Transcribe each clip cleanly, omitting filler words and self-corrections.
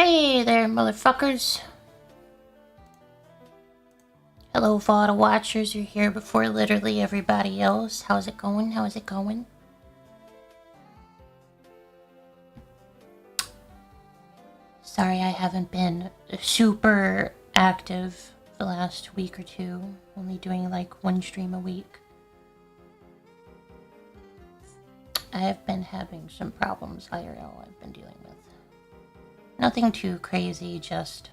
Hey there, motherfuckers. Hello, VOD watchers. You're here before literally everybody else. How's it going? How's it going? Sorry I haven't been super active the last week or two. Only doing like one stream a week. I have been having some problems IRL I've been dealing with. Nothing too crazy, just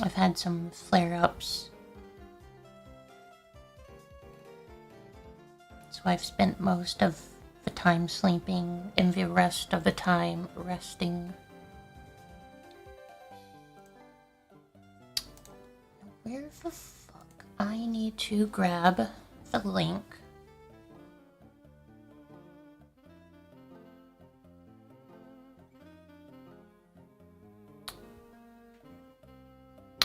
I've had some flare-ups. So I've spent most of the time sleeping and the rest of the time resting. Where the fuck? I need to grab the link.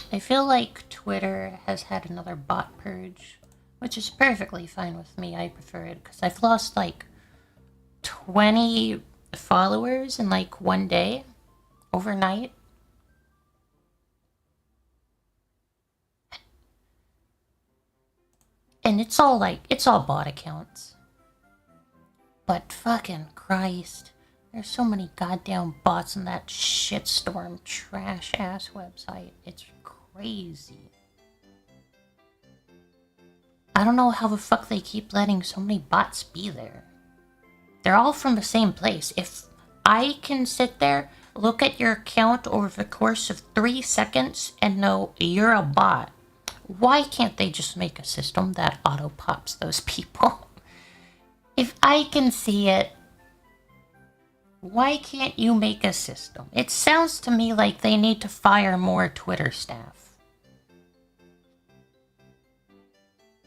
I feel like Twitter has had another bot purge, which is perfectly fine with me. I prefer it because I've lost like 20 followers in like one day, overnight. And it's all bot accounts. But fucking Christ, there's so many goddamn bots on that shitstorm trash ass website. It's crazy. I don't know how the fuck they keep letting so many bots be there. They're all from the same place. If I can sit there, look at your account over the course of 3 seconds and know you're a bot, why can't they just make a system that auto-pops those people? If I can see it, why can't you make a system? It sounds to me like they need to fire more Twitter staff.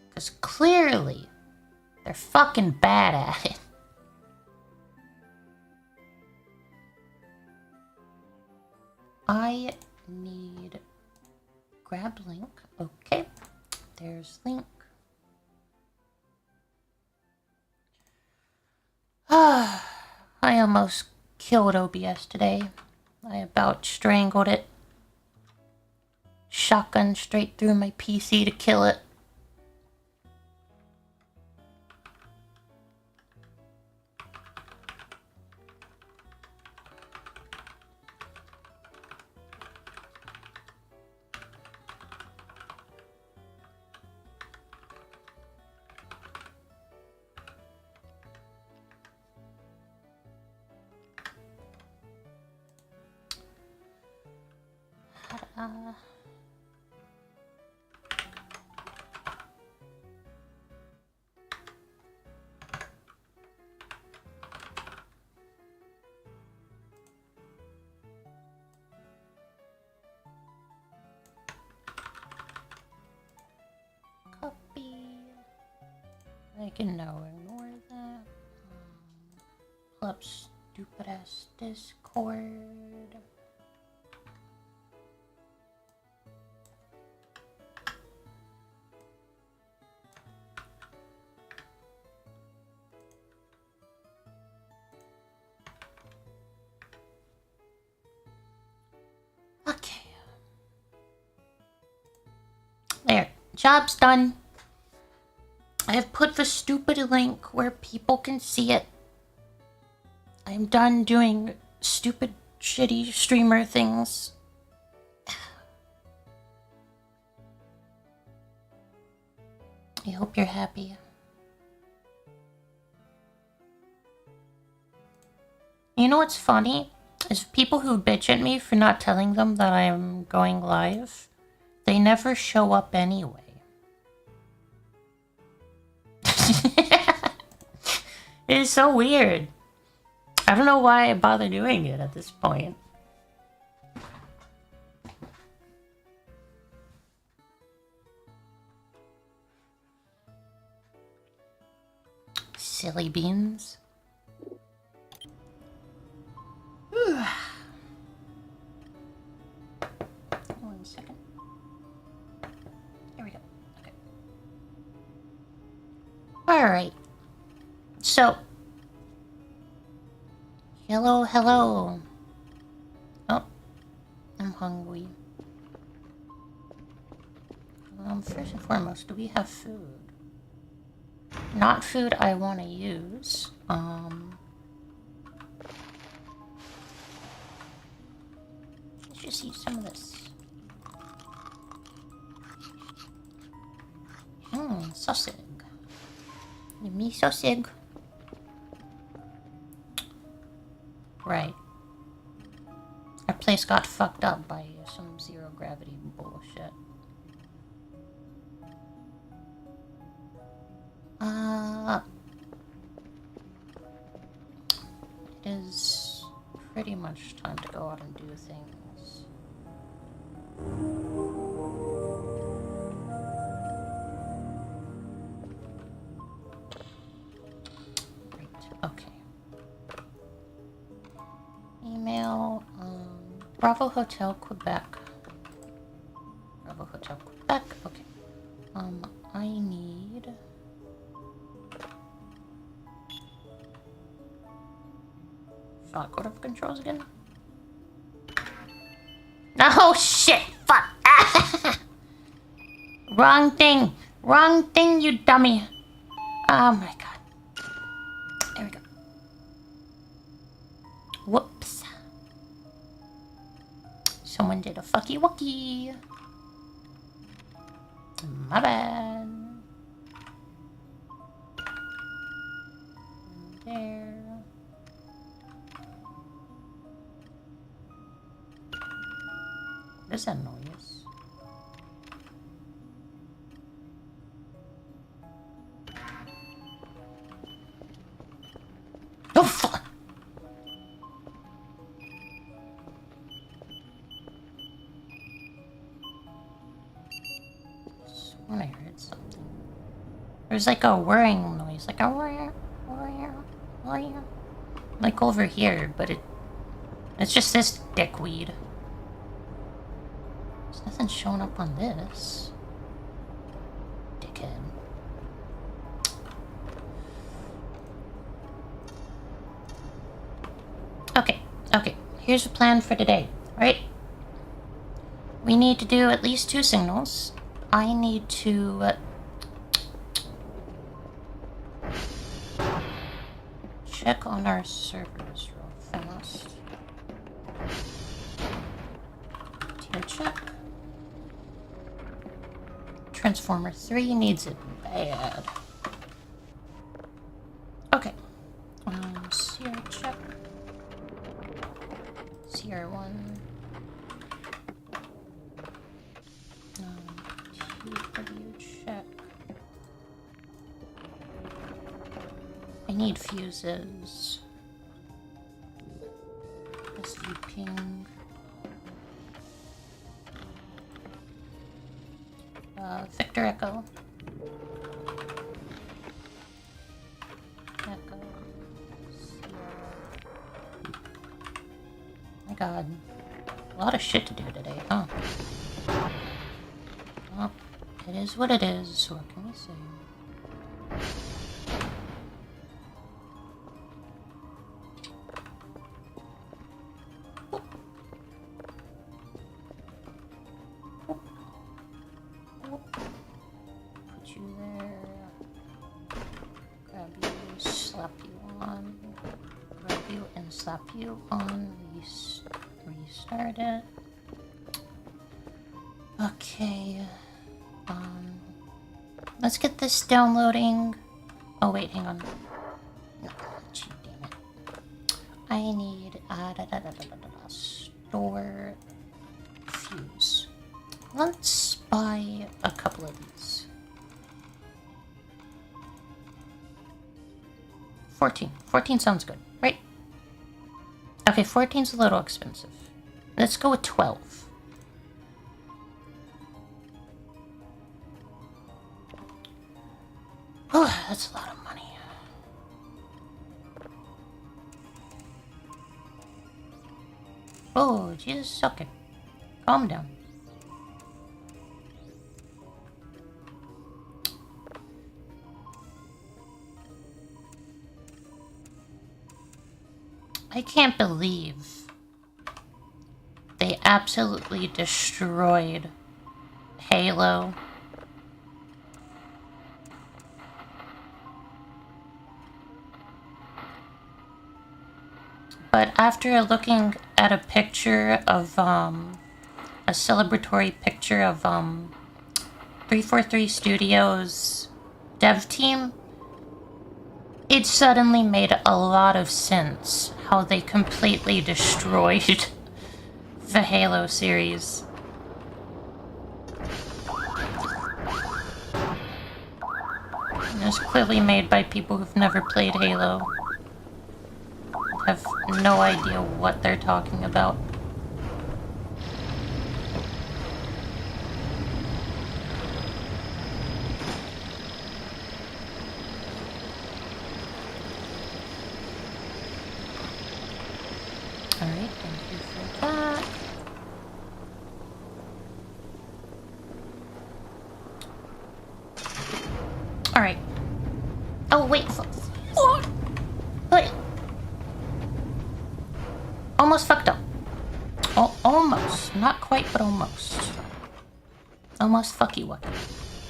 Because clearly, they're fucking bad at it. I need... grab link. Okay, there's link. I almost killed OBS today. I about strangled it. Shotgun straight through my PC to kill it. Copy. I can now ignore that. Pull up stupid ass Discord. Okay. There. Job's done. I have put the stupid link where people can see it. I'm done doing stupid, shitty streamer things. I hope you're happy. You know what's funny? Is people who bitch at me for not telling them that I'm going live, they never show up anyway. It is so weird. I don't know why I bother doing it at this point. Silly beans. 1 second. There we go. Okay. Alright. So. Hello, hello. Oh, I'm hungry. First and foremost, do we have food? Not food I want to use. Let's just use some of this. Sausage. Give me sausage. Right. Our place got fucked up by some zero gravity bullshit. It is pretty much time to go out and do things. Okay. Email, Bravo Hotel, Quebec. Bravo Hotel, Quebec, okay. I need... Fuck, what are the controls again? Oh shit, fuck! Wrong thing! Wrong thing, you dummy! Oh my god. There we go. Whoops. Someone did a fucky wucky. My bad. There. What is that noise? Oh fuck! I heard something. There's like a whirring noise, like a whir, whir, whir. Like over here, but it's just this dickweed. There's nothing showing up on this. Dickhead. Okay. Here's the plan for today, right? We need to do at least 2 signals. I need to check on our servers real fast. Tier check. Transformer 3 needs it bad. Okay. CR check. CR1. TW check. I need fuses. SV ping. Victor Echo. Echo. My god. A lot of shit to do today, huh? Well, it is what it is. What can we say? Put you there. Grab you, slap you on. Grab you and slap you on. Restart it. Okay. Let's get this downloading. Oh wait, hang on. No, gee, damn it. I need store fuse. Let's buy a couple of these. 14. 14 sounds good, right? Okay, 14's a little expensive. Let's go with 12. Oh, that's a lot of money. Oh, Jesus, okay. Calm down. I can't believe they absolutely destroyed Halo. But after looking at a picture of, a celebratory picture of, 343 Studios dev team, it suddenly made a lot of sense how they completely destroyed the Halo series. And it's clearly made by people who've never played Halo. Have no idea what they're talking about. Alright, thank you for that. Alright. Oh, wait. Wait. Almost fucked up. Oh, almost. Not quite, but almost. Almost fucky wucky.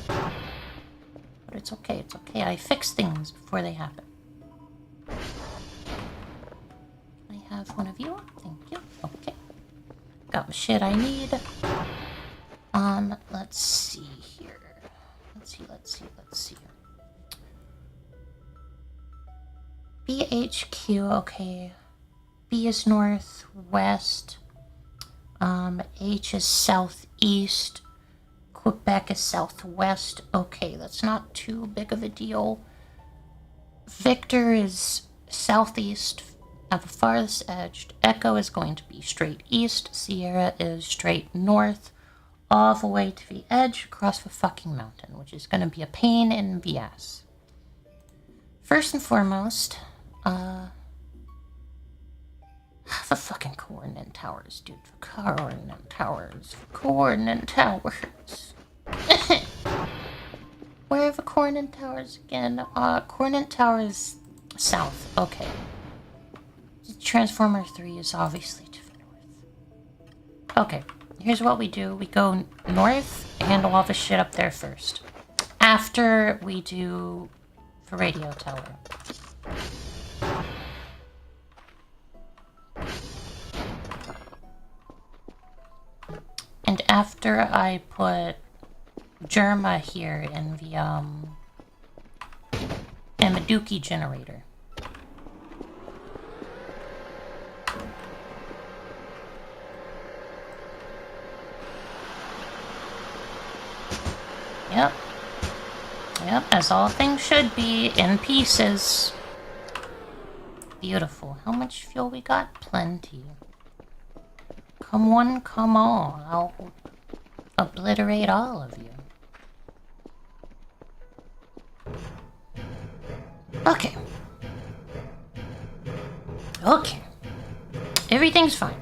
But it's okay, it's okay. I fix things before they happen. Can I have one of you? Thank you. Okay. Got the shit I need. Let's see here. Let's see. BHQ, okay. B is northwest. H is southeast. Quebec is southwest. Okay, that's not too big of a deal. Victor is southeast at the farthest edge. Echo is going to be straight east. Sierra is straight north. All the way to the edge across the fucking mountain, which is going to be a pain in the ass. First and foremost, the fucking coordinate towers, dude. The coordinate towers. Where are the coordinate towers again? Coordinate towers south. Okay. Transformer 3 is obviously to the north. Okay. Here's what we do. We go north, handle all the shit up there first. After we do the radio tower. And after I put Germa here in the Dookie generator. Yep, as all things should be, in pieces. Beautiful. How much fuel we got? Plenty. Come on, come on. I'll obliterate all of you. Okay. Everything's fine.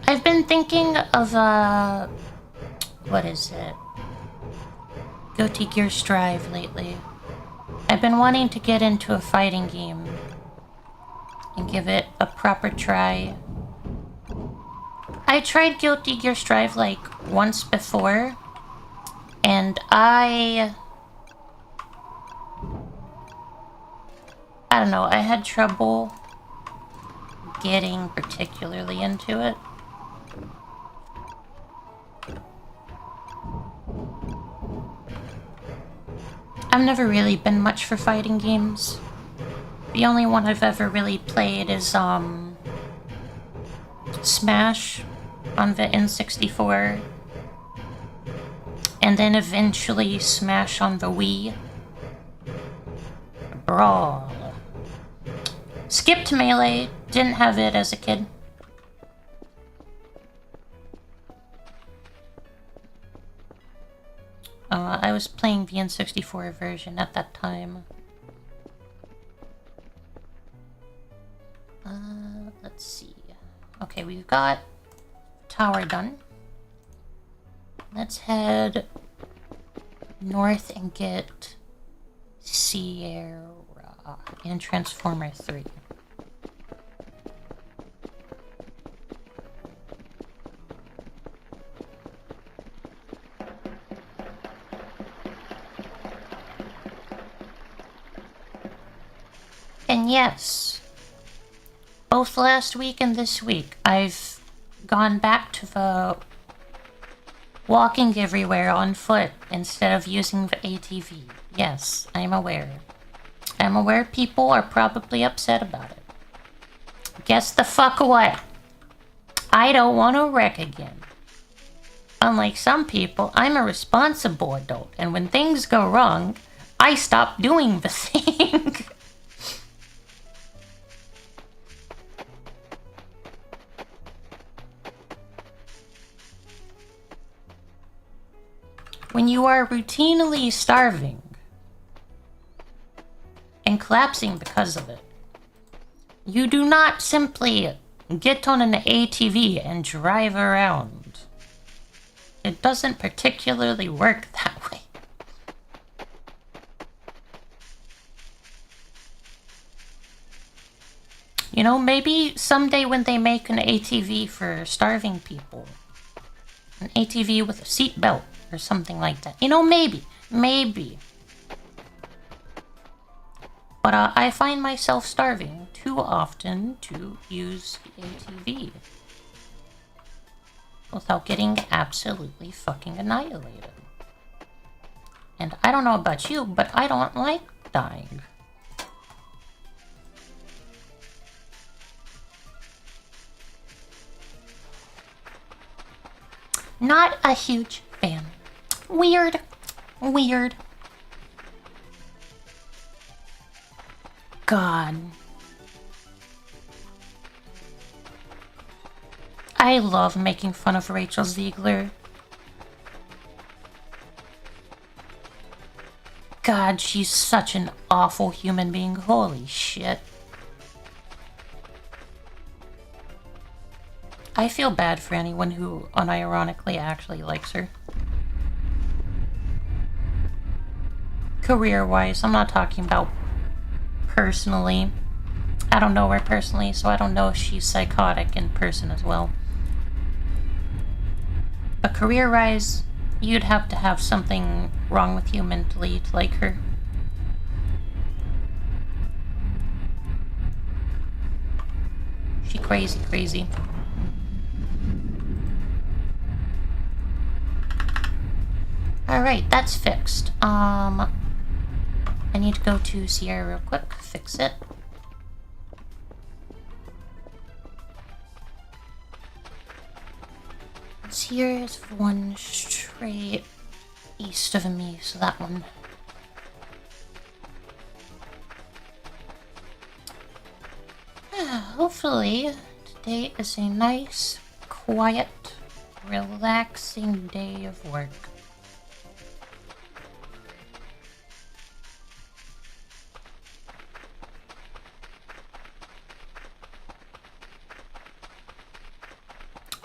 I've been thinking of, what is it? Guilty Gear Strive lately. I've been wanting to get into a fighting game and give it a proper try. I tried Guilty Gear Strive like once before, and I don't know, I had trouble getting particularly into it. I've never really been much for fighting games. The only one I've ever really played is Smash on the N64. And then eventually Smash on the Wii. Brawl. Skipped Melee, didn't have it as a kid. I was playing the N64 version at that time. Let's see. Okay, we've got tower done. Let's head north and get Sierra and Transformer 3. And yes, both last week and this week, I've gone back to the walking everywhere on foot instead of using the ATV. Yes, I'm aware. I'm aware people are probably upset about it. Guess the fuck what? I don't want to wreck again. Unlike some people, I'm a responsible adult, and when things go wrong, I stop doing the thing. When you are routinely starving and collapsing because of it, you do not simply get on an ATV and drive around. It doesn't particularly work that way. You know, maybe someday when they make an ATV for starving people, an ATV with a seatbelt or something like that. You know, maybe. But I find myself starving too often to use the ATV without getting absolutely fucking annihilated. And I don't know about you, but I don't like dying. Not a huge fan. Weird. God. I love making fun of Rachel Ziegler. God, she's such an awful human being. Holy shit. I feel bad for anyone who unironically actually likes her. Career-wise, I'm not talking about personally. I don't know her personally, so I don't know if she's psychotic in person as well. But career-wise, you'd have to have something wrong with you mentally to like her. She crazy. Alright, that's fixed. I need to go to Sierra real quick, fix it. Sierra is one straight east of me, so that one. Hopefully, today is a nice, quiet, relaxing day of work.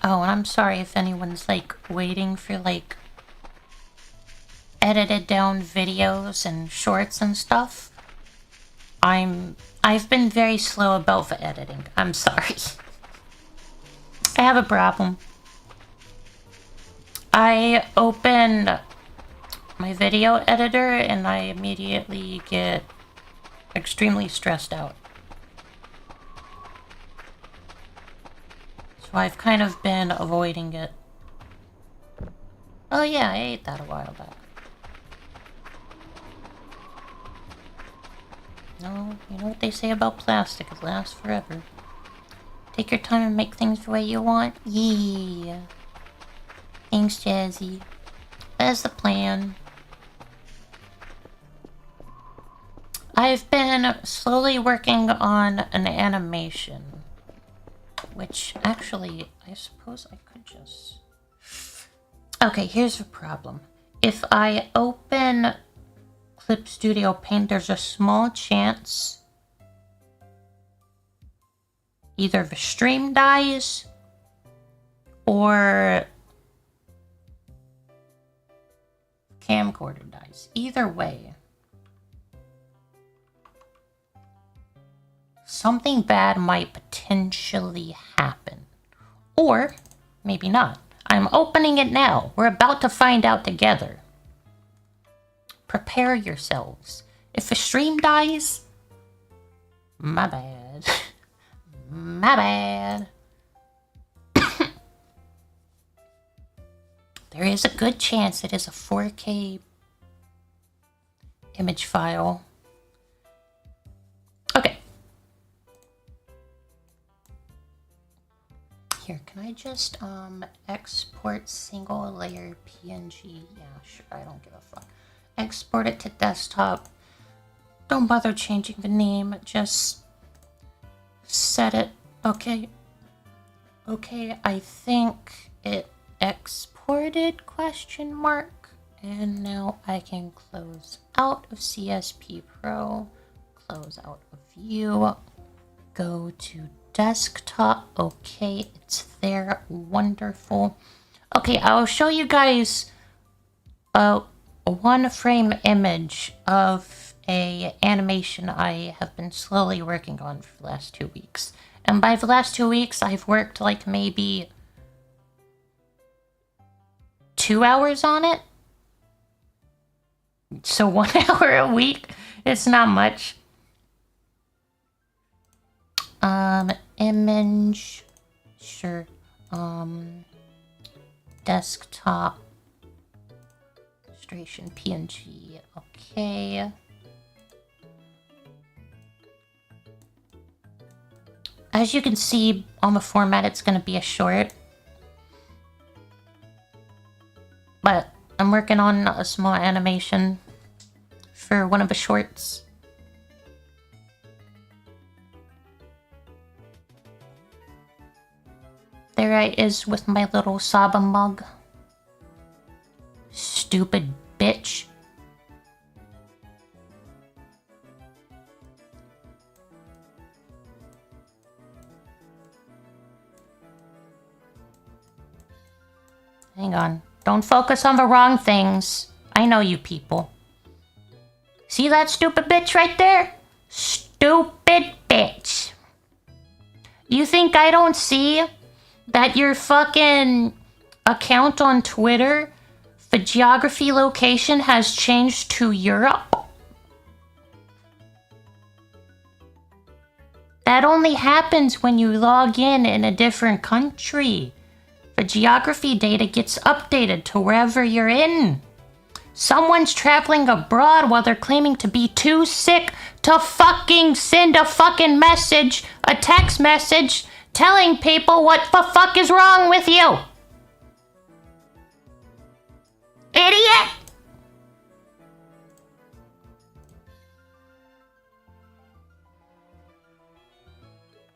Oh, and I'm sorry if anyone's, like, waiting for, like, edited down videos and shorts and stuff. I've been very slow about the editing. I'm sorry. I have a problem. I open my video editor and I immediately get extremely stressed out. So I've kind of been avoiding it. Oh yeah, I ate that a while back. No, you know what they say about plastic, it lasts forever. Take your time and make things the way you want? Yeah. Thanks, Jazzy. That's the plan. I've been slowly working on an animation. Which, actually, I suppose I could just... Okay, here's the problem. If I open Clip Studio Paint, there's a small chance either the stream dies or camcorder dies. Either way, something bad might potentially happen. Or maybe not. I'm opening it now. We're about to find out together. Prepare yourselves. If the stream dies, My bad. My bad. There is a good chance it is a 4K image file. Okay. Here, can I just export single layer PNG? Yeah, sure, I don't give a fuck. Export it to desktop. Don't bother changing the name, just set it. Okay. Okay, I think it exported, question mark. And now I can close out of CSP Pro, close out of View, go to desktop. Okay, it's there. Wonderful. Okay, I'll show you guys a one frame image of a animation I have been slowly working on for the last 2 weeks. And by the last 2 weeks, I've worked like maybe 2 hours on it. So 1 hour a week, it's not much. Image, sure. Desktop, illustration, PNG, okay. As you can see on the format, it's gonna be a short. But I'm working on a small animation for one of the shorts. There I is with my little Saba mug. Stupid bitch. Hang on. Don't focus on the wrong things. I know you people. See that stupid bitch right there? Stupid bitch. You think I don't see that your fucking account on Twitter, the geography location has changed to Europe? That only happens when you log in a different country. The geography data gets updated to wherever you're in. Someone's traveling abroad while they're claiming to be too sick to fucking send a fucking message, a text message, telling people what the fuck is wrong with you. Idiot!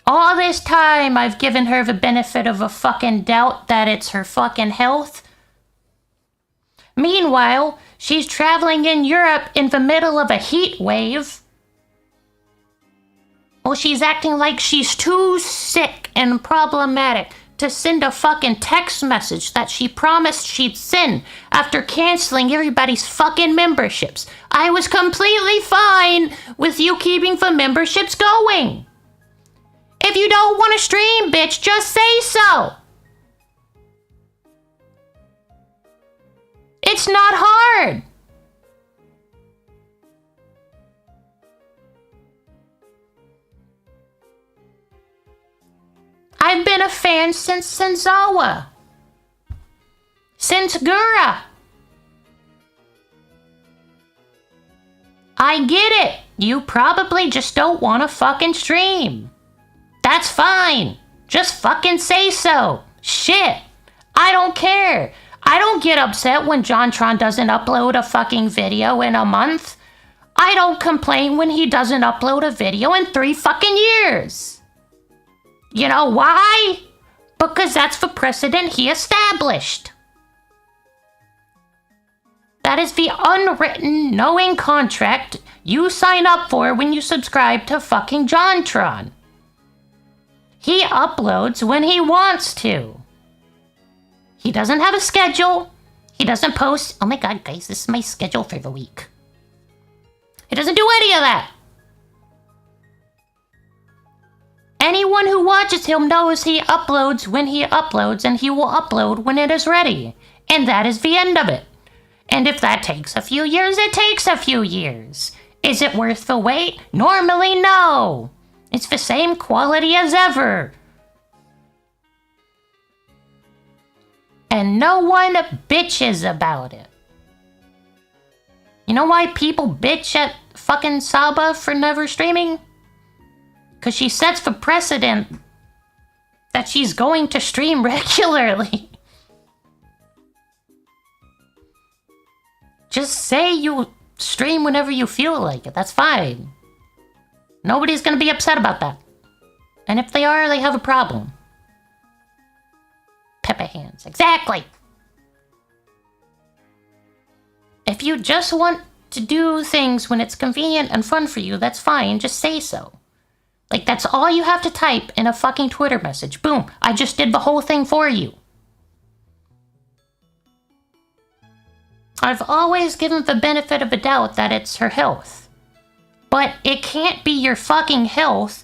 All this time, I've given her the benefit of a fucking doubt that it's her fucking health. Meanwhile, she's traveling in Europe in the middle of a heat wave. Well, she's acting like she's too sick and problematic to send a fucking text message that she promised she'd send after canceling everybody's fucking memberships. I was completely fine with you keeping the memberships going. If you don't want to stream, bitch, just say so. It's not hard. I've been a fan since Senzawa. Since Gura. I get it. You probably just don't want to fucking stream. That's fine. Just fucking say so. Shit. I don't care. I don't get upset when JonTron doesn't upload a fucking video in a month. I don't complain when he doesn't upload a video in 3 fucking years. You know why? Because that's the precedent he established. That is the unwritten, knowing contract you sign up for when you subscribe to fucking JonTron. He uploads when he wants to. He doesn't have a schedule. He doesn't post. Oh my god, guys, this is my schedule for the week. He doesn't do any of that. Anyone who watches him knows he uploads when he uploads, and he will upload when it is ready. And that is the end of it. And if that takes a few years, it takes a few years. Is it worth the wait? Normally, no. It's the same quality as ever. And no one bitches about it. You know why people bitch at fucking Saba for never streaming? Because she sets the precedent that she's going to stream regularly. Just say you stream whenever you feel like it. That's fine. Nobody's gonna be upset about that. And if they are, they have a problem. Pepper hands. Exactly! If you just want to do things when it's convenient and fun for you, that's fine. Just say so. Like, that's all you have to type in a fucking Twitter message. Boom. I just did the whole thing for you. I've always given the benefit of the doubt that it's her health. But it can't be your fucking health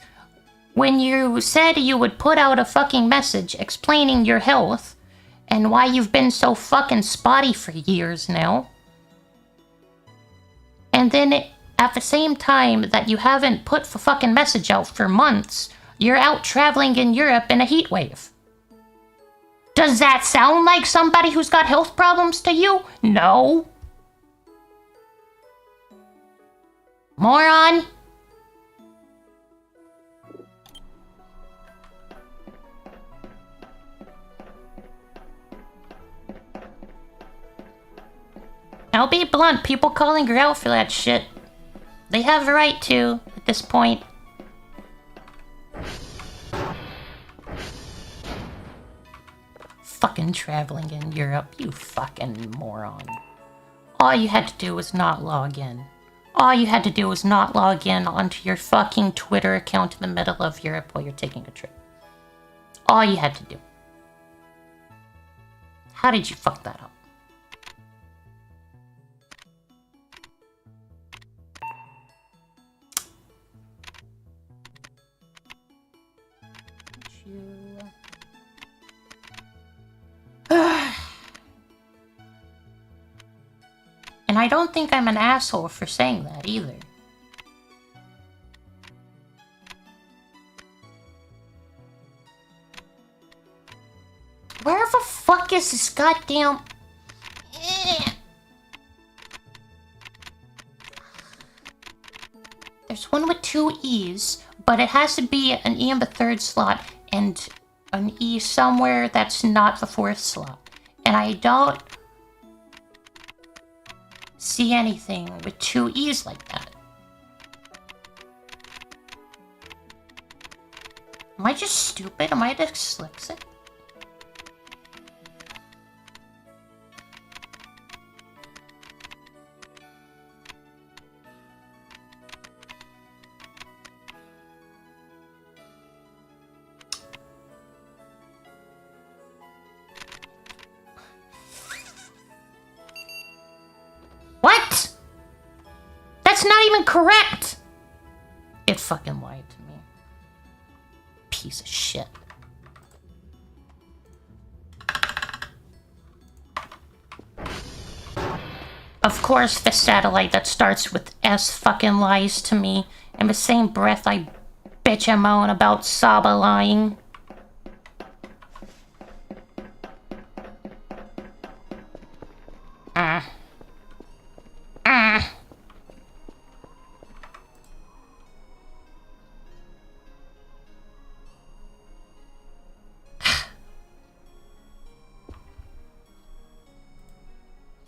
when you said you would put out a fucking message explaining your health and why you've been so fucking spotty for years now. And then at the same time that you haven't put the fucking message out for months, you're out traveling in Europe in a heat wave. Does that sound like somebody who's got health problems to you? No. Moron. I'll be blunt, people calling her out for that shit. They have a right to, at this point. Fucking traveling in Europe, you fucking moron. All you had to do was not log in. All you had to do was not log in onto your fucking Twitter account in the middle of Europe while you're taking a trip. All you had to do. How did you fuck that up? And I don't think I'm an asshole for saying that either. Where the fuck is this goddamn... There's one with 2 E's, but it has to be an E in the 3rd slot and an E somewhere that's not the 4th slot. And I don't see anything with 2 E's like that. Am I just stupid? Am I dyslexic? What? That's not even correct! It fucking lied to me. Piece of shit. Of course, the satellite that starts with S fucking lies to me. In the same breath I bitch and moan about Saba lying.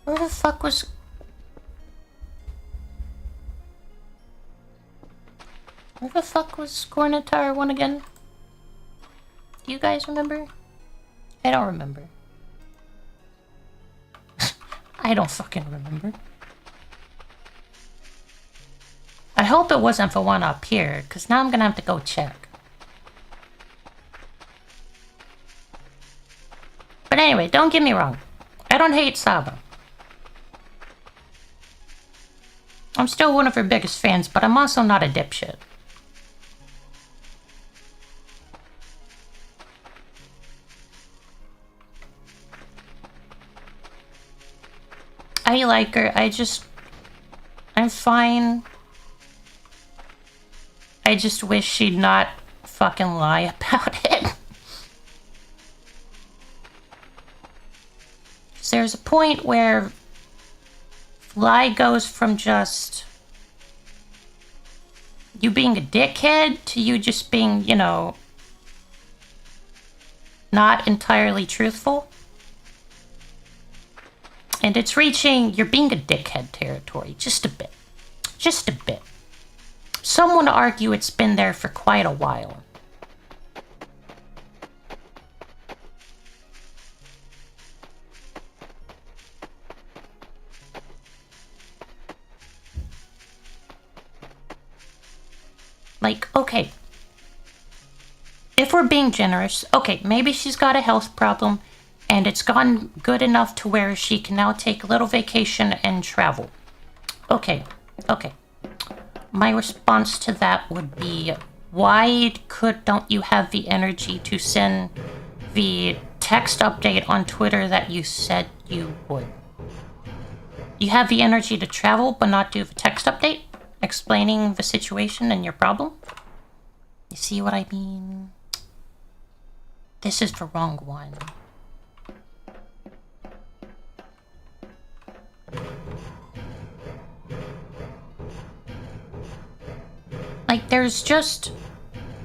Where the fuck was... Where the fuck was Cornetar 1 again? Do you guys remember? I don't remember. I don't fucking remember. I hope it wasn't the one up here, because now I'm gonna have to go check. But anyway, don't get me wrong. I don't hate Saba. I'm still one of her biggest fans, but I'm also not a dipshit. I like her, I'm fine I just wish she'd not fucking lie about it. There's a point where lie goes from just you being a dickhead to you just being, you know, not entirely truthful. And it's reaching you're being a dickhead territory, just a bit. Just a bit. Some would argue it's been there for quite a while. Like, okay. If we're being generous, okay, maybe she's got a health problem and it's gotten good enough to where she can now take a little vacation and travel. Okay, okay. My response to that would be, why don't you have the energy to send the text update on Twitter that you said you would? You have the energy to travel but not do the text update explaining the situation and your problem? You see what I mean? This is the wrong one. Like, there's just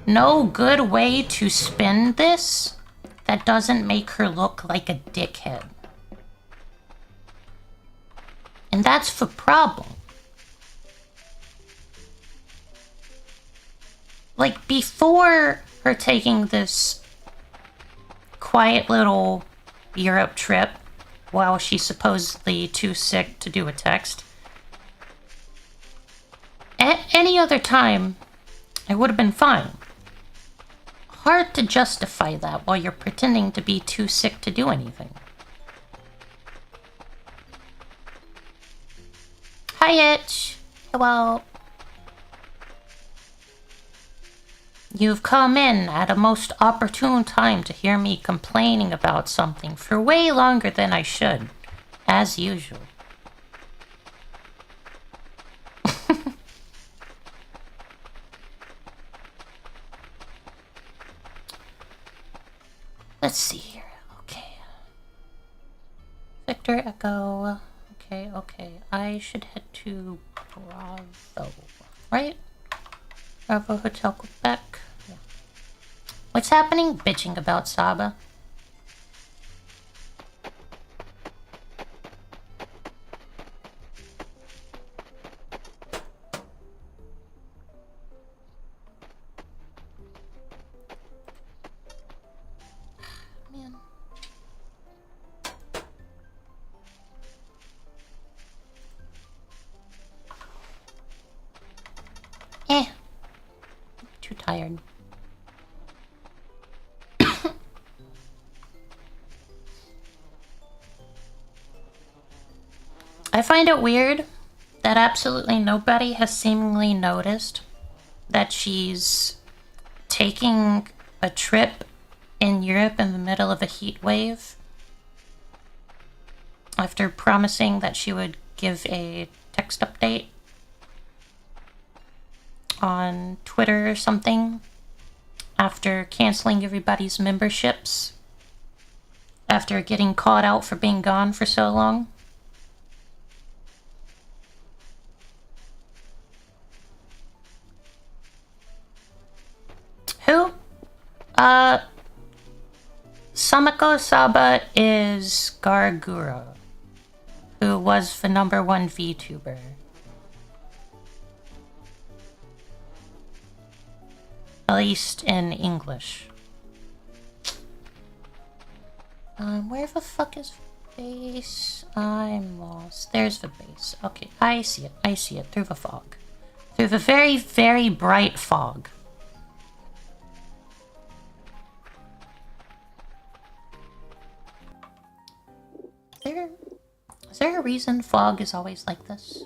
no good way to spin this that doesn't make her look like a dickhead. And that's the problem. Like, before her taking this quiet little Europe trip while she's supposedly too sick to do a text, at any other time, it would have been fine. Hard to justify that while you're pretending to be too sick to do anything. Hi, Itch. Hello. You've come in at a most opportune time to hear me complaining about something for way longer than I should, as usual. Let's see here. Okay. Victor Echo. Okay. I should head to Bravo. Right? Bravo Hotel Quebec. Yeah. What's happening? Bitching about Saba. Man. Too tired. I find it weird that absolutely nobody has seemingly noticed that she's taking a trip in Europe in the middle of a heat wave after promising that she would give a text update on Twitter or something after canceling everybody's memberships after getting caught out for being gone for so long. Who? Samako Saba is Gargura, who was the #1 VTuber. At least in English. Where the fuck is base? I'm lost. There's the base. Okay, I see it through the fog. Through the very, very bright fog. Is there a reason fog is always like this?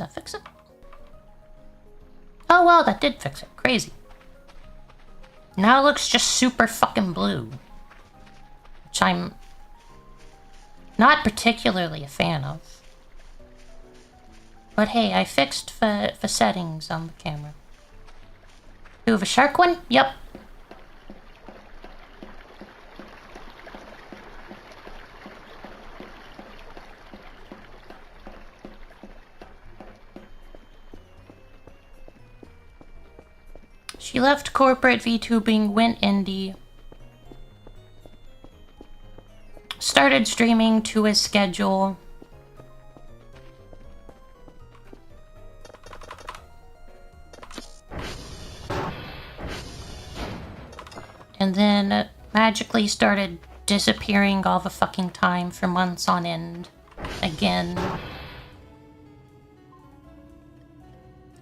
that fix it? Oh well, that did fix it. Crazy. Now it looks just super fucking blue. Which I'm not particularly a fan of. But hey, I fixed the settings on the camera. Do you have a shark one? Yep. She left corporate VTubing, went indie. Started streaming to his schedule. And then magically started disappearing all the fucking time for months on end. Again.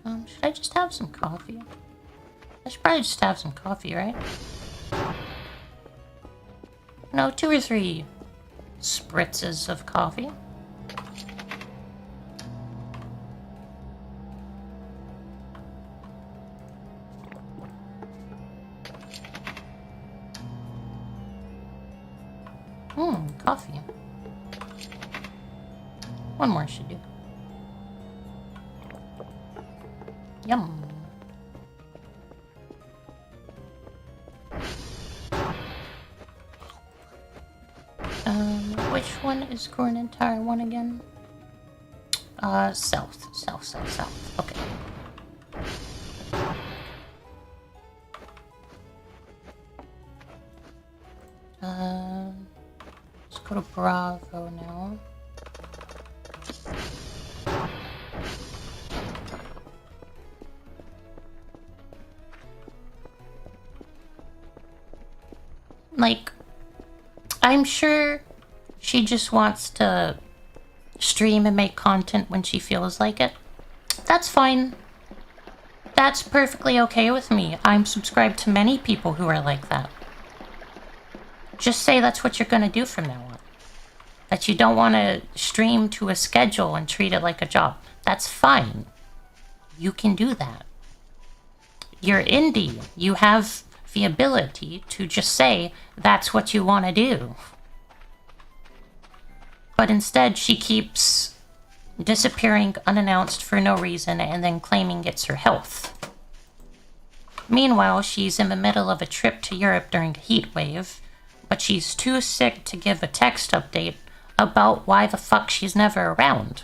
Should I just have some coffee? I should probably just have some coffee, right? No, 2 or 3 spritzes of coffee. Coffee. One more should do. Yum. Which one is Corn Entire one again? South. Okay. Let's go to Bravo now. Like, I'm sure she just wants to stream and make content when she feels like it. That's fine. That's perfectly okay with me. I'm subscribed to many people who are like that. Just say that's what you're gonna do from now on. That you don't want to stream to a schedule and treat it like a job. That's fine. You can do that. You're indie. You have the ability to just say that's what you want to do. But instead, she keeps disappearing unannounced for no reason and then claiming it's her health. Meanwhile, she's in the middle of a trip to Europe during a heat wave, but she's too sick to give a text update about why the fuck she's never around.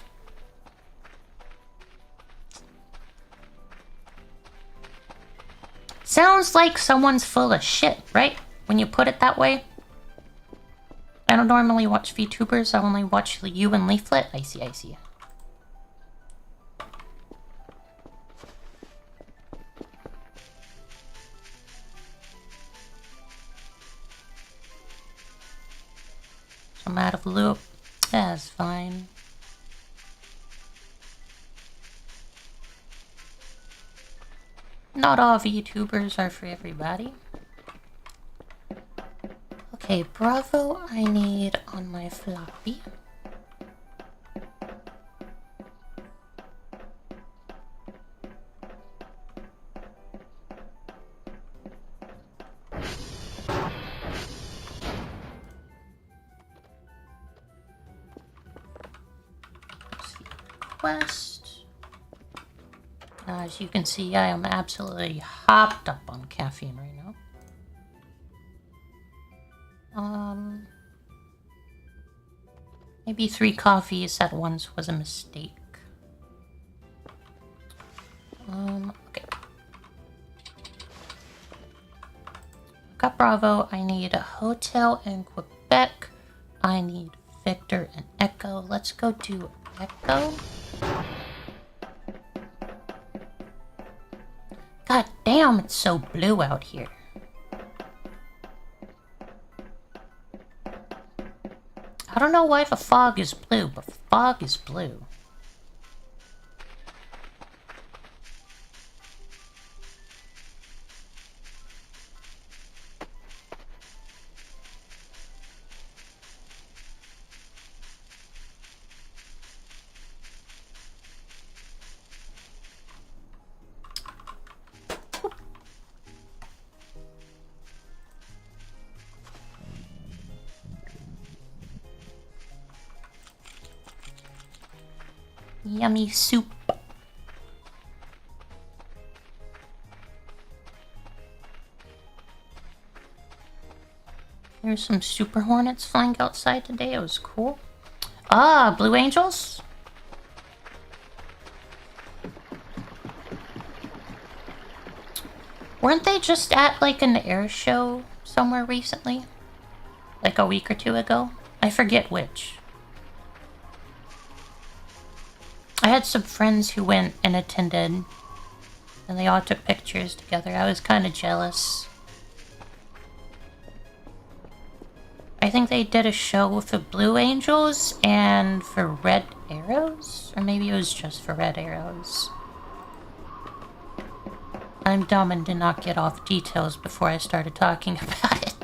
Sounds like someone's full of shit, right? When you put it that way. I don't normally watch VTubers, I only watch you and Leaflet. I see. I'm out of loop. That's fine. Not all VTubers are for everybody. Okay, Bravo I need on my floppy. Request. As you can see, I am absolutely hopped up on caffeine right now. Maybe 3 coffees at once was a mistake. Okay. Got Bravo. I need a hotel in Quebec. I need Victor and Echo. Let's go to Echo. God damn, it's so blue out here. I don't know why the fog is blue, but the fog is blue. Yummy soup. There's some super hornets flying outside today. It was cool. Ah, blue angels? Weren't they just at like an air show somewhere recently? Like a week or two ago? I forget which. I had some friends who went and attended, and they all took pictures together. I was kind of jealous. I think they did a show for Blue Angels and for Red Arrows? Or maybe it was just for Red Arrows. I'm dumb and did not get off details before I started talking about it.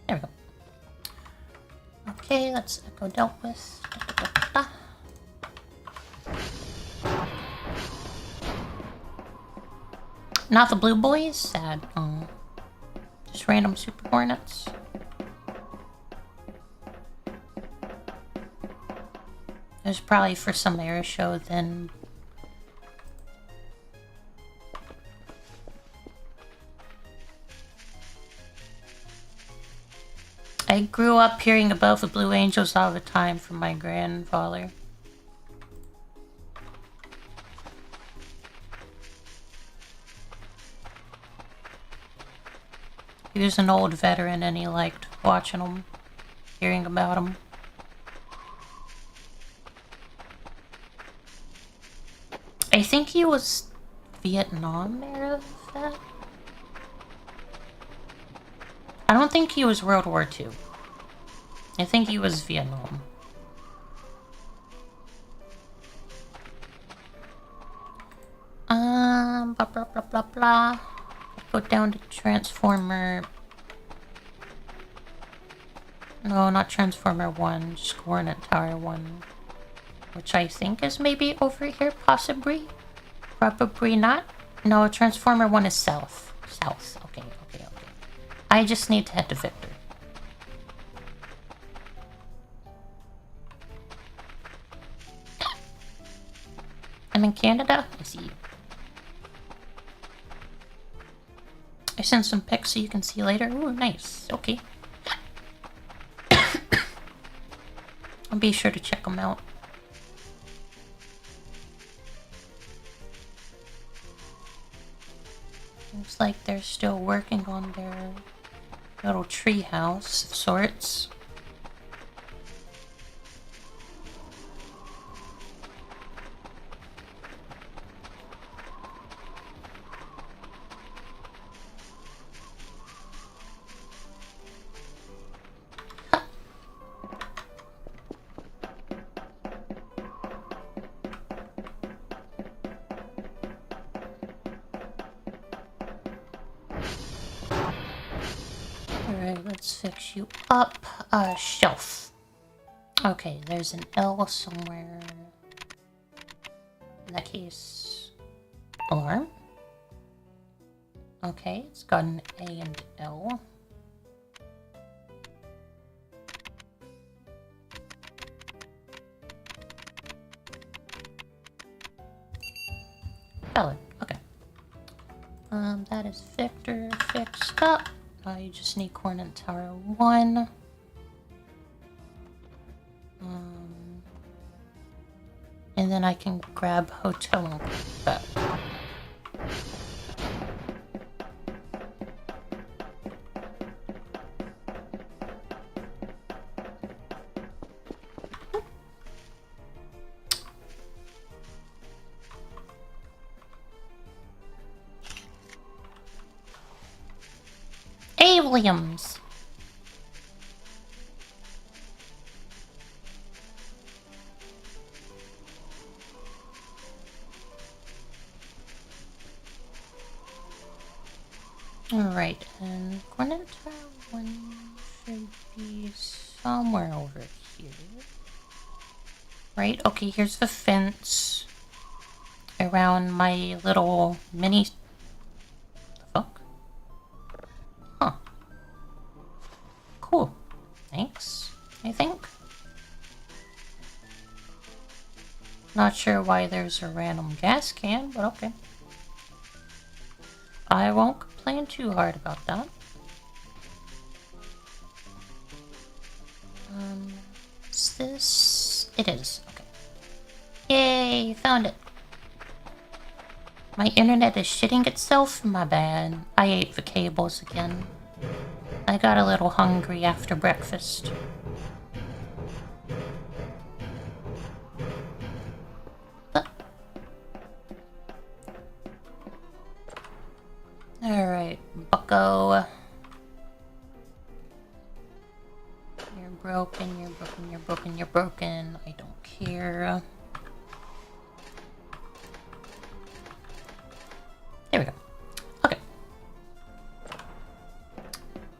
There we go. Okay, let's go dealt with. Not the blue boys? Sad. Just random super hornets. It was probably for some air show then. I grew up hearing about the Blue Angels all the time from my grandfather. He was an old veteran and he liked watching them, hearing about them. I think he was Vietnam era of that. I don't think he was World War II. I think he was Vietnam. Blah blah blah blah blah. Go down to Transformer. No, not Transformer 1, just Hornet Tower 1. Which I think is maybe over here, possibly. Probably not. No, Transformer 1 is south. South. Okay. I just need to head to Victor. I'm in Canada? I see. I sent some pics so you can see later. Ooh, nice. Okay. I'll be sure to check them out. Looks like they're still working on their little treehouse of sorts. Alright, let's fix you up. Shelf. Okay, there's an L somewhere. In that case, alarm. Okay, it's got an A and L. Valid. Okay. That is Victor fixed up. You just need Hornet Tower 1. And then I can grab Hotel and back. Williams. Alright, and Hornet Tower 1 should be somewhere over here. Right? Okay, here's the fence around my little mini... The fuck? Huh. Cool. Thanks, I think. Not sure why there's a random gas can, but okay. I won't complain too hard about that. Is this... It is. Okay. Yay! Found it. My internet is shitting itself. My bad. I ate the cables again. I got a little hungry after breakfast. Alright, bucko. You're broken, you're broken, you're broken, you're broken. I don't care. There we go. Okay.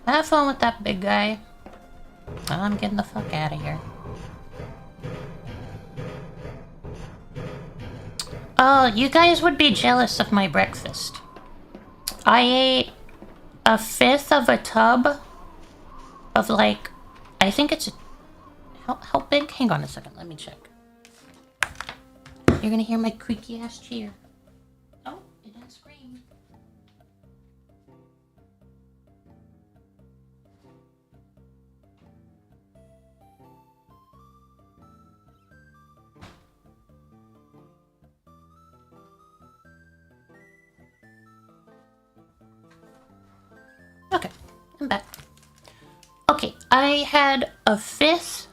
Have fun with that big guy. I'm getting the fuck out of here. Oh, you guys would be jealous of my breakfast. I ate a fifth of a tub of like, I think it's, how big? Hang on a second, let me check. You're gonna hear my creaky ass chair. Oh, it didn't scream. Okay, I'm back. Okay, I had a fifth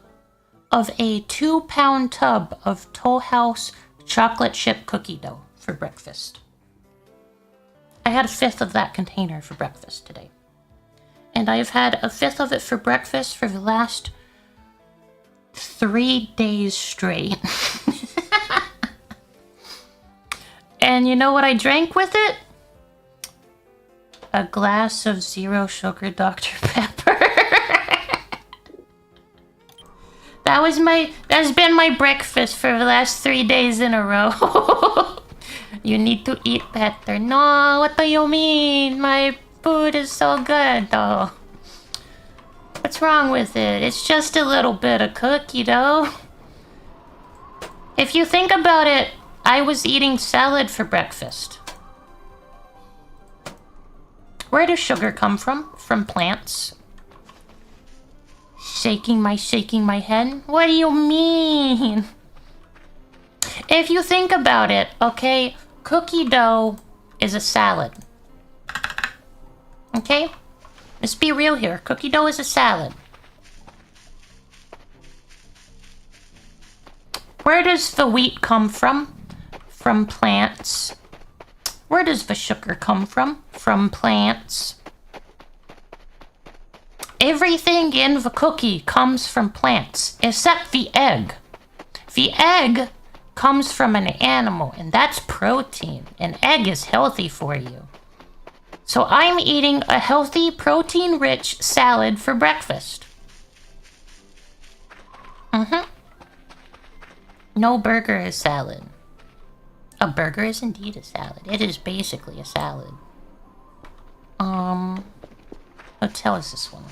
of a 2-pound tub of Treehouse chocolate chip cookie dough for breakfast. I had a fifth of that container for breakfast today. And I've had a fifth of it for breakfast for the last 3 days straight. And you know what I drank with it? A glass of zero sugar Dr. Pepper. That's been my breakfast for the last 3 days in a row. You need to eat better. No, what do you mean? My food is so good, though. What's wrong with it? It's just a little bit of cookie dough. If you think about it, I was eating salad for breakfast. Where does sugar come from? From plants. Shaking my head? What do you mean? If you think about it, okay, cookie dough is a salad. Okay? Let's be real here. Cookie dough is a salad. Where does the wheat come from? From plants. Where does the sugar come from? From plants. Everything in the cookie comes from plants, except the egg. The egg comes from an animal, and that's protein. An egg is healthy for you. So I'm eating a healthy, protein-rich salad for breakfast. No burger is salad. A burger is indeed a salad. It is basically a salad. Hotel is this one?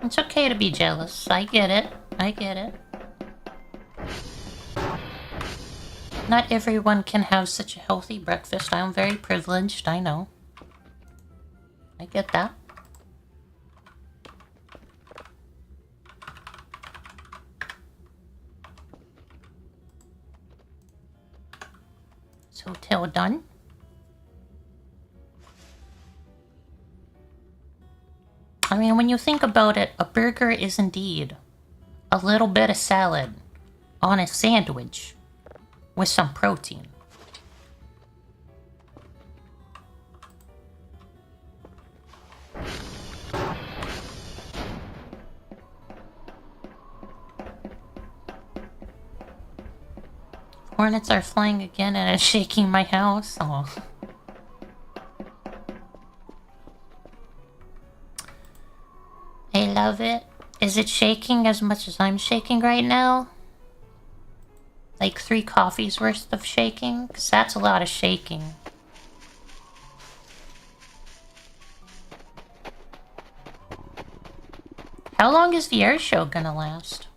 It's okay to be jealous. I get it. I get it. Not everyone can have such a healthy breakfast. I'm very privileged, I know. I get that. Is hotel done? I mean, when you think about it, a burger is indeed a little bit of salad on a sandwich with some protein. Hornets are flying again and it's shaking my house. Oh. I love it. Is it shaking as much as I'm shaking right now? Like 3 coffees worth of shaking? Because that's a lot of shaking. How long is the air show gonna last?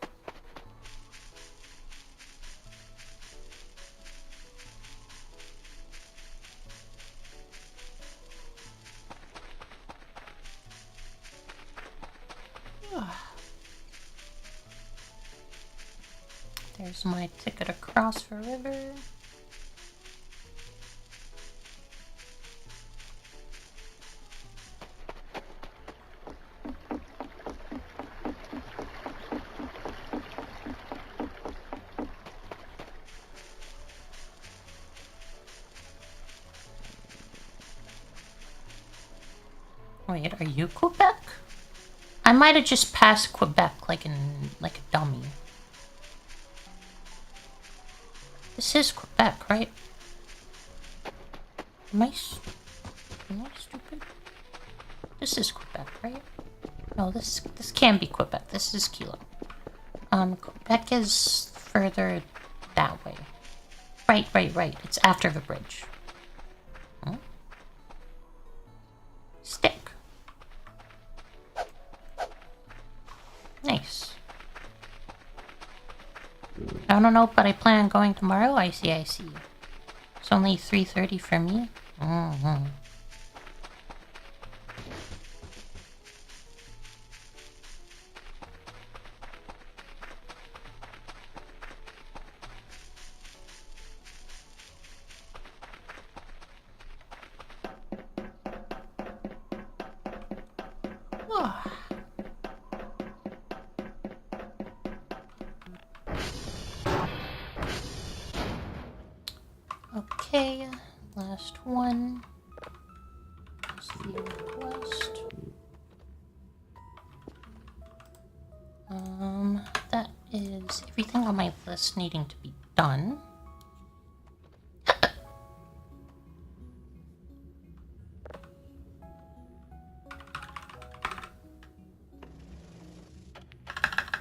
There's my ticket across the river. Wait, are you Quebec? I might have just passed Quebec like a dummy. This is Quebec, right? Am I stupid? This is Quebec, right? No, this can't be Quebec. This is Kilo. Quebec is further that way. Right. It's after the bridge. Huh? Stick. Nice. I don't know, but I plan on going tomorrow. I see. It's only 3:30 for me. Okay, last one. Let's see request. That is everything on my list needing to be done.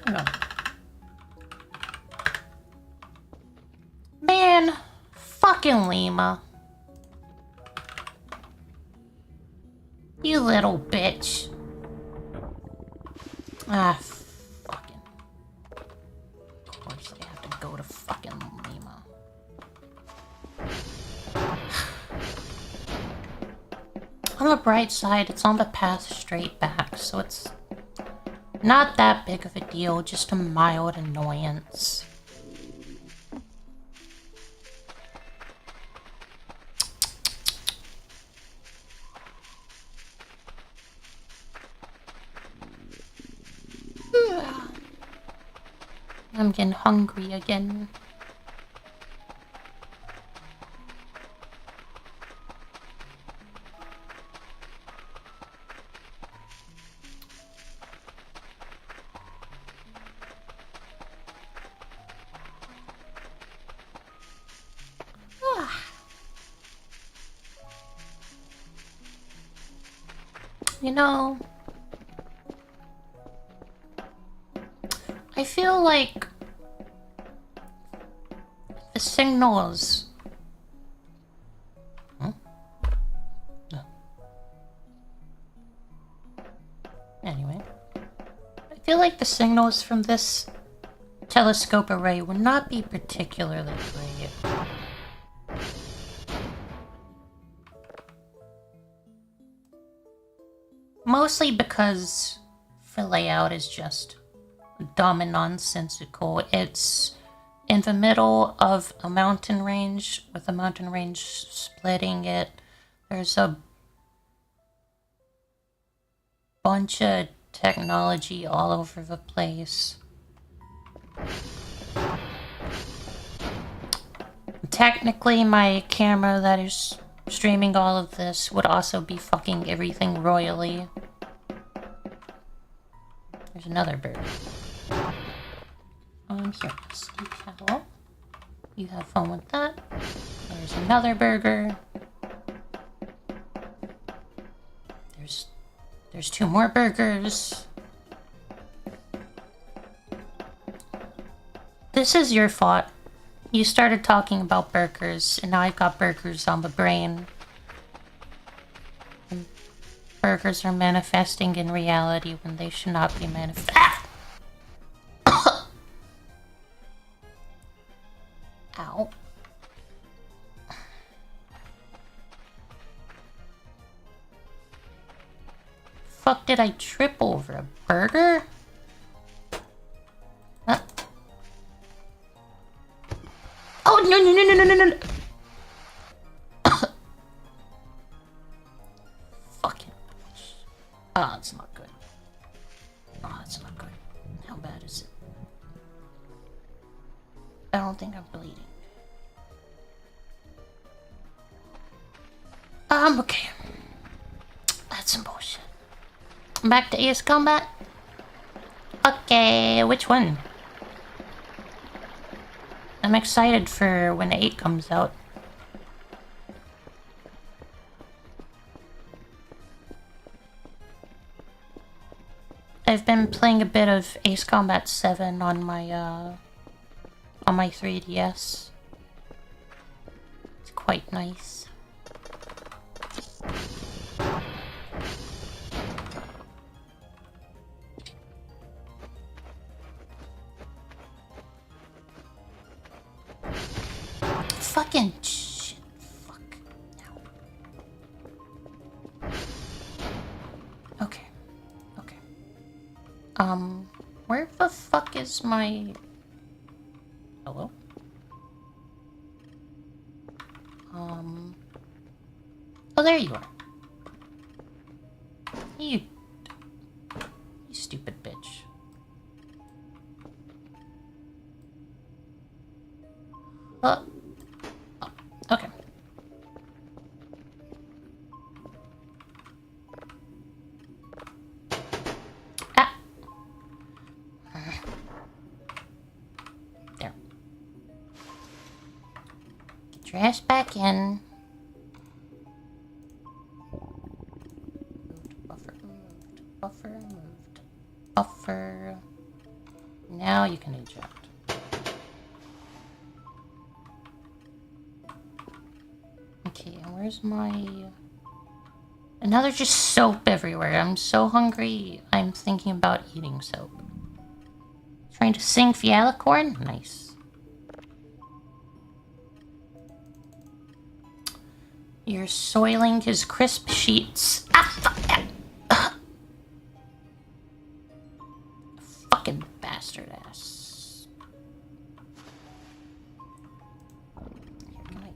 No. Man, fucking Lima. You little bitch. Ah, fucking. Of course they have to go to fucking Lima. On the bright side, it's on the path straight back, so it's not that big of a deal, just a mild annoyance. I'm getting hungry again. You know, I feel like the signals. Huh? No. Anyway, I feel like the signals from this telescope array would not be particularly great. Mostly because the layout is just dumb and nonsensical. It's in the middle of a mountain range, with a mountain range splitting it. There's a bunch of technology all over the place. Technically, my camera that is streaming all of this would also be fucking everything royally. There's another bird. Here, sea cattle. You have fun with that. There's another burger. There's 2 more burgers. This is your fault. You started talking about burgers, and now I've got burgers on the brain. And burgers are manifesting in reality when they should not be manifesting. Ow. Fuck did I trip over? A burger? Oh, no. Fucking. Oh, it's not good. Oh, it's not good. How bad is it? I don't think I'm bleeding. Okay. That's some bullshit. Back to Ace Combat? Okay, which one? I'm excited for when 8 comes out. I've been playing a bit of Ace Combat 7 on my 3DS. It's quite nice. Fucking shit. Fuck. No. Okay. Where the fuck is my... Hello? Oh, there you are. You stupid bitch. Oh, okay. Ah. There. Get your ass back in. Buffer. Now you can eject. Okay, and where's my... And now there's just soap everywhere. I'm so hungry, I'm thinking about eating soap. Trying to sing Fialicorn? Nice. You're soiling his crisp sheets. Ah, fuck. Fucking bastard ass. Here, can I...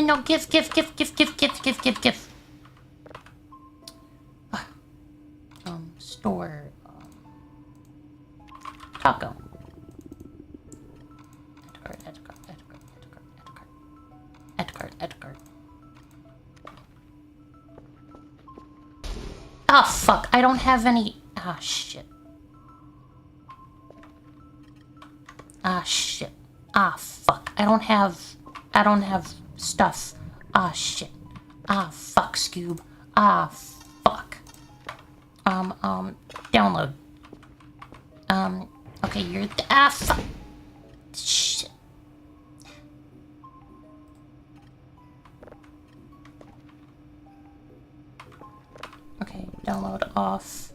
No. Give. Store. Taco. Edgar. Ah, fuck. I don't have any... Ah, shit. Ah, fuck. I don't have stuff. Ah, shit. Ah, fuck, Scoob. Ah, fuck. Download. Okay, you're... Ah, fuck. Shit. Okay, download off.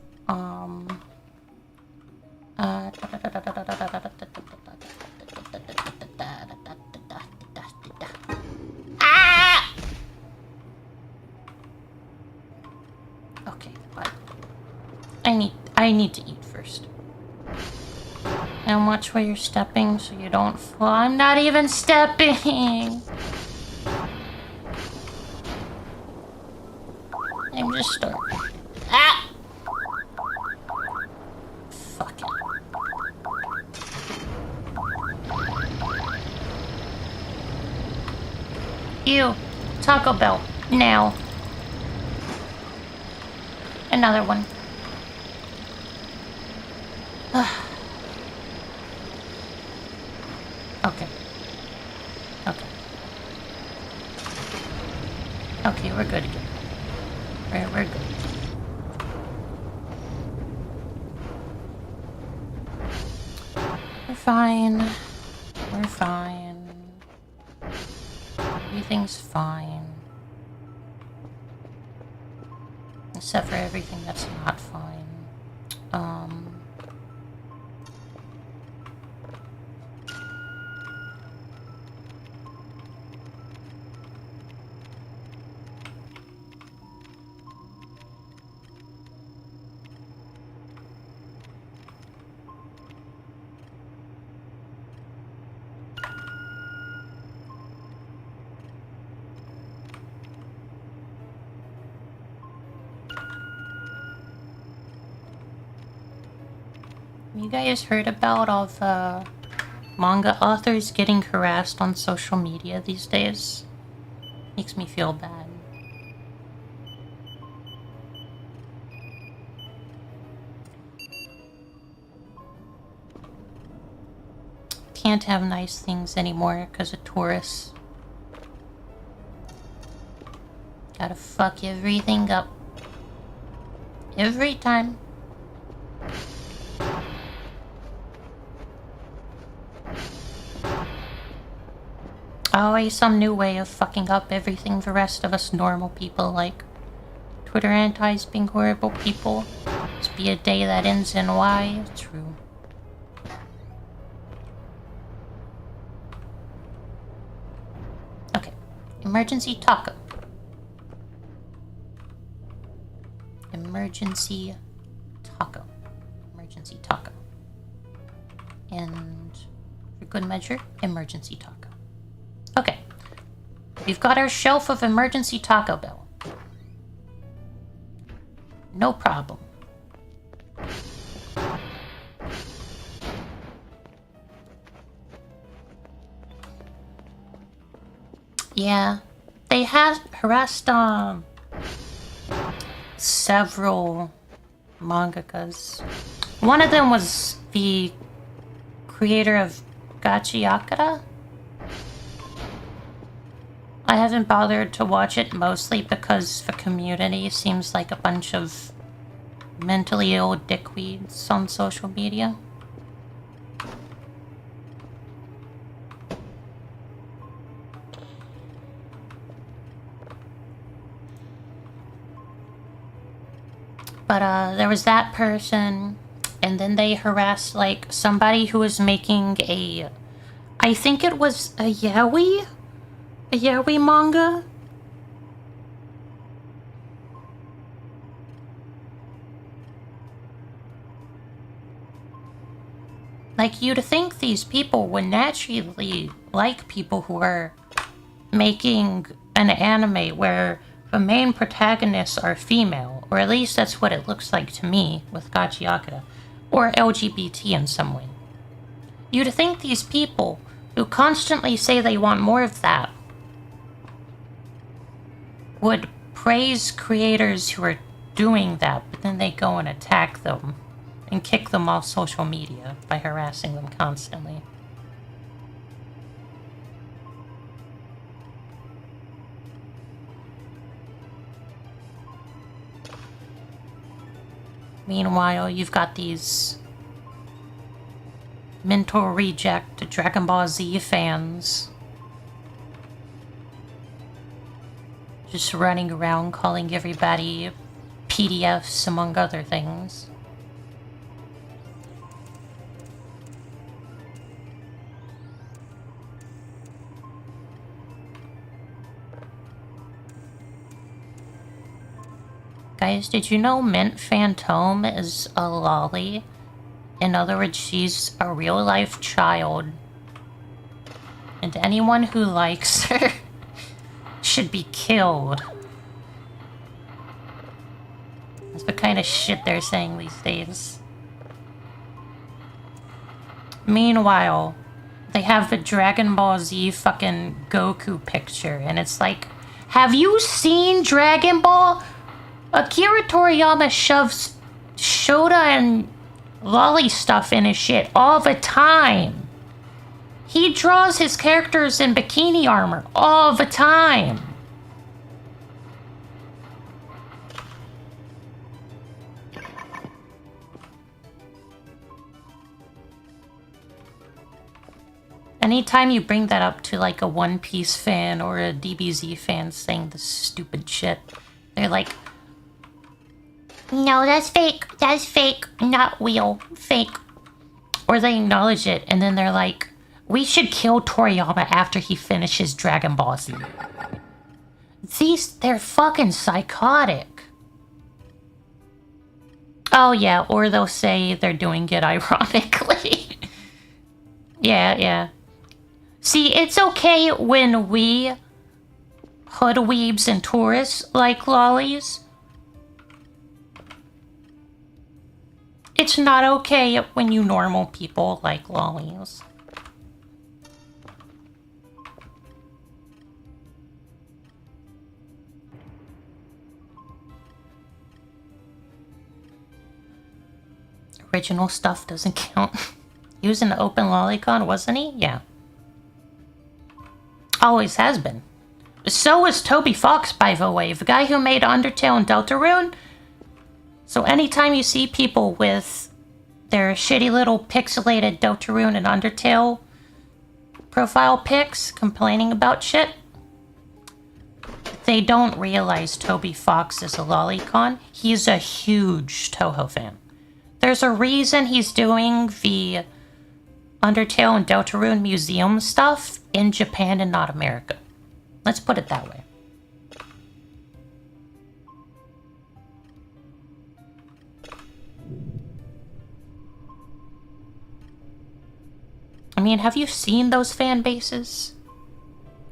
Okay, but I need to eat first. And watch where you're stepping so you don't fall. I'm not even stepping. I'm just starting. Ah! Fuck it. Ew. Taco Bell. Now. another one. Okay. Okay. Okay, we're good again. We're good. We're fine. We're fine. Everything's fine. Except for everything that's not fine. You guys heard about all the manga authors getting harassed on social media these days? Makes me feel bad. Can't have nice things anymore because of tourists. Gotta fuck everything up. Every time. Always some new way of fucking up everything the rest of us normal people like. Twitter antis being horrible people. Must be a day that ends in Y. True. Okay. Emergency taco. Emergency taco. Emergency taco. And for good measure, emergency taco. Okay. We've got our shelf of emergency Taco Bell. No problem. Yeah. They have harassed, several mangakas. One of them was the creator of Gachiakara. I haven't bothered to watch it mostly because the community seems like a bunch of mentally ill dickweeds on social media. But there was that person, and then they harassed like somebody who was making a, I think it was a yaoi? A yaoi manga? Like, you'd think these people would naturally like people who are making an anime where the main protagonists are female, or at least that's what it looks like to me with Gachiakara, or LGBT in some way. You'd think these people who constantly say they want more of that would praise creators who are doing that, but then they go and attack them and kick them off social media by harassing them constantly. Meanwhile, you've got these mental reject Dragon Ball Z fans just running around calling everybody PDFs, among other things. Guys, did you know Mint Phantom is a lolly? In other words, she's a real-life child. And anyone who likes her should be killed. That's the kind of shit they're saying these days. Meanwhile, they have the Dragon Ball Z fucking Goku picture, and it's like, have you seen Dragon Ball? Akira Toriyama shoves Shota and lolly stuff in his shit all the time. He draws his characters in bikini armor all the time. Anytime you bring that up to like a One Piece fan or a DBZ fan saying this stupid shit, they're like, no, that's fake, not real, fake. Or they acknowledge it and then they're like, we should kill Toriyama after he finishes Dragon Ball Z. They're fucking psychotic. Oh yeah, or they'll say they're doing it ironically. Yeah. See, it's okay when we hoodweebs and tourists like lollies. It's not okay when you normal people like lollies. Original stuff doesn't count. He was in the open lolicon, wasn't he? Yeah. Always has been. So was Toby Fox, by the way, the guy who made Undertale and Deltarune. So anytime you see people with their shitty little pixelated Deltarune and Undertale profile pics complaining about shit, they don't realize Toby Fox is a lolicon. He's a huge Toho fan. There's a reason he's doing the Undertale and Deltarune museum stuff in Japan and not America. Let's put it that way. I mean, have you seen those fan bases?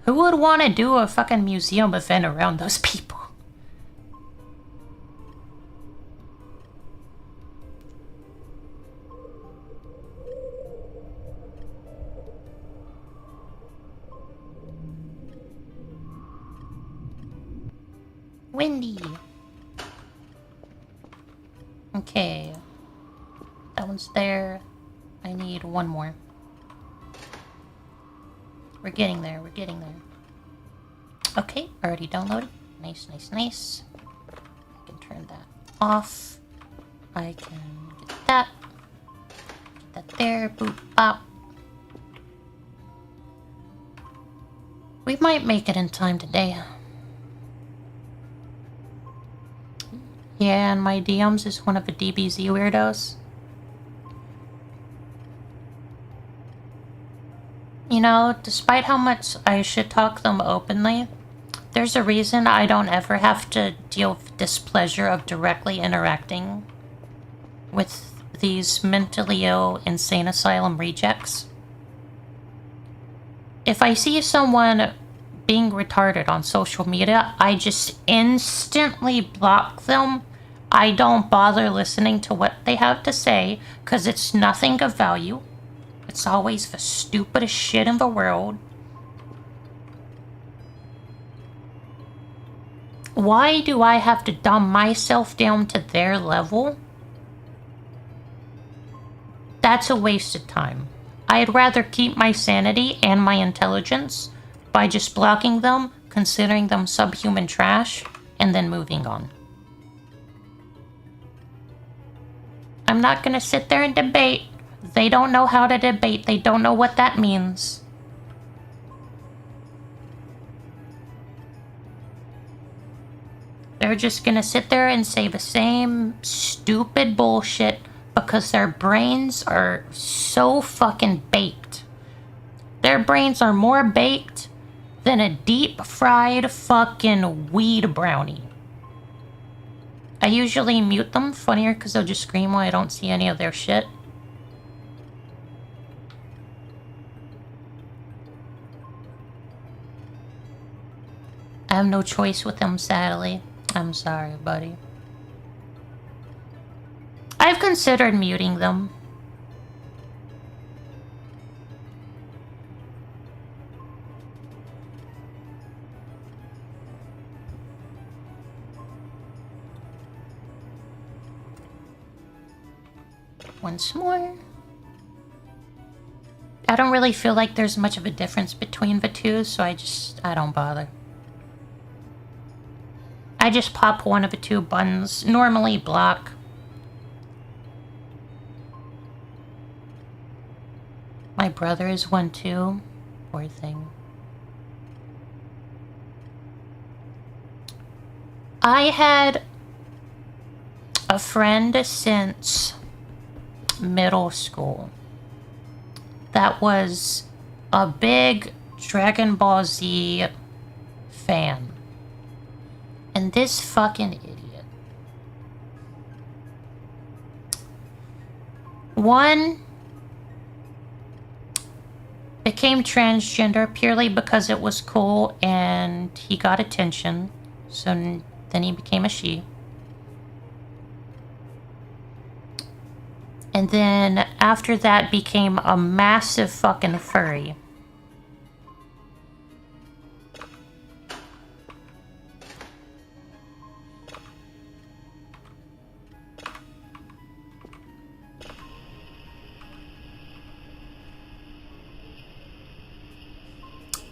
Who would want to do a fucking museum event around those people? Windy. Okay. That one's there. I need one more. We're getting there. Okay, already downloaded. Nice. I can turn that off. I can get that. Get that there. Boop, bop. We might make it in time today. Yeah, and my DMs is one of the DBZ weirdos. You know, despite how much I should talk them openly, there's a reason I don't ever have to deal with displeasure of directly interacting with these mentally ill insane asylum rejects. If I see someone being retarded on social media, I just instantly block them. I don't bother listening to what they have to say because it's nothing of value. It's always the stupidest shit in the world. Why do I have to dumb myself down to their level? That's a waste of time. I'd rather keep my sanity and my intelligence by just blocking them, considering them subhuman trash, and then moving on. I'm not gonna sit there and debate. They don't know how to debate. They don't know what that means. They're just gonna sit there and say the same stupid bullshit because their brains are so fucking baked. Their brains are more baked than a deep fried fucking weed brownie. I usually mute them, funnier because they'll just scream when I don't see any of their shit. I have no choice with them, sadly. I'm sorry, buddy. I've considered muting them. once more. I don't really feel like there's much of a difference between the two, so I don't bother. I just pop one of the two buttons, normally block. My brother is one too. Poor thing. I had a friend since middle school that was a big Dragon Ball Z fan. And this fucking idiot. One became transgender purely because it was cool and he got attention. So then he became a she. And then after that became a massive fucking furry.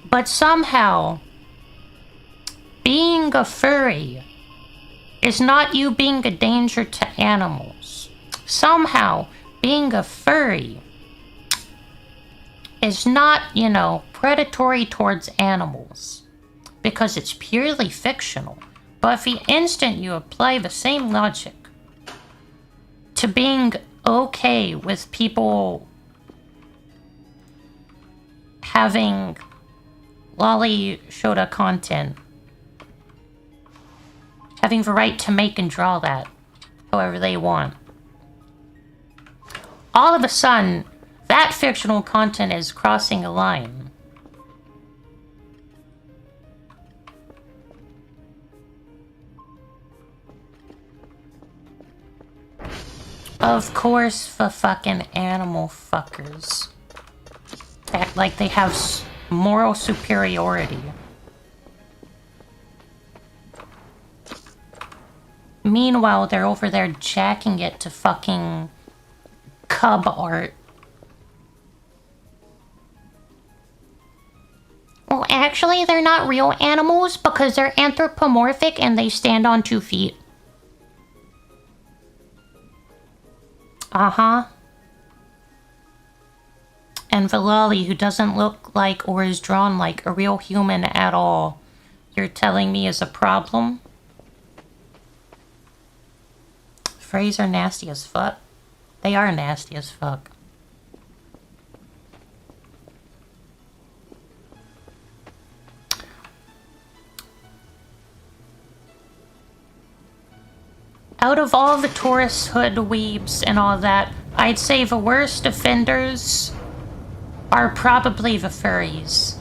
But somehow, being a furry is not you being a danger to animals. Somehow, being a furry is not, you know, predatory towards animals. Because it's purely fictional. But if the instant you apply the same logic to being okay with people having lolly shota content, having the right to make and draw that however they want, all of a sudden that fictional content is crossing a line. Of course the fucking animal fuckers act like they have moral superiority. Meanwhile, they're over there jacking it to fucking cub art. Well, actually, they're not real animals because they're anthropomorphic and they stand on 2 feet. Uh-huh. And Valali, who doesn't look like or is drawn like a real human at all, you're telling me is a problem? Furries are nasty as fuck. They are nasty as fuck. Out of all the tourist hood weebs and all that, I'd say the worst offenders are probably the furries.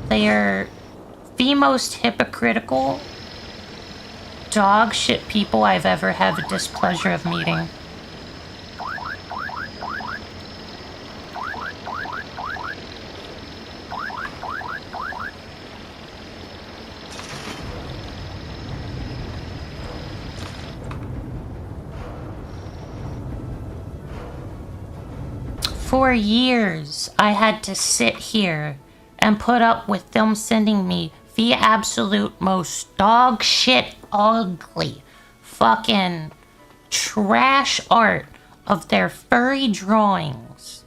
They are the most hypocritical, dog shit people I've ever had the displeasure of meeting. For years, I had to sit here and put up with them sending me the absolute most dog shit ugly fucking trash art of their furry drawings.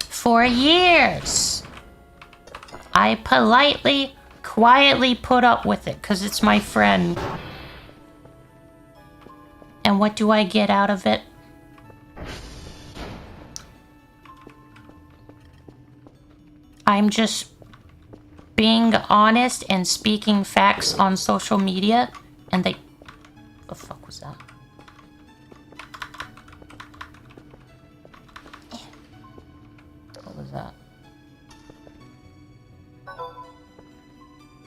For years, I politely, quietly put up with it because it's my friend. And what do I get out of it? I'm just being honest and speaking facts on social media, and they... The fuck was that? What was that?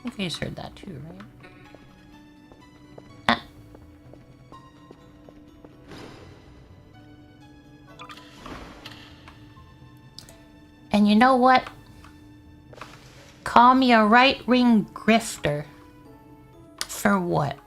You guys heard that too, right? And you know what? Call me a right-wing grifter. For what?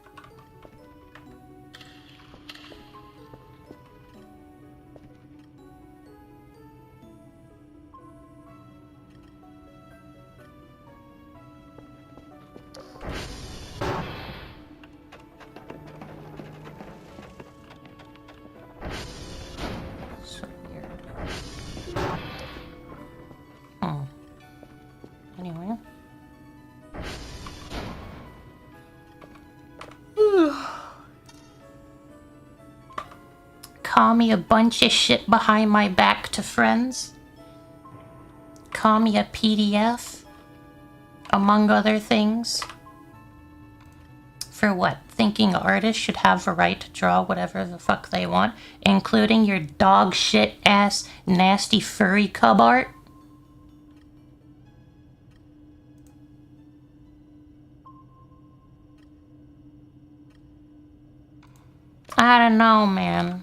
Call me a bunch of shit behind my back to friends. Call me a PDF, among other things. For what? Thinking artists should have a right to draw whatever the fuck they want, including your dog shit ass nasty furry cub art? I don't know, man.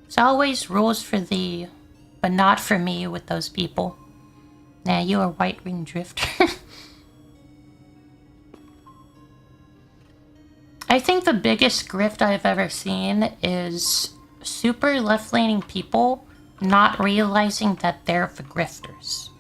There's always rules for thee, but not for me with those people. Nah, you a white ring drifter. I think the biggest grift I've ever seen is super left-leaning people not realizing that they're the grifters.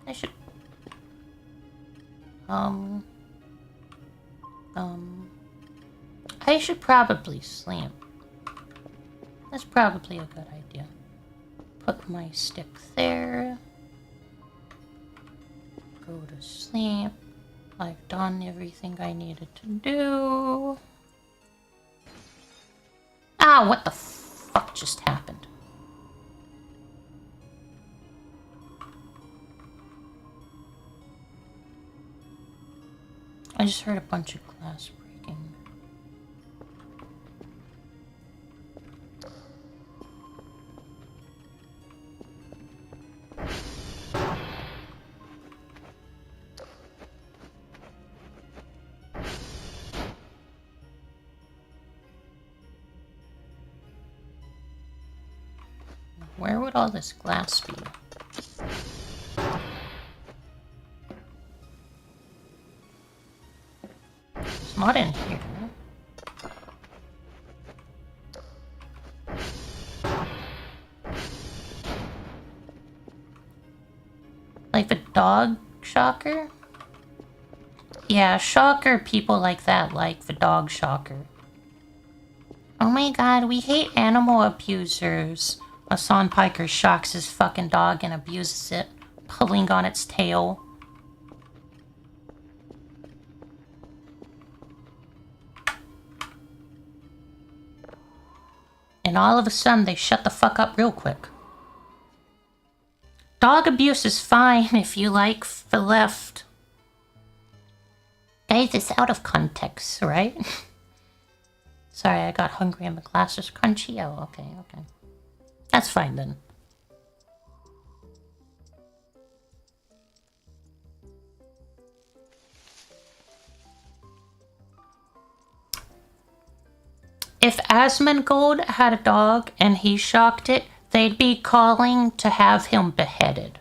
I should... I should probably sleep. That's probably a good idea. Put my stick there. Go to sleep. I've done everything I needed to do. Ah, what the fuck just happened? I just heard a bunch of glass breaking. Where would all this glass be? It's not in here. Like the dog shocker? Yeah, shocker people like that like the dog shocker. Oh my god, we hate animal abusers. Hassan Piker shocks his fucking dog and abuses it, pulling on its tail. And all of a sudden, they shut the fuck up real quick. Dog abuse is fine if you like the left. Guys, it's out of context, right? Sorry, I got hungry and the glass is crunchy. Oh, okay. That's fine then. If Asmongold had a dog and he shocked it, they'd be calling to have him beheaded.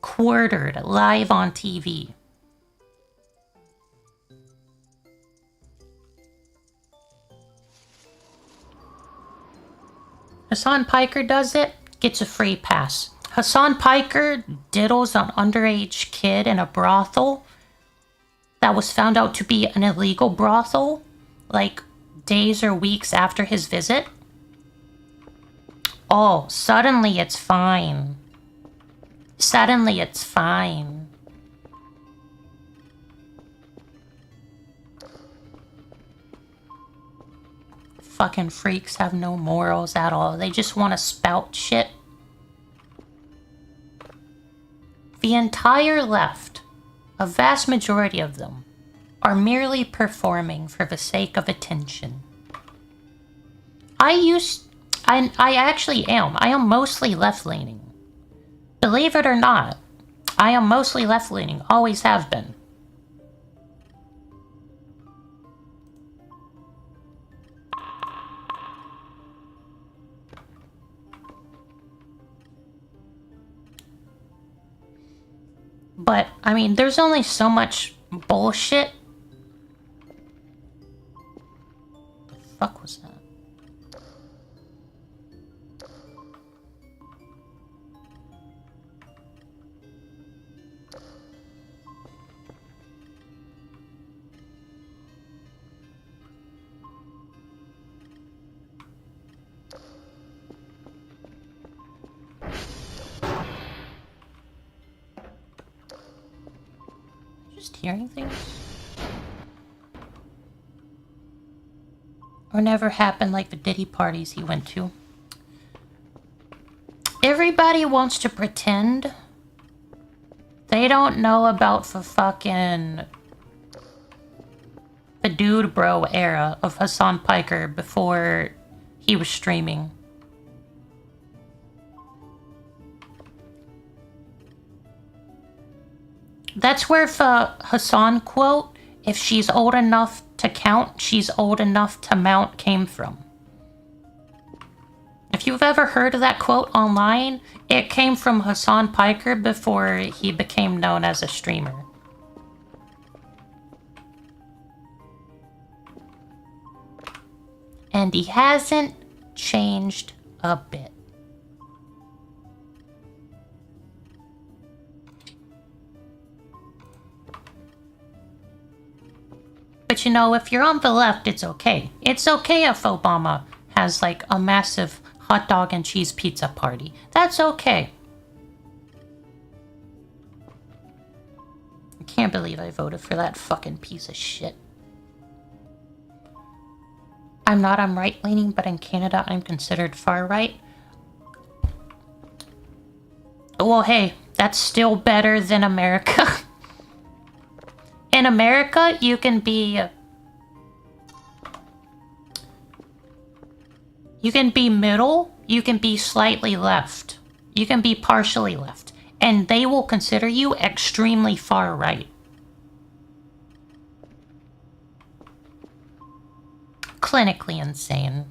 Quartered live on TV. Hassan Piker does it, gets a free pass. Hassan Piker diddles an underage kid in a brothel that was found out to be an illegal brothel, like days or weeks after his visit. Oh, suddenly it's fine. Suddenly it's fine. Fucking freaks have no morals at all. They just want to spout shit. The entire left, a vast majority of them, are merely performing for the sake of attention. I actually am. I am mostly left-leaning. Believe it or not, I am mostly left-leaning. Always have been. But, I mean, there's only so much bullshit just hearing things? Or never happened like the Diddy parties he went to. Everybody wants to pretend they don't know about the fucking the dude bro era of Hassan Piker before he was streaming. That's where the Hassan quote, if she's old enough to count, she's old enough to mount, came from. If you've ever heard of that quote online, it came from Hassan Piker before he became known as a streamer. And he hasn't changed a bit. But you know, if you're on the left, it's okay. It's okay if Obama has like a massive hot dog and cheese pizza party. That's okay. I can't believe I voted for that fucking piece of shit. I'm right-leaning, but in Canada I'm considered far-right. Well, hey, that's still better than America. In America, you can be middle, you can be slightly left, you can be partially left, and they will consider you extremely far right. Clinically insane.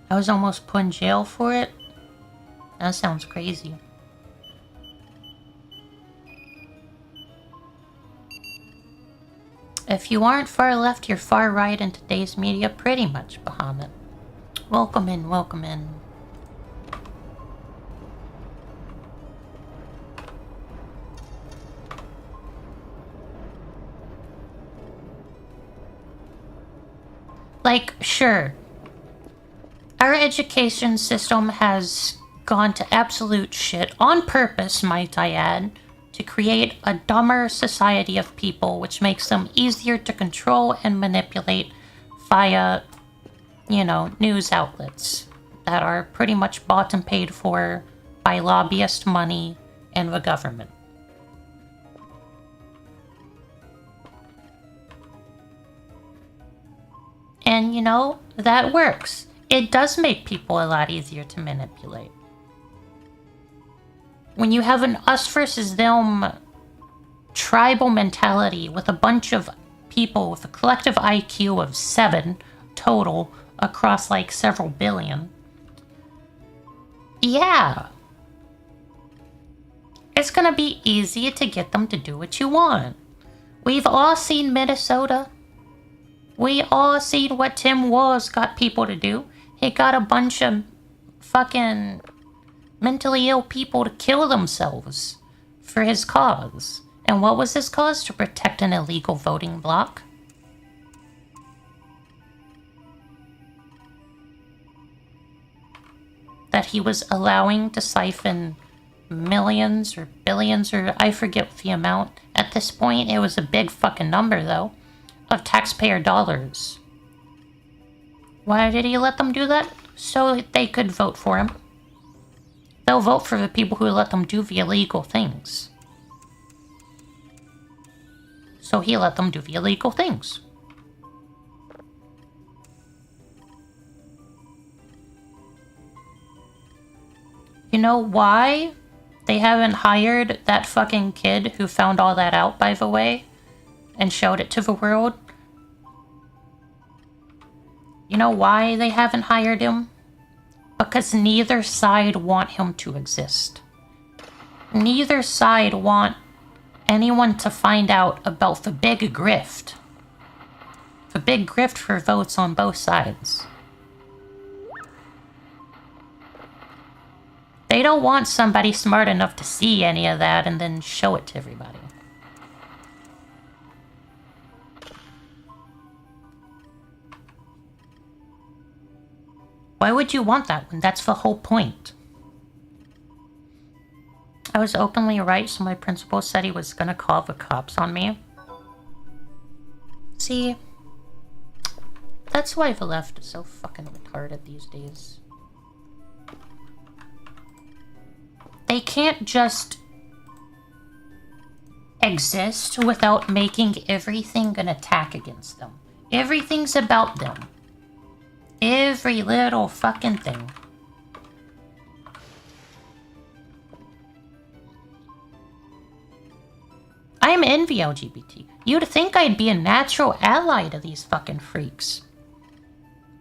I was almost put in jail for it. That sounds crazy. If you aren't far left, you're far right in today's media, pretty much, Bahamut. Welcome in, welcome in. Like, sure. Our education system has gone to absolute shit, on purpose, might I add, to create a dumber society of people, which makes them easier to control and manipulate via, you know, news outlets that are pretty much bought and paid for by lobbyist money and the government. And, you know, that works. It does make people a lot easier to manipulate. When you have an us versus them tribal mentality with a bunch of people with a collective IQ of 7 total across like several billion, yeah, it's gonna be easy to get them to do what you want. We've all seen Minnesota. We all seen what Tim Walz got people to do. He got a bunch of fucking mentally ill people to kill themselves for his cause. And what was his cause? To protect an illegal voting bloc. That he was allowing to siphon millions or billions, or I forget the amount. At this point, it was a big fucking number, though, of taxpayer dollars. Why did he let them do that? So they could vote for him. They'll vote for the people who let them do the illegal things. So he let them do the illegal things. You know why they haven't hired that fucking kid who found all that out, by the way, and showed it to the world? You know why they haven't hired him? Because neither side want him to exist. Neither side want anyone to find out about the big grift. The big grift for votes on both sides. They don't want somebody smart enough to see any of that and then show it to everybody. Why would you want that when that's the whole point? I was openly right, so my principal said he was gonna call the cops on me. See, that's why the left is so fucking retarded these days. They can't just exist without making everything an attack against them. Everything's about them. Every little fucking thing. I'm in the LGBT. You'd think I'd be a natural ally to these fucking freaks.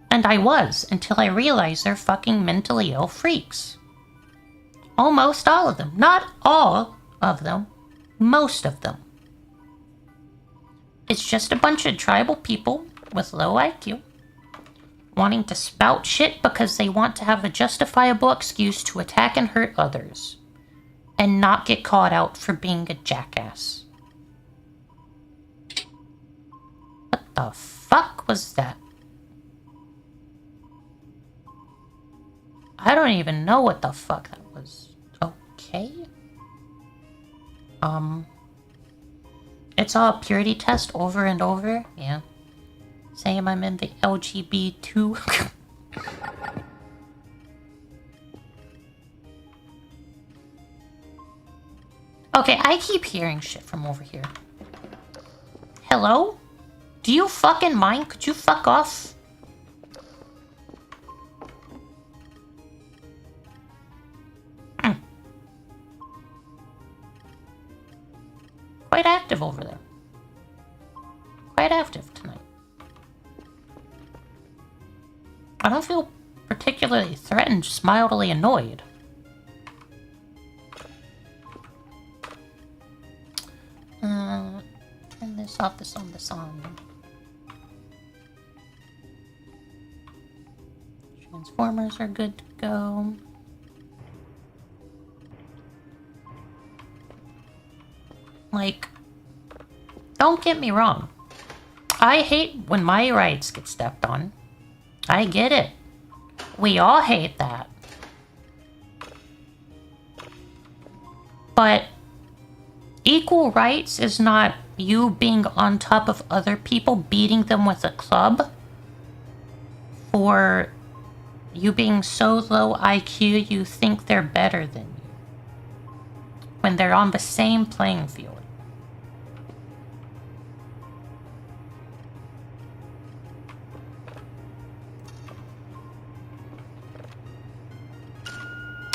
And I was, until I realized they're fucking mentally ill freaks. Almost all of them. Not all of them. Most of them. It's just a bunch of tribal people with low IQ. Wanting to spout shit because they want to have a justifiable excuse to attack and hurt others. And not get caught out for being a jackass. What the fuck was that? I don't even know what the fuck that was. Okay. It's all a purity test over and over. Yeah. Saying I'm in the LGBT2. Okay, I keep hearing shit from over here. Hello? Do you fucking mind? Could you fuck off? Quite active over there. Quite active tonight. I don't feel particularly threatened, just mildly annoyed. Turn this off, this on, this on. Transformers are good to go. Like, don't get me wrong. I hate when my rights get stepped on. I get it. We all hate that. But equal rights is not you being on top of other people, beating them with a club, for you being so low IQ you think they're better than you, when they're on the same playing field.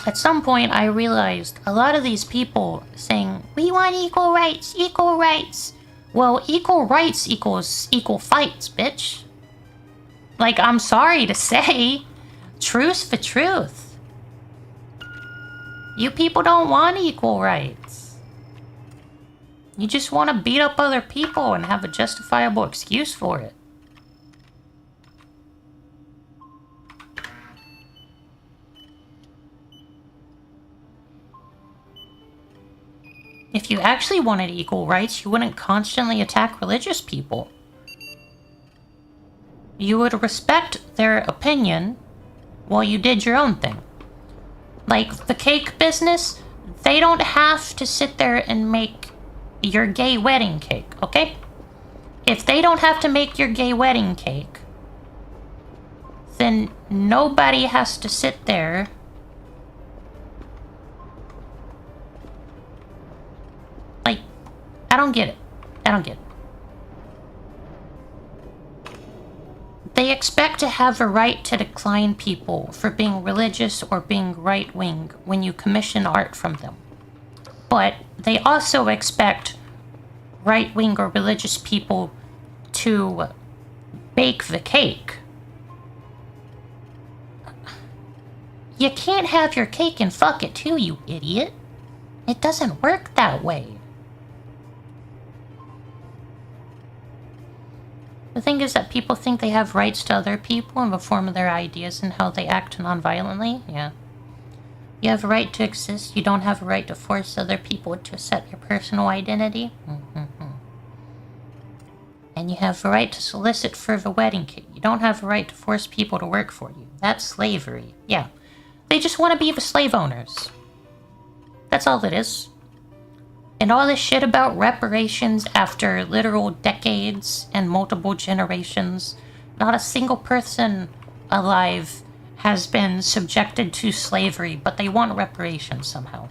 At some point, I realized a lot of these people saying, we want equal rights, equal rights. Well, equal rights equals equal fights, bitch. Like, I'm sorry to say, truth's the truth. You people don't want equal rights. You just want to beat up other people and have a justifiable excuse for it. If you actually wanted equal rights, you wouldn't constantly attack religious people. You would respect their opinion while you did your own thing. Like the cake business, they don't have to sit there and make your gay wedding cake, okay? If they don't have to make your gay wedding cake, then nobody has to sit there I don't get it. I don't get it. They expect to have a right to decline people for being religious or being right-wing when you commission art from them. But they also expect right-wing or religious people to bake the cake. You can't have your cake and fuck it too, you idiot. It doesn't work that way. The thing is that people think they have rights to other people in the form of their ideas and how they act non-violently. Yeah. You have a right to exist. You don't have a right to force other people to accept your personal identity. And you have a right to solicit for the wedding kit. You don't have a right to force people to work for you. That's slavery. Yeah. They just want to be the slave owners. That's all it is. And all this shit about reparations after literal decades and multiple generations, not a single person alive has been subjected to slavery, but they want reparations somehow.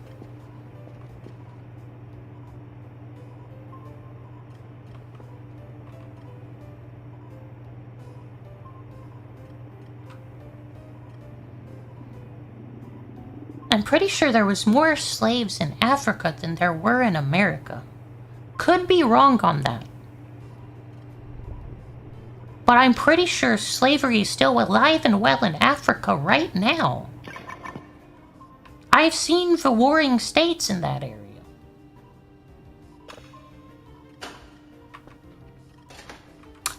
I'm pretty sure there was more slaves in Africa than there were in America. Could be wrong on that. But I'm pretty sure slavery is still alive and well in Africa right now. I've seen the warring states in that area.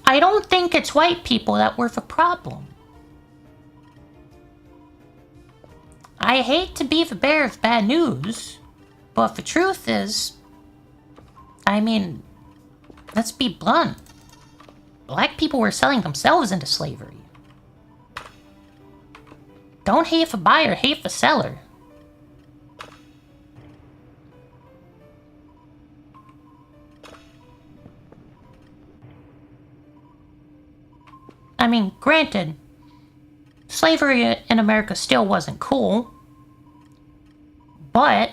I don't think it's white people that were the problem. I hate to be the bearer of bad news, but the truth is, I mean, let's be blunt. Black people were selling themselves into slavery. Don't hate the buyer, hate the seller. I mean, granted, slavery in America still wasn't cool, but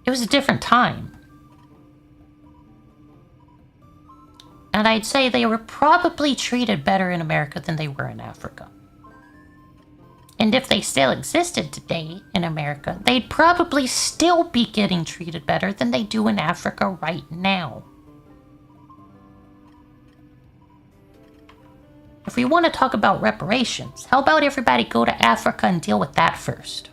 it was a different time. And I'd say they were probably treated better in America than they were in Africa. And if they still existed today in America, they'd probably still be getting treated better than they do in Africa right now. If we want to talk about reparations, how about everybody go to Africa and deal with that first?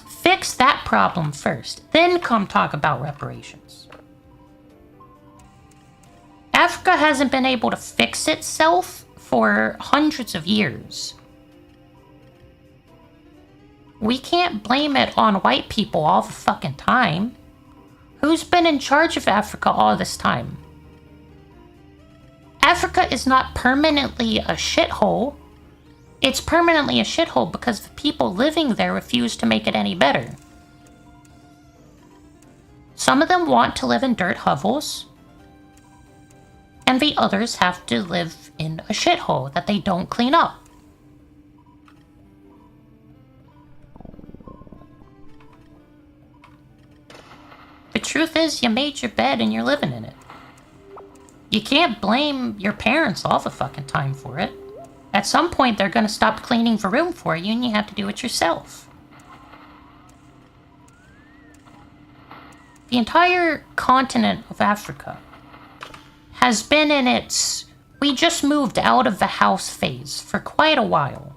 Fix that problem first, then come talk about reparations. Africa hasn't been able to fix itself for hundreds of years. We can't blame it on white people all the fucking time. Who's been in charge of Africa all this time? Africa is not permanently a shithole. It's permanently a shithole because the people living there refuse to make it any better. Some of them want to live in dirt hovels, and the others have to live in a shithole that they don't clean up. The truth is, you made your bed and you're living in it. You can't blame your parents all the fucking time for it. At some point, they're gonna stop cleaning the room for you and you have to do it yourself. The entire continent of Africa has been in its we just moved out of the house phase for quite a while.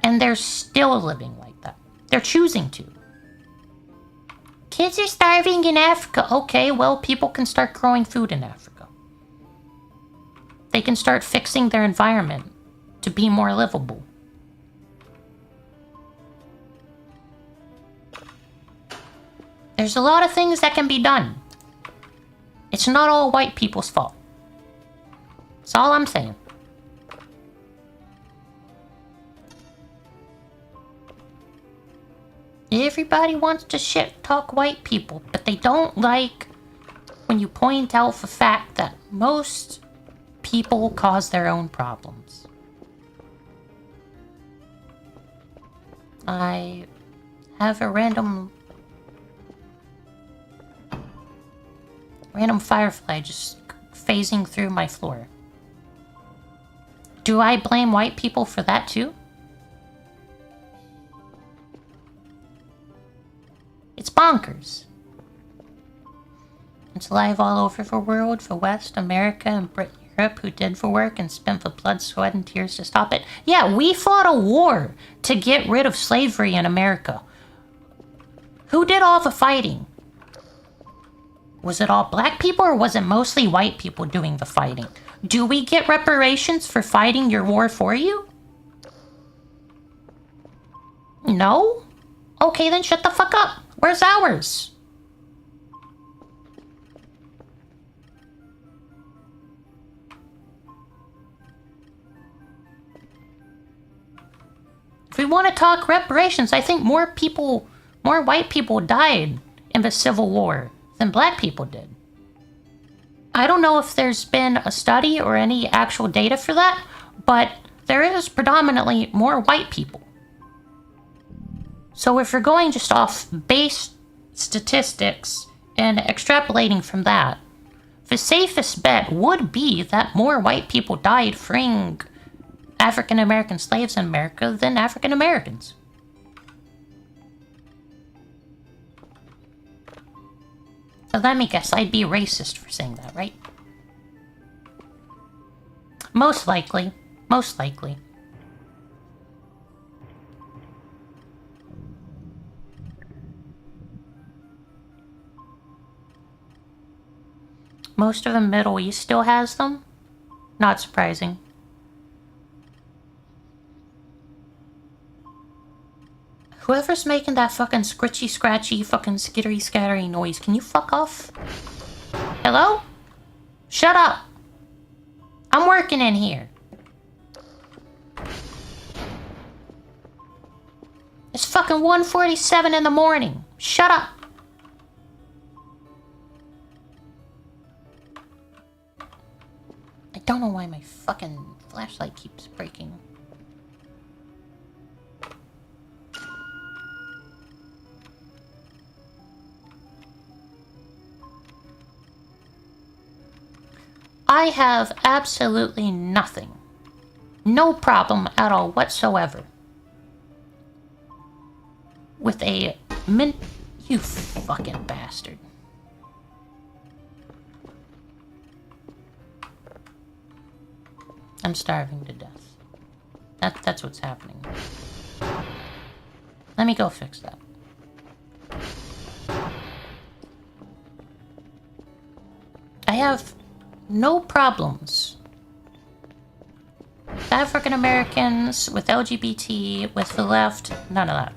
And they're still living like that. They're choosing to. Kids are starving in Africa. Okay, well, people can start growing food in Africa. They can start fixing their environment to be more livable. There's a lot of things that can be done. It's not all white people's fault. That's all I'm saying. Everybody wants to shit talk white people, but they don't like when you point out the fact that most people cause their own problems. I have a random firefly just phasing through my floor. Do I blame white people for that too? It's bonkers. It's alive all over the world, the West, America, and Britain, Europe, who did the work and spent the blood, sweat, and tears to stop it. Yeah, we fought a war to get rid of slavery in America. Who did all the fighting? Was it all black people or was it mostly white people doing the fighting? Do we get reparations for fighting your war for you? No? Okay, then shut the fuck up. Where's ours? If we want to talk reparations, I think more white people died in the Civil War than black people did. I don't know if there's been a study or any actual data for that, but there is predominantly more white people. So if we're going just off base statistics and extrapolating from that, the safest bet would be that more white people died freeing African American slaves in America than African Americans. So let me guess, I'd be racist for saying that, right? Most likely. Most likely. Most of the Middle East still has them? Not surprising. Whoever's making that fucking scritchy scratchy fucking skittery scattery noise, can you fuck off? Hello? Shut up! I'm working in here. It's fucking 1:47 in the morning. Shut up! I don't know why my fucking flashlight keeps breaking. I have absolutely nothing. No problem at all whatsoever. With a You fucking bastard. I'm starving to death. That's what's happening. Let me go fix that. I have no problems with African Americans, with LGBT, with the left, none of that.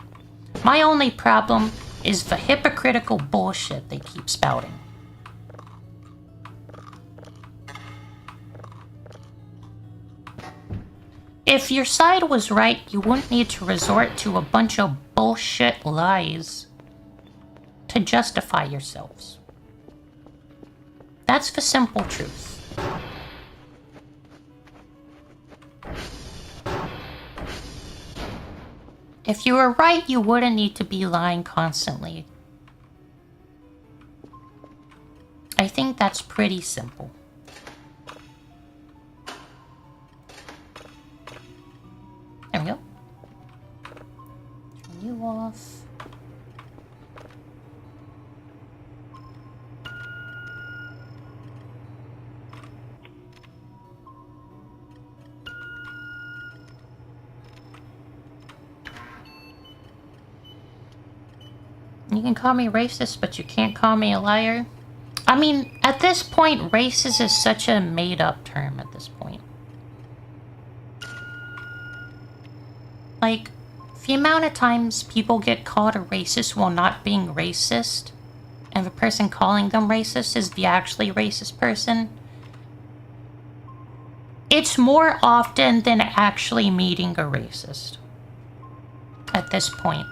My only problem is the hypocritical bullshit they keep spouting. If your side was right, you wouldn't need to resort to a bunch of bullshit lies to justify yourselves. That's the simple truth. If you were right, you wouldn't need to be lying constantly. I think that's pretty simple. There we go. Turn you off. You can call me racist, but you can't call me a liar. I mean, at this point, racist is such a made-up term at this point. Like, the amount of times people get called a racist while not being racist, and the person calling them racist is the actually racist person, it's more often than actually meeting a racist at this point.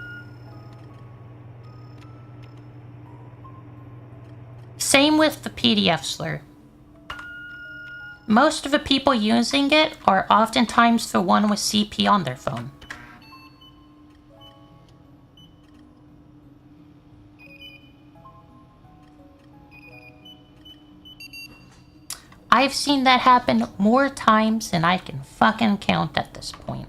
Same with the PDF slur. Most of the people using it are oftentimes the one with CP on their phone. I've seen that happen more times than I can fucking count at this point.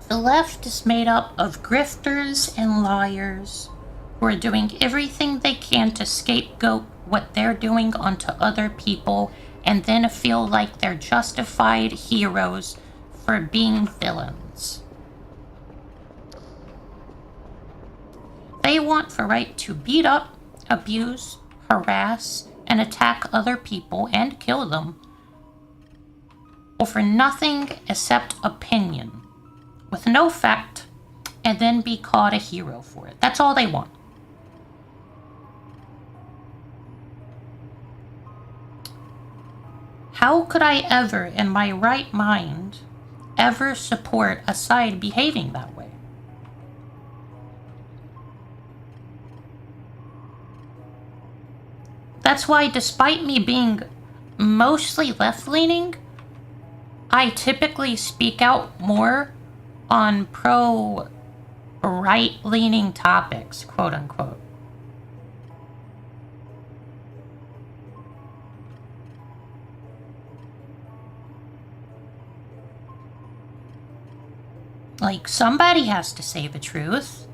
The left is made up of grifters and liars who are doing everything they can to scapegoat what they're doing onto other people and then feel like they're justified heroes for being villains. They want the right to beat up, abuse, harass, and attack other people and kill them over nothing except opinion, with no fact, and then be called a hero for it. That's all they want. How could I ever, in my right mind, ever support a side behaving that way? That's why, despite me being mostly left-leaning, I typically speak out more on pro-right-leaning topics, quote-unquote. Like, somebody has to say the truth.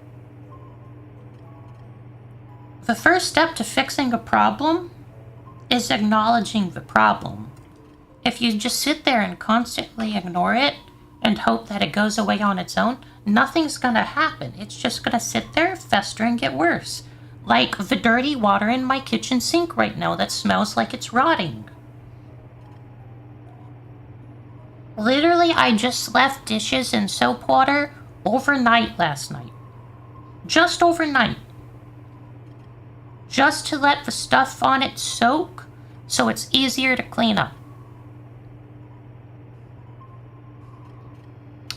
The first step to fixing a problem is acknowledging the problem. If you just sit there and constantly ignore it and hope that it goes away on its own, nothing's gonna happen. It's just gonna sit there, fester, and get worse. Like the dirty water in my kitchen sink right now that smells like it's rotting. Literally, I just left dishes in soap water overnight last night. Just overnight. Just to let the stuff on it soak so it's easier to clean up.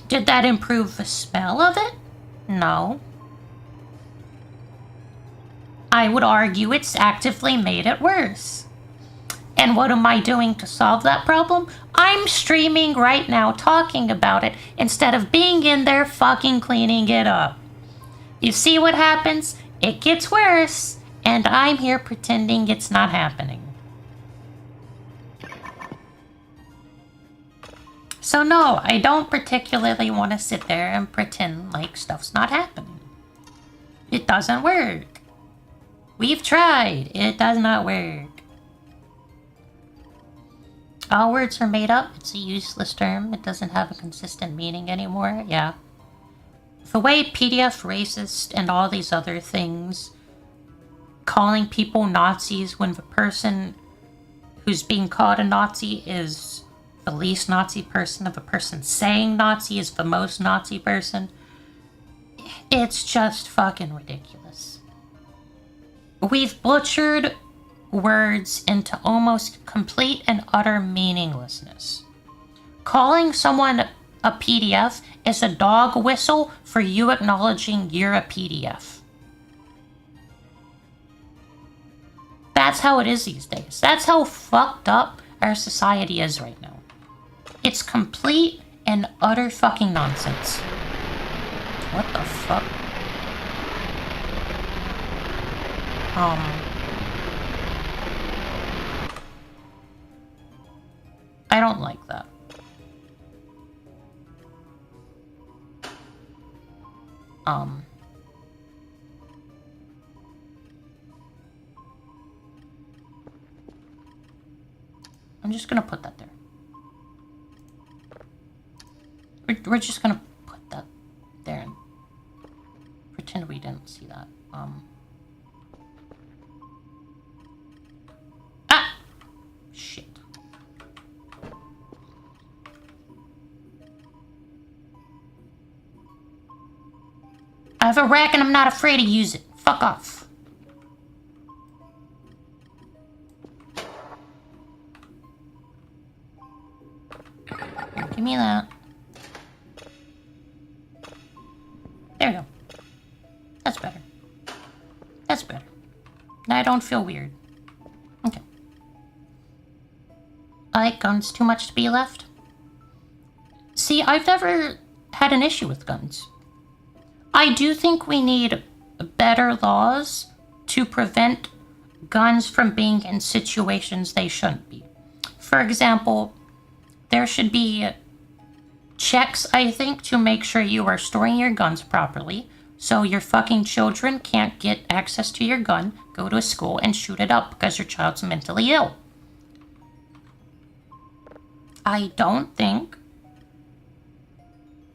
Did that improve the smell of it? No. I would argue it's actively made it worse. And what am I doing to solve that problem? I'm streaming right now talking about it instead of being in there fucking cleaning it up. You see what happens? It gets worse, and I'm here pretending it's not happening. So no, I don't particularly want to sit there and pretend like stuff's not happening. It doesn't work. We've tried. It does not work. All words are made up. It's a useless term. It doesn't have a consistent meaning anymore. Yeah. The way PDF racist and all these other things, calling people Nazis when the person who's being called a Nazi is the least Nazi person, of the person saying Nazi is the most Nazi person. It's just fucking ridiculous. We've butchered words into almost complete and utter meaninglessness. Calling someone a PDF is a dog whistle for you acknowledging you're a PDF. That's how it is these days. That's how fucked up our society is right now. It's complete and utter fucking nonsense. What the fuck? I don't like that. I'm just gonna put that there. We're just gonna put that there and pretend we didn't see that. Ah! Shit. I have a rack and I'm not afraid to use it. Fuck off. Here, give me that. There we go. That's better. That's better. Now I don't feel weird. Okay. I like guns too much to be left. See, I've never had an issue with guns. I do think we need better laws to prevent guns from being in situations they shouldn't be. For example, there should be checks, I think, to make sure you are storing your guns properly, So your fucking children can't get access to your gun, go to a school, and shoot it up because your child's mentally ill. I don't think...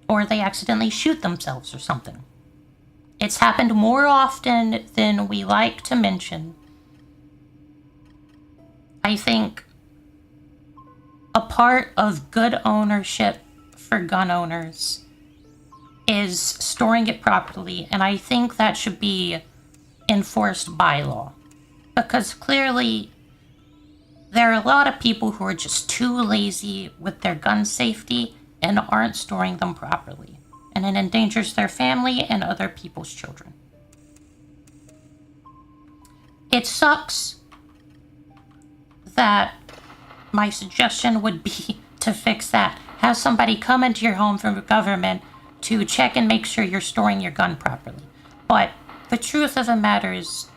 Or they accidentally shoot themselves or something. It's happened more often than we like to mention. I think a part of good ownership for gun owners is storing it properly, and I think that should be enforced by law. Because clearly, there are a lot of people who are just too lazy with their gun safety and aren't storing them properly. And it endangers their family and other people's children. It sucks that my suggestion would be to fix that. Have somebody come into your home from the government to check and make sure you're storing your gun properly. But the truth of the matter is,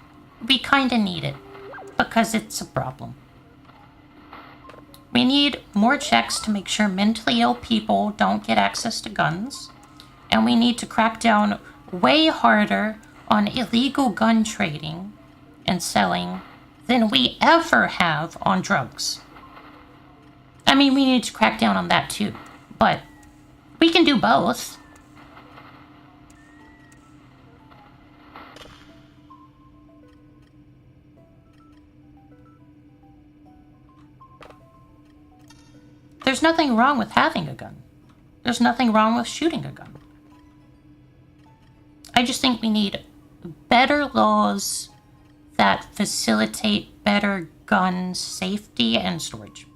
we kind of need it, because it's a problem. We need more checks to make sure mentally ill people don't get access to guns. And we need to crack down way harder on illegal gun trading and selling than we ever have on drugs. I mean, we need to crack down on that too, but we can do both. There's nothing wrong with having a gun. There's nothing wrong with shooting a gun. I just think we need better laws that facilitate better gun safety and storage.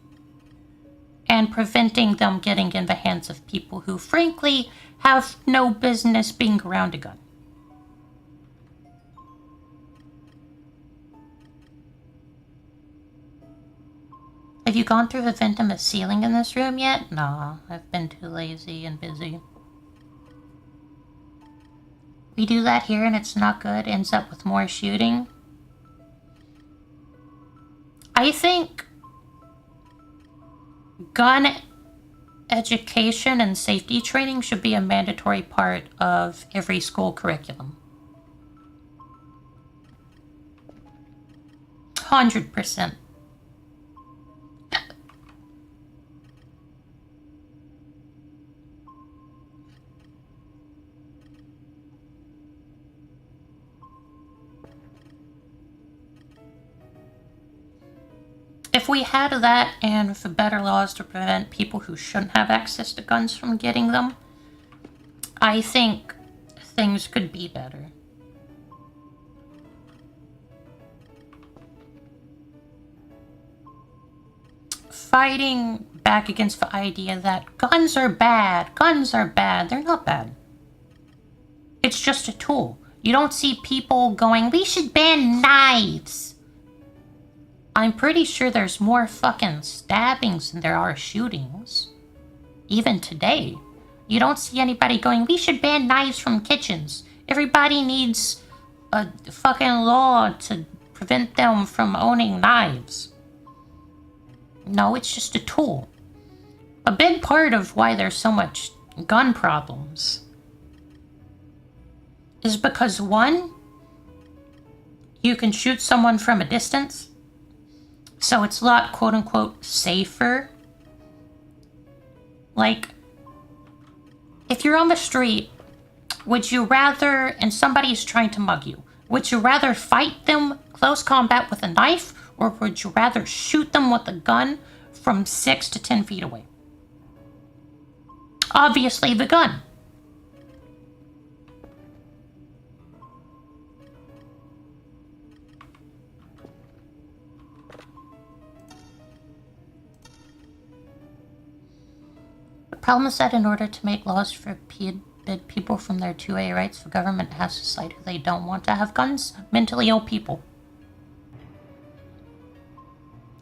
And preventing them getting in the hands of people who, frankly, have no business being around a gun. Have you gone through the vent in the ceiling in this room yet? Nah, I've been too lazy and busy. We do that here and it's not good, ends up with more shooting. I think gun education and safety training should be a mandatory part of every school curriculum. 100%. If we had that and for better laws to prevent people who shouldn't have access to guns from getting them, I think things could be better. Fighting back against the idea that guns are bad, they're not bad. It's just a tool. You don't see people going, we should ban knives. I'm pretty sure there's more fucking stabbings than there are shootings. Even today. You don't see anybody going, we should ban knives from kitchens. Everybody needs a fucking law to prevent them from owning knives. No, it's just a tool. A big part of why there's so much gun problems is because, one, you can shoot someone from a distance. So it's a lot, quote-unquote, safer. Like, if you're on the street, would you rather, and somebody's trying to mug you, would you rather fight them close combat with a knife, or would you rather shoot them with a gun from 6 to 10 feet away? Obviously the gun. The problem is that in order to make laws for forbid people from their 2A rights, the government has to decide who they don't want to have guns. Mentally ill people.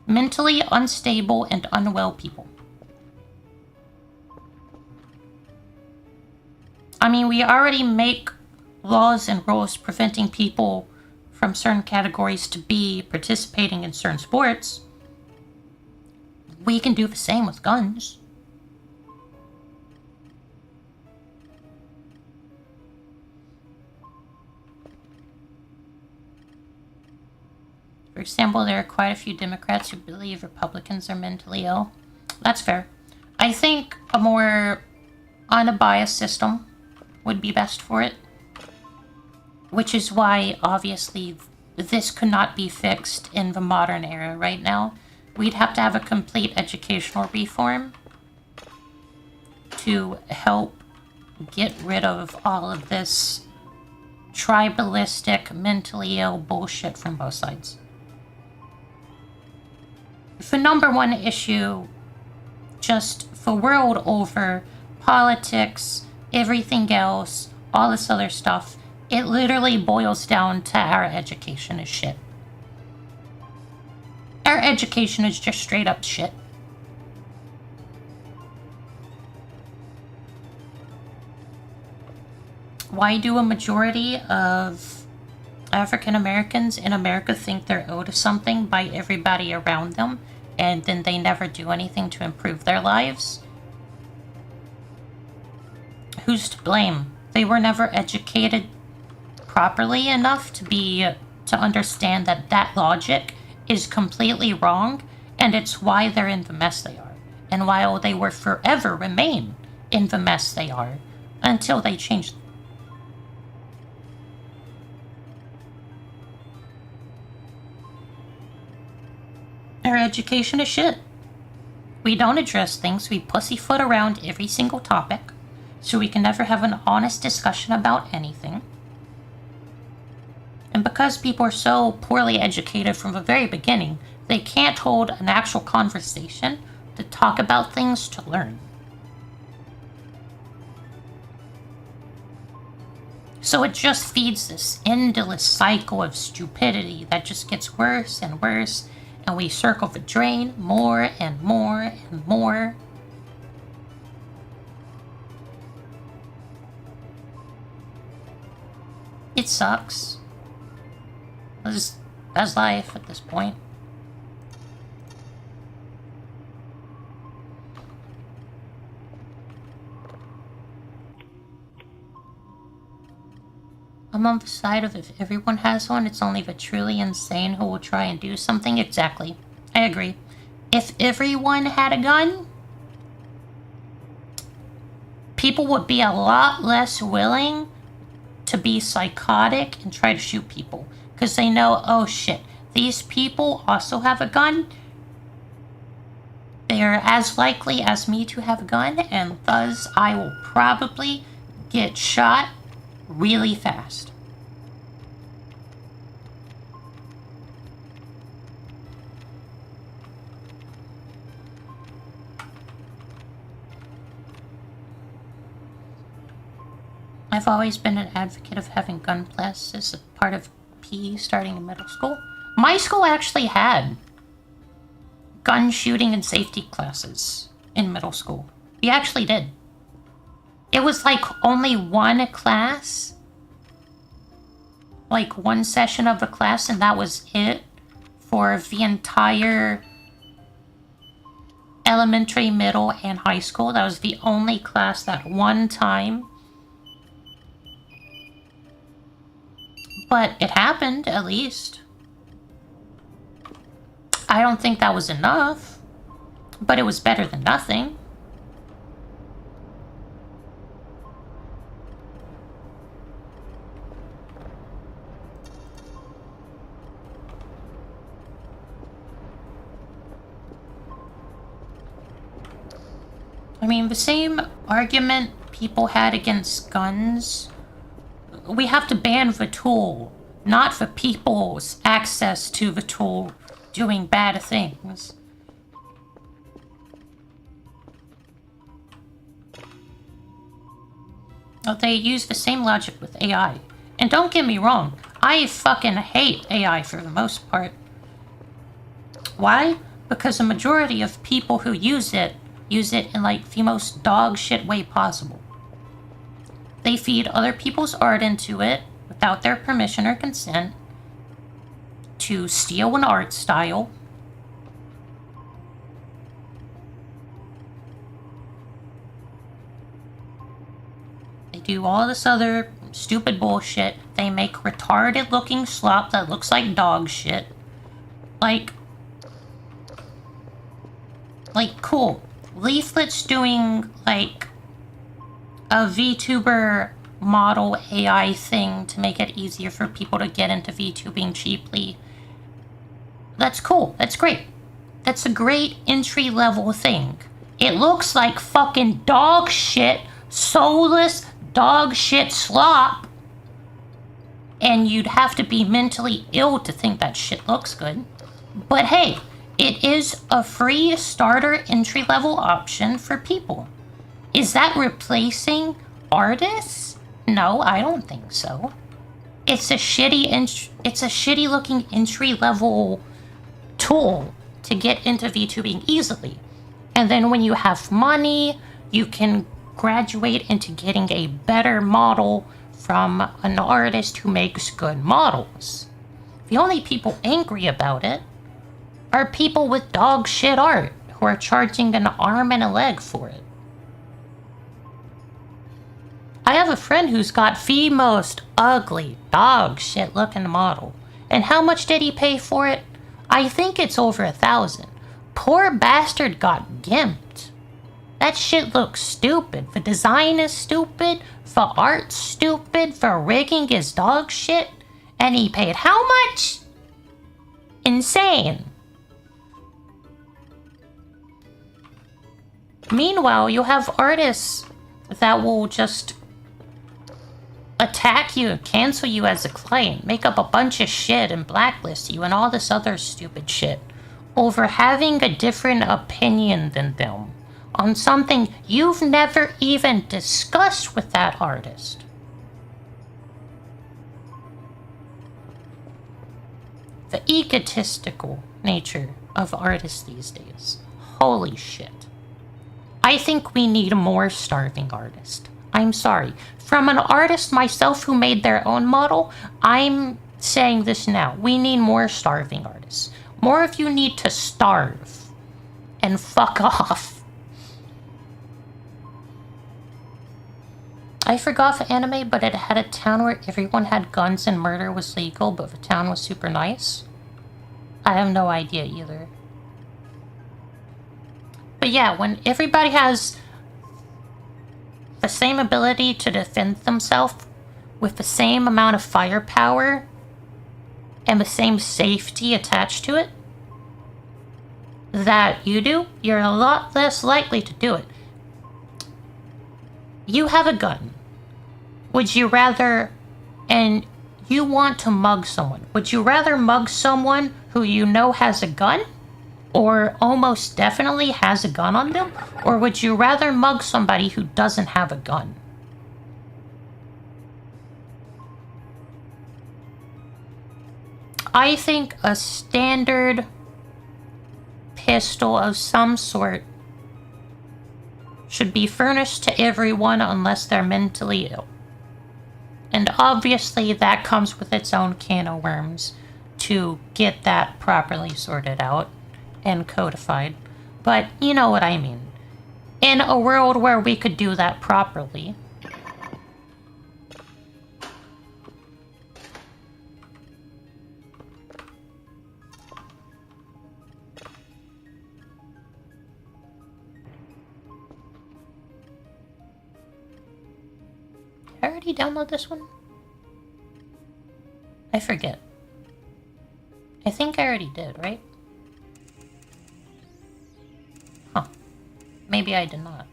Mentally unstable and unwell people. I mean, we already make laws and rules preventing people from certain categories to be participating in certain sports. We can do the same with guns. For example, there are quite a few Democrats who believe Republicans are mentally ill. That's fair. I think a more unbiased system would be best for it. Which is why, obviously, this could not be fixed in the modern era right now. We'd have to have a complete educational reform to help get rid of all of this tribalistic, mentally ill bullshit from both sides. The number one issue, just for world over, politics, everything else, all this other stuff, it literally boils down to our education is shit. Our education is just straight up shit. Why do a majority of African Americans in America think they're owed something by everybody around them, and then they never do anything to improve their lives? Who's to blame? They were never educated properly enough to understand that logic is completely wrong, and it's why they're in the mess they are, and why they will forever remain in the mess they are until they change. Our education is shit. We don't address things, we pussyfoot around every single topic, so we can never have an honest discussion about anything. And because people are so poorly educated from the very beginning, they can't hold an actual conversation to talk about things to learn. So it just feeds this endless cycle of stupidity that just gets worse and worse, and we circle the drain more and more and more. It sucks. That's life at this point. I'm on the side of if everyone has one, it's only the truly insane who will try and do something. Exactly. I agree. If everyone had a gun, people would be a lot less willing to be psychotic and try to shoot people. Because they know, oh shit, these people also have a gun. They are as likely as me to have a gun, and thus I will probably get shot really fast. I've always been an advocate of having gun class as a part of PE starting in middle school. My school actually had gun shooting and safety classes in middle school. We actually did. It was like only one class, like one session of the class, and that was it for the entire elementary, middle, and high school. That was the only class that one time. But it happened, at least. I don't think that was enough, but it was better than nothing. I mean, the same argument people had against guns. We have to ban the tool, not the people's access to the tool doing bad things. They use the same logic with AI. And don't get me wrong, I fucking hate AI for the most part. Why? Because the majority of people who use it in like the most dog shit way possible. They feed other people's art into it without their permission or consent to steal an art style. They do all this other stupid bullshit. They make retarded looking slop that looks like dog shit. Like, cool. Leaflet's doing, like, a VTuber model AI thing to make it easier for people to get into VTubing cheaply. That's cool. That's great. That's a great entry-level thing. It looks like fucking dog shit, soulless dog shit slop. And you'd have to be mentally ill to think that shit looks good. But hey, it is a free starter entry-level option for people. Is that replacing artists? No, I don't think so. It's a shitty looking entry-level tool to get into VTubing easily. And then when you have money, you can graduate into getting a better model from an artist who makes good models. The only people angry about it are people with dog shit art who are charging an arm and a leg for it. I have a friend who's got the most ugly dog shit looking model. And how much did he pay for it? I think it's over 1,000. Poor bastard got gimped. That shit looks stupid. The design is stupid. The art's stupid. The rigging is dog shit. And he paid how much? Insane. Meanwhile, you have artists that will just attack you and cancel you as a client, make up a bunch of shit and blacklist you and all this other stupid shit over having a different opinion than them on something you've never even discussed with that artist. The egotistical nature of artists these days. Holy shit. I think we need more starving artists. I'm sorry. From an artist myself who made their own model, I'm saying this now. We need more starving artists. More of you need to starve and fuck off. I forgot the anime, but it had a town where everyone had guns and murder was legal, but the town was super nice. I have no idea either. But yeah, when everybody has the same ability to defend themselves with the same amount of firepower and the same safety attached to it that you do, you're a lot less likely to do it. You have a gun. Would you rather, and you want to mug someone, would you rather mug someone who you know has a gun? Or almost definitely has a gun on them? Or would you rather mug somebody who doesn't have a gun? I think a standard pistol of some sort should be furnished to everyone unless they're mentally ill. And obviously that comes with its own can of worms to get that properly sorted out and codified, but you know what I mean. In a world where we could do that properly. Did I already download this one? I forget. I think I already did, right? Huh. Maybe I did not.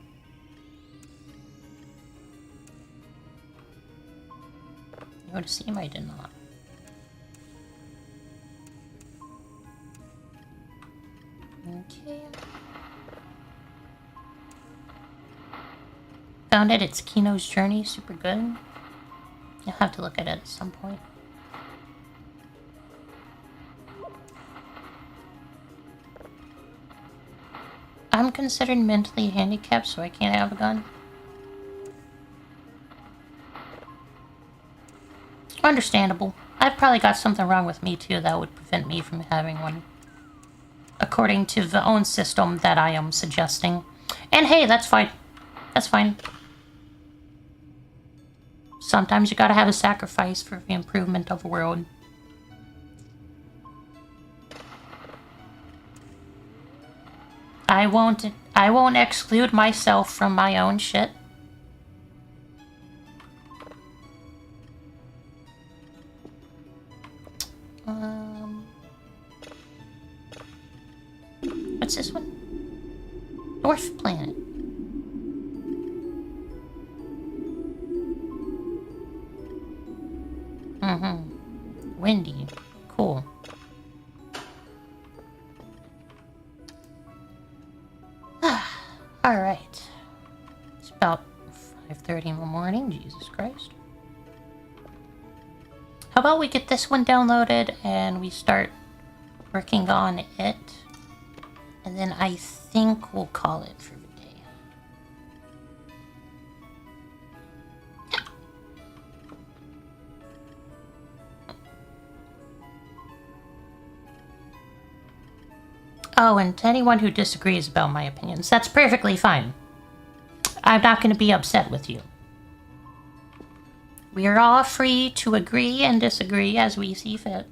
It would seem I did not. Okay. Found it, it's Kino's Journey, super good. I'll have to look at it at some point. I'm considered mentally handicapped, so I can't have a gun. Understandable. I've probably got something wrong with me too that would prevent me from having one. According to the own system that I am suggesting. And hey, that's fine. That's fine. Sometimes you gotta have a sacrifice for the improvement of the world. I won't exclude myself from my own shit. What's this one? North Planet. Windy. Cool. Alright. It's about 5:30 in the morning, Jesus Christ. How about we get this one downloaded and we start working on it, and then I think we'll call it for the day. Oh, and to anyone who disagrees about my opinions, that's perfectly fine. I'm not going to be upset with you. We are all free to agree and disagree as we see fit.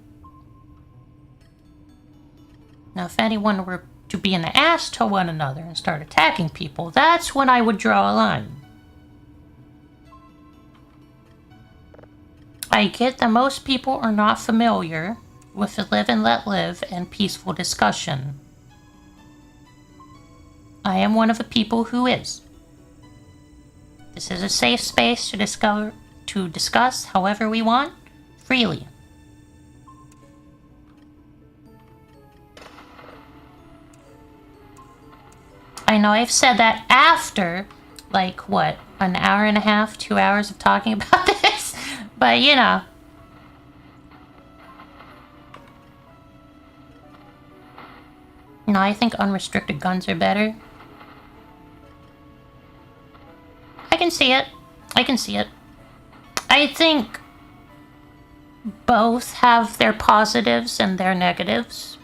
Now, if anyone were to be an ass to one another and start attacking people, that's when I would draw a line. I get that most people are not familiar with the live and let live and peaceful discussion. I am one of the people who is. This is a safe space to discuss however we want, freely. I know I've said that after, like, what, an hour and a half, 2 hours of talking about this? But, you know. No, I think unrestricted guns are better. I can see it. I can see it. I think both have their positives and their negatives.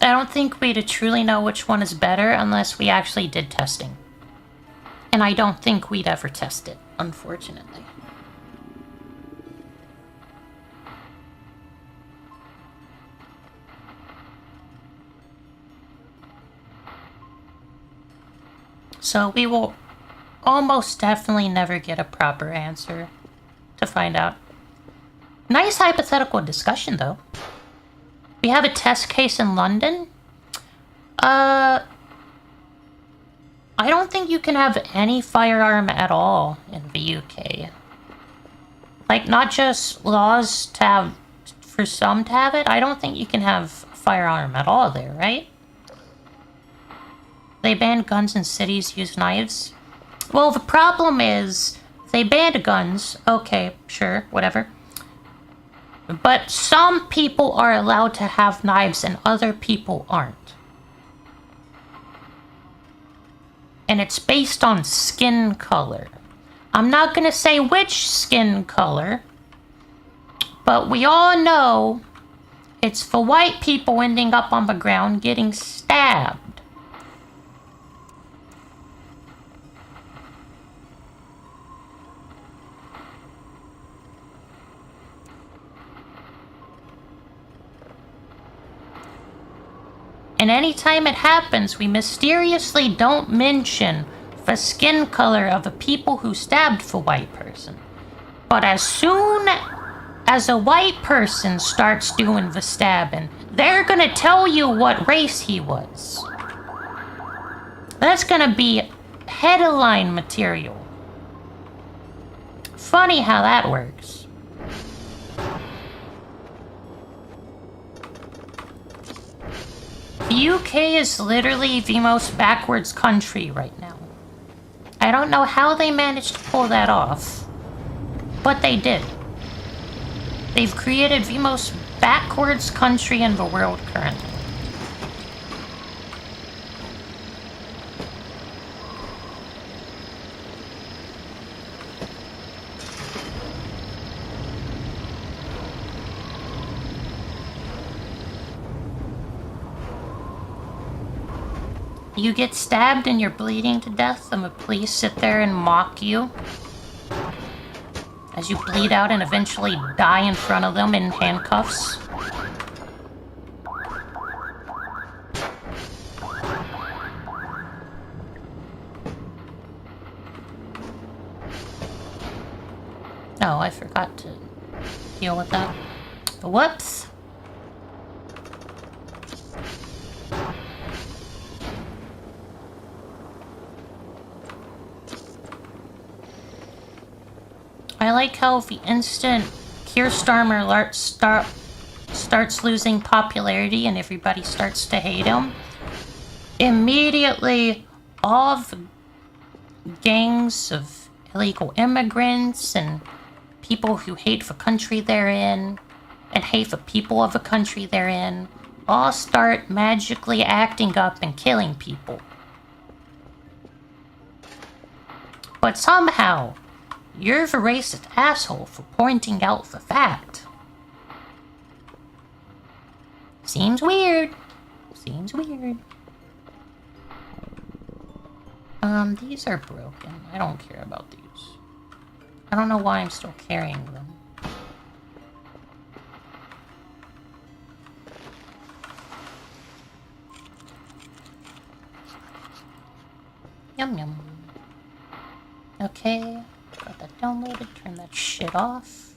I don't think we'd truly know which one is better unless we actually did testing. And I don't think we'd ever test it, unfortunately. So we will almost definitely never get a proper answer to find out. Nice hypothetical discussion, though. We have a test case in London. I don't think you can have any firearm at all in the UK. Like, not just laws to have, for some to have it. I don't think you can have a firearm at all there, right? They banned guns in cities, use knives. Well, the problem is, they banned guns. Okay, sure, whatever. But some people are allowed to have knives and other people aren't. And it's based on skin color. I'm not gonna say which skin color, but we all know it's for white people ending up on the ground getting stabbed. And anytime it happens, we mysteriously don't mention the skin color of the people who stabbed the white person. But as soon as a white person starts doing the stabbing, they're gonna tell you what race he was. That's gonna be headline material. Funny how that works. The UK is literally the most backwards country right now. I don't know how they managed to pull that off, but they did. They've created the most backwards country in the world currently. You get stabbed and you're bleeding to death, and the police sit there and mock you as you bleed out and eventually die in front of them in handcuffs. Oh, I forgot to deal with that. Whoops. I like how the instant Keir Starmer starts losing popularity and everybody starts to hate him, immediately all the gangs of illegal immigrants and people who hate the country they're in and hate the people of the country they're in all start magically acting up and killing people. But somehow, you're the racist asshole for pointing out the fact. Seems weird. Seems weird. These are broken. I don't care about these. I don't know why I'm still carrying them. Yum yum. Okay, got that downloaded. Turn that shit off.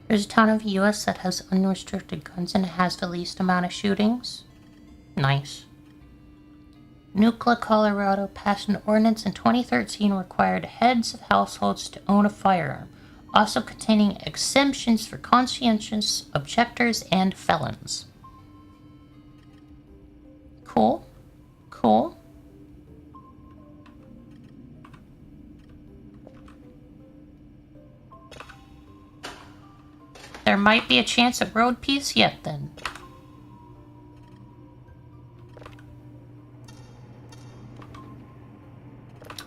There's a town of the US that has unrestricted guns and it has the least amount of shootings. Nice. Nucla, Colorado passed an ordinance in 2013 required heads of households to own a firearm, also containing exemptions for conscientious objectors and felons. Cool. Cool. There might be a chance at road peace yet, then.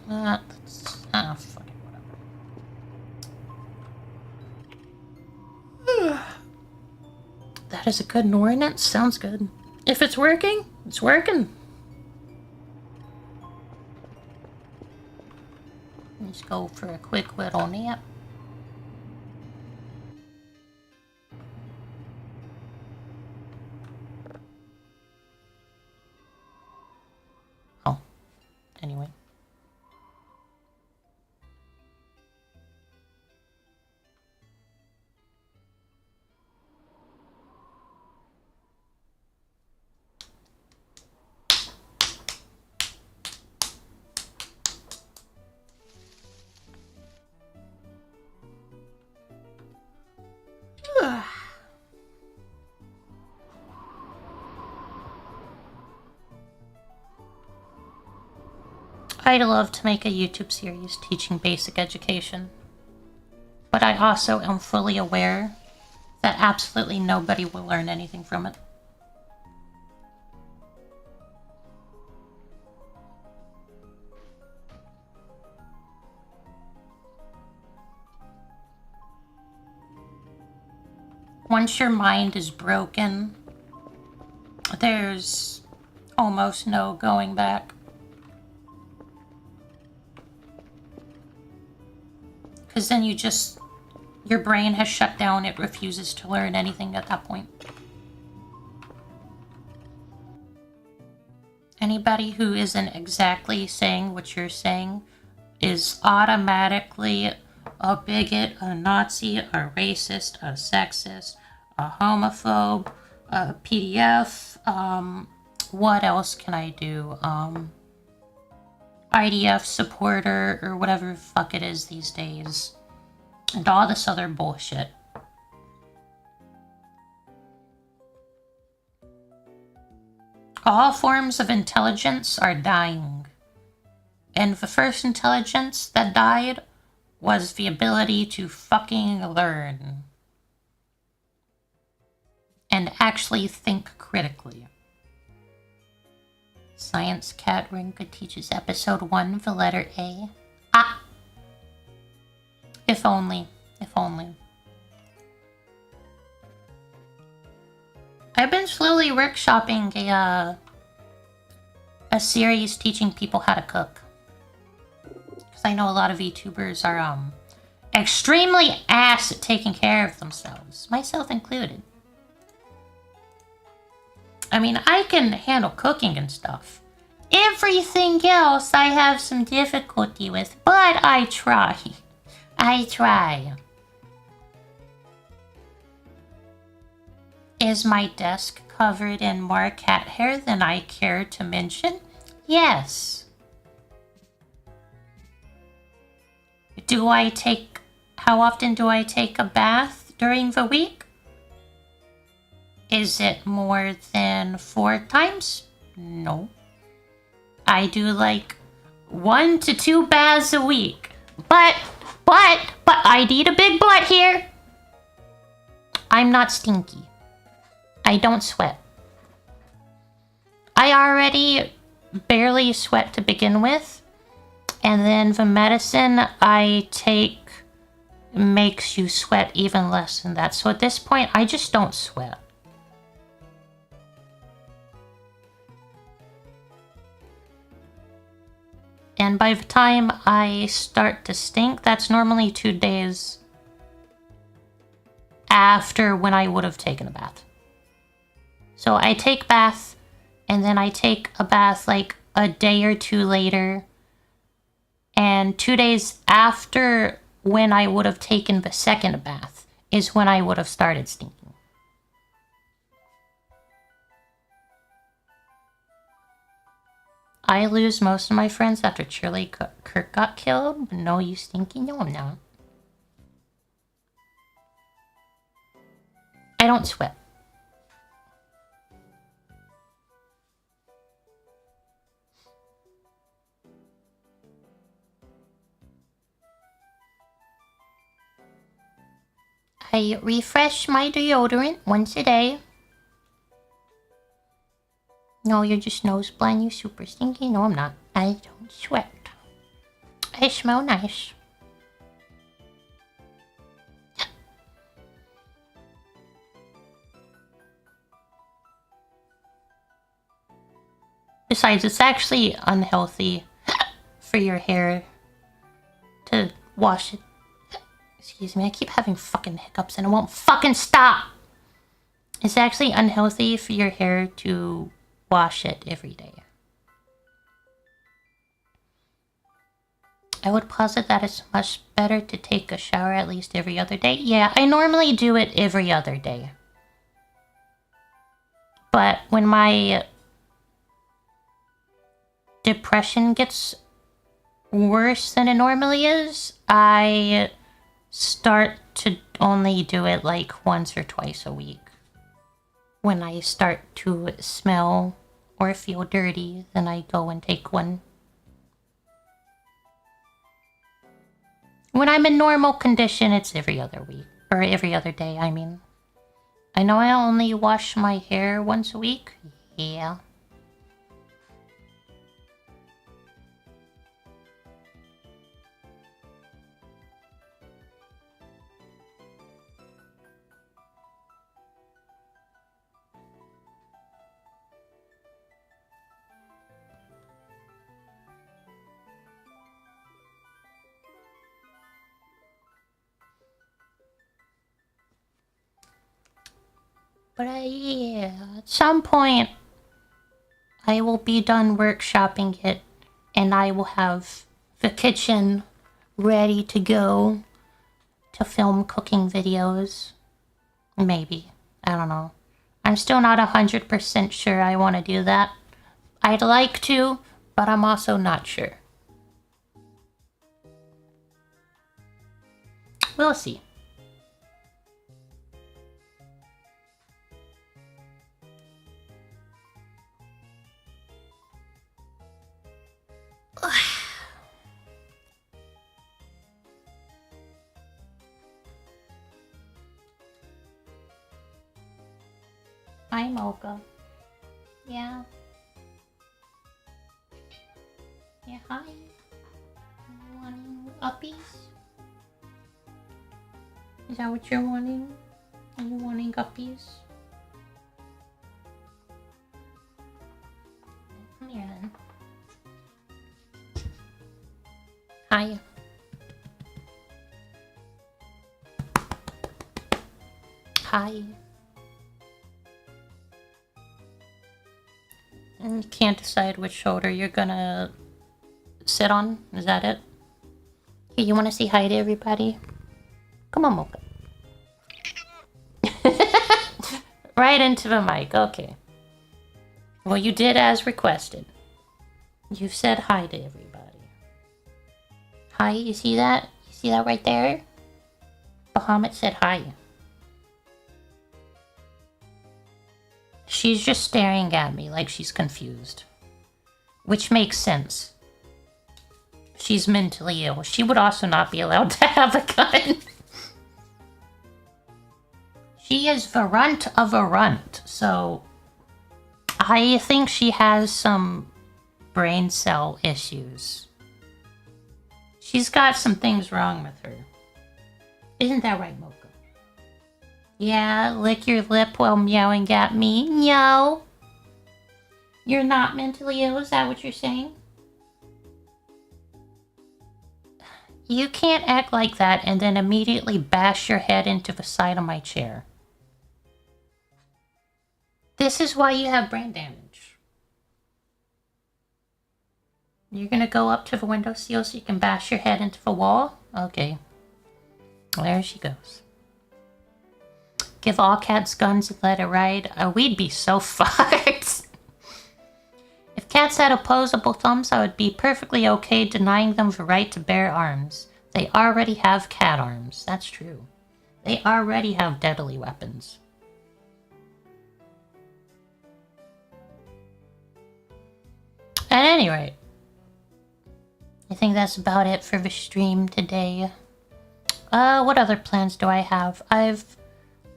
Fuck it, whatever. That is a good ordinance. Sounds good. If it's working, it's working. Let's go for a quick little nap. Oh, anyway. I'd love to make a YouTube series teaching basic education, but I also am fully aware that absolutely nobody will learn anything from it. Once your mind is broken, there's almost no going back. Because then your brain has shut down, it refuses to learn anything at that point. Anybody who isn't exactly saying what you're saying is automatically a bigot, a Nazi, a racist, a sexist, a homophobe, a PDF, what else can I do? IDF supporter, or whatever the fuck it is these days. And all this other bullshit. All forms of intelligence are dying. And the first intelligence that died was the ability to fucking learn. And actually think critically. Science Cat Rinka teaches episode 1, the letter A. Ah! If only. If only. I've been slowly workshopping a series teaching people how to cook. Because I know a lot of VTubers are extremely ass at taking care of themselves. Myself included. I mean, I can handle cooking and stuff. Everything else I have some difficulty with, but I try. I try. Is my desk covered in more cat hair than I care to mention? Yes. How often do I take a bath during the week? Is it more than 4 times? No. I do like 1 to 2 baths a week. But I need a big butt here. I'm not stinky. I don't sweat. I already barely sweat to begin with. And then the medicine I take makes you sweat even less than that. So at this point, I just don't sweat. And by the time I start to stink, that's normally 2 days after when I would have taken a bath. So I take bath, and then I take a bath like a day or 2 later. And 2 days after when I would have taken the second bath is when I would have started stinking. I lose most of my friends after Charlie Kirk got killed. No, you stinky? No, I'm not. I don't sweat. I refresh my deodorant once a day. No, you're just nose blind, you super stinky. No, I'm not. I don't sweat. I smell nice. Besides, it's actually unhealthy for your hair to wash it. Excuse me, I keep having fucking hiccups and it won't fucking stop. It's actually unhealthy for your hair to wash it every day. I would posit that it's much better to take a shower at least every other day. Yeah, I normally do it every other day. But when my depression gets worse than it normally is, I start to only do it like once or twice a week. When I start to smell or feel dirty, then I go and take one. When I'm in normal condition, it's every other week. Or every other day, I mean. I know I only wash my hair once a week. Yeah. But yeah, at some point, I will be done workshopping it, and I will have the kitchen ready to go to film cooking videos. Maybe. I don't know. I'm still not 100% sure I want to do that. I'd like to, but I'm also not sure. We'll see. Hi, Mocha. Yeah. Yeah, hi. You wanting uppies? Is that what you're wanting? Are you wanting uppies? Come here then. Hi. Hi. You can't decide which shoulder you're gonna sit on? Is that it? Hey, you wanna say hi to everybody? Come on, Mocha. Right into the mic, okay. Well, you did as requested. You've said hi to everybody. Hi, you see that? You see that right there? Bahamut said hi. She's just staring at me like she's confused. Which makes sense. She's mentally ill. She would also not be allowed to have a gun. She is the runt of a runt, so I think she has some brain cell issues. She's got some things wrong with her. Isn't that right, Mocha? Yeah, lick your lip while meowing at me. No. You're not mentally ill, is that what you're saying? You can't act like that and then immediately bash your head into the side of my chair. This is why you have brain damage. You're gonna go up to the windowsill so you can bash your head into the wall? Okay. There she goes. Give all cats guns and let it ride. We'd be so fucked. If cats had opposable thumbs, I would be perfectly okay denying them the right to bear arms. They already have cat arms. That's true. They already have deadly weapons. At any rate, I think that's about it for the stream today. What other plans do I have? I've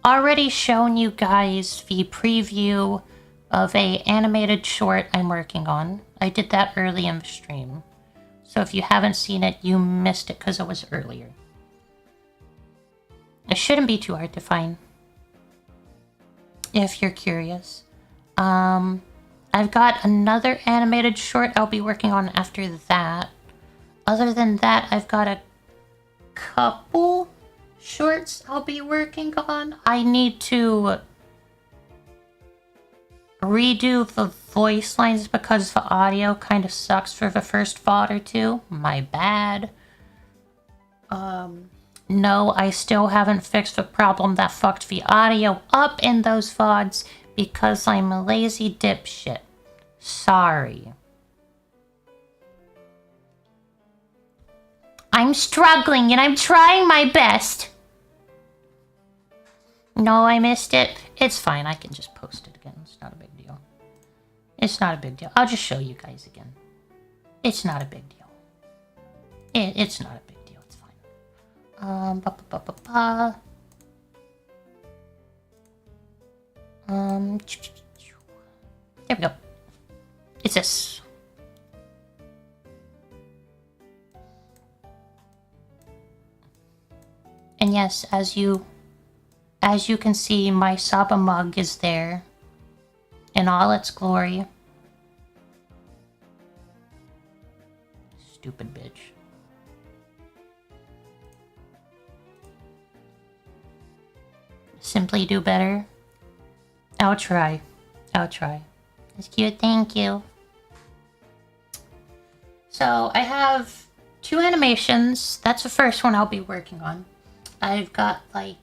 already shown you guys the preview of a animated short I'm working on. I did that early in the stream. So if you haven't seen it, you missed it because it was earlier. It shouldn't be too hard to find, if you're curious. I've got another animated short I'll be working on after that. Other than that, I've got a couple shorts I'll be working on. I need to redo the voice lines because the audio kind of sucks for the first VOD or two. My bad. No, I still haven't fixed the problem that fucked the audio up in those VODs because I'm a lazy dipshit. Sorry. I'm struggling and I'm trying my best. No, I missed it. It's fine. I can just post it again. It's not a big deal. It's not a big deal. I'll just show you guys again. It's not a big deal. It's not a big deal. It's fine. There we go. It's this. And yes, as you can see, my Saba mug is there in all its glory. Stupid bitch. Simply do better. I'll try. I'll try. It's cute, thank you. So I have 2 animations. That's the first one I'll be working on. I've got like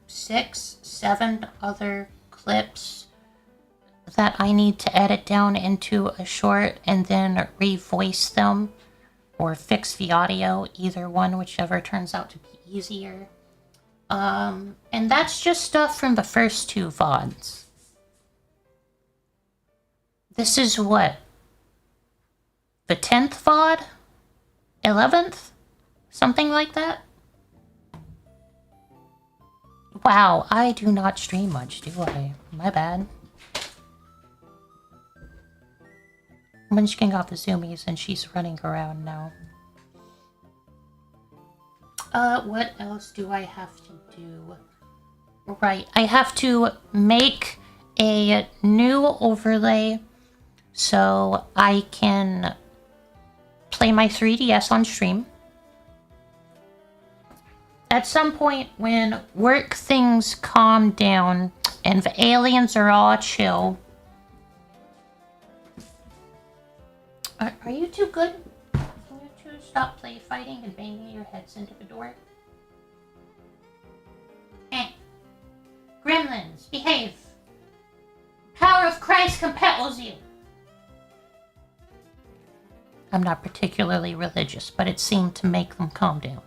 6, 7 other clips that I need to edit down into a short and then revoice them or fix the audio, either one, whichever turns out to be easier. And that's just stuff from the first 2 VODs. This is what? The 10th VOD? 11th? Something like that? Wow, I do not stream much, do I? My bad. Munchkin got the zoomies and she's running around now. What else do I have to do? Right, I have to make a new overlay so I can play my 3DS on stream. At some point when work things calm down and the aliens are all chill, Are you two good? Can you two stop play fighting and banging your heads into the door? Gremlins, behave! Power of Christ compels you! I'm not particularly religious, but it seemed to make them calm down.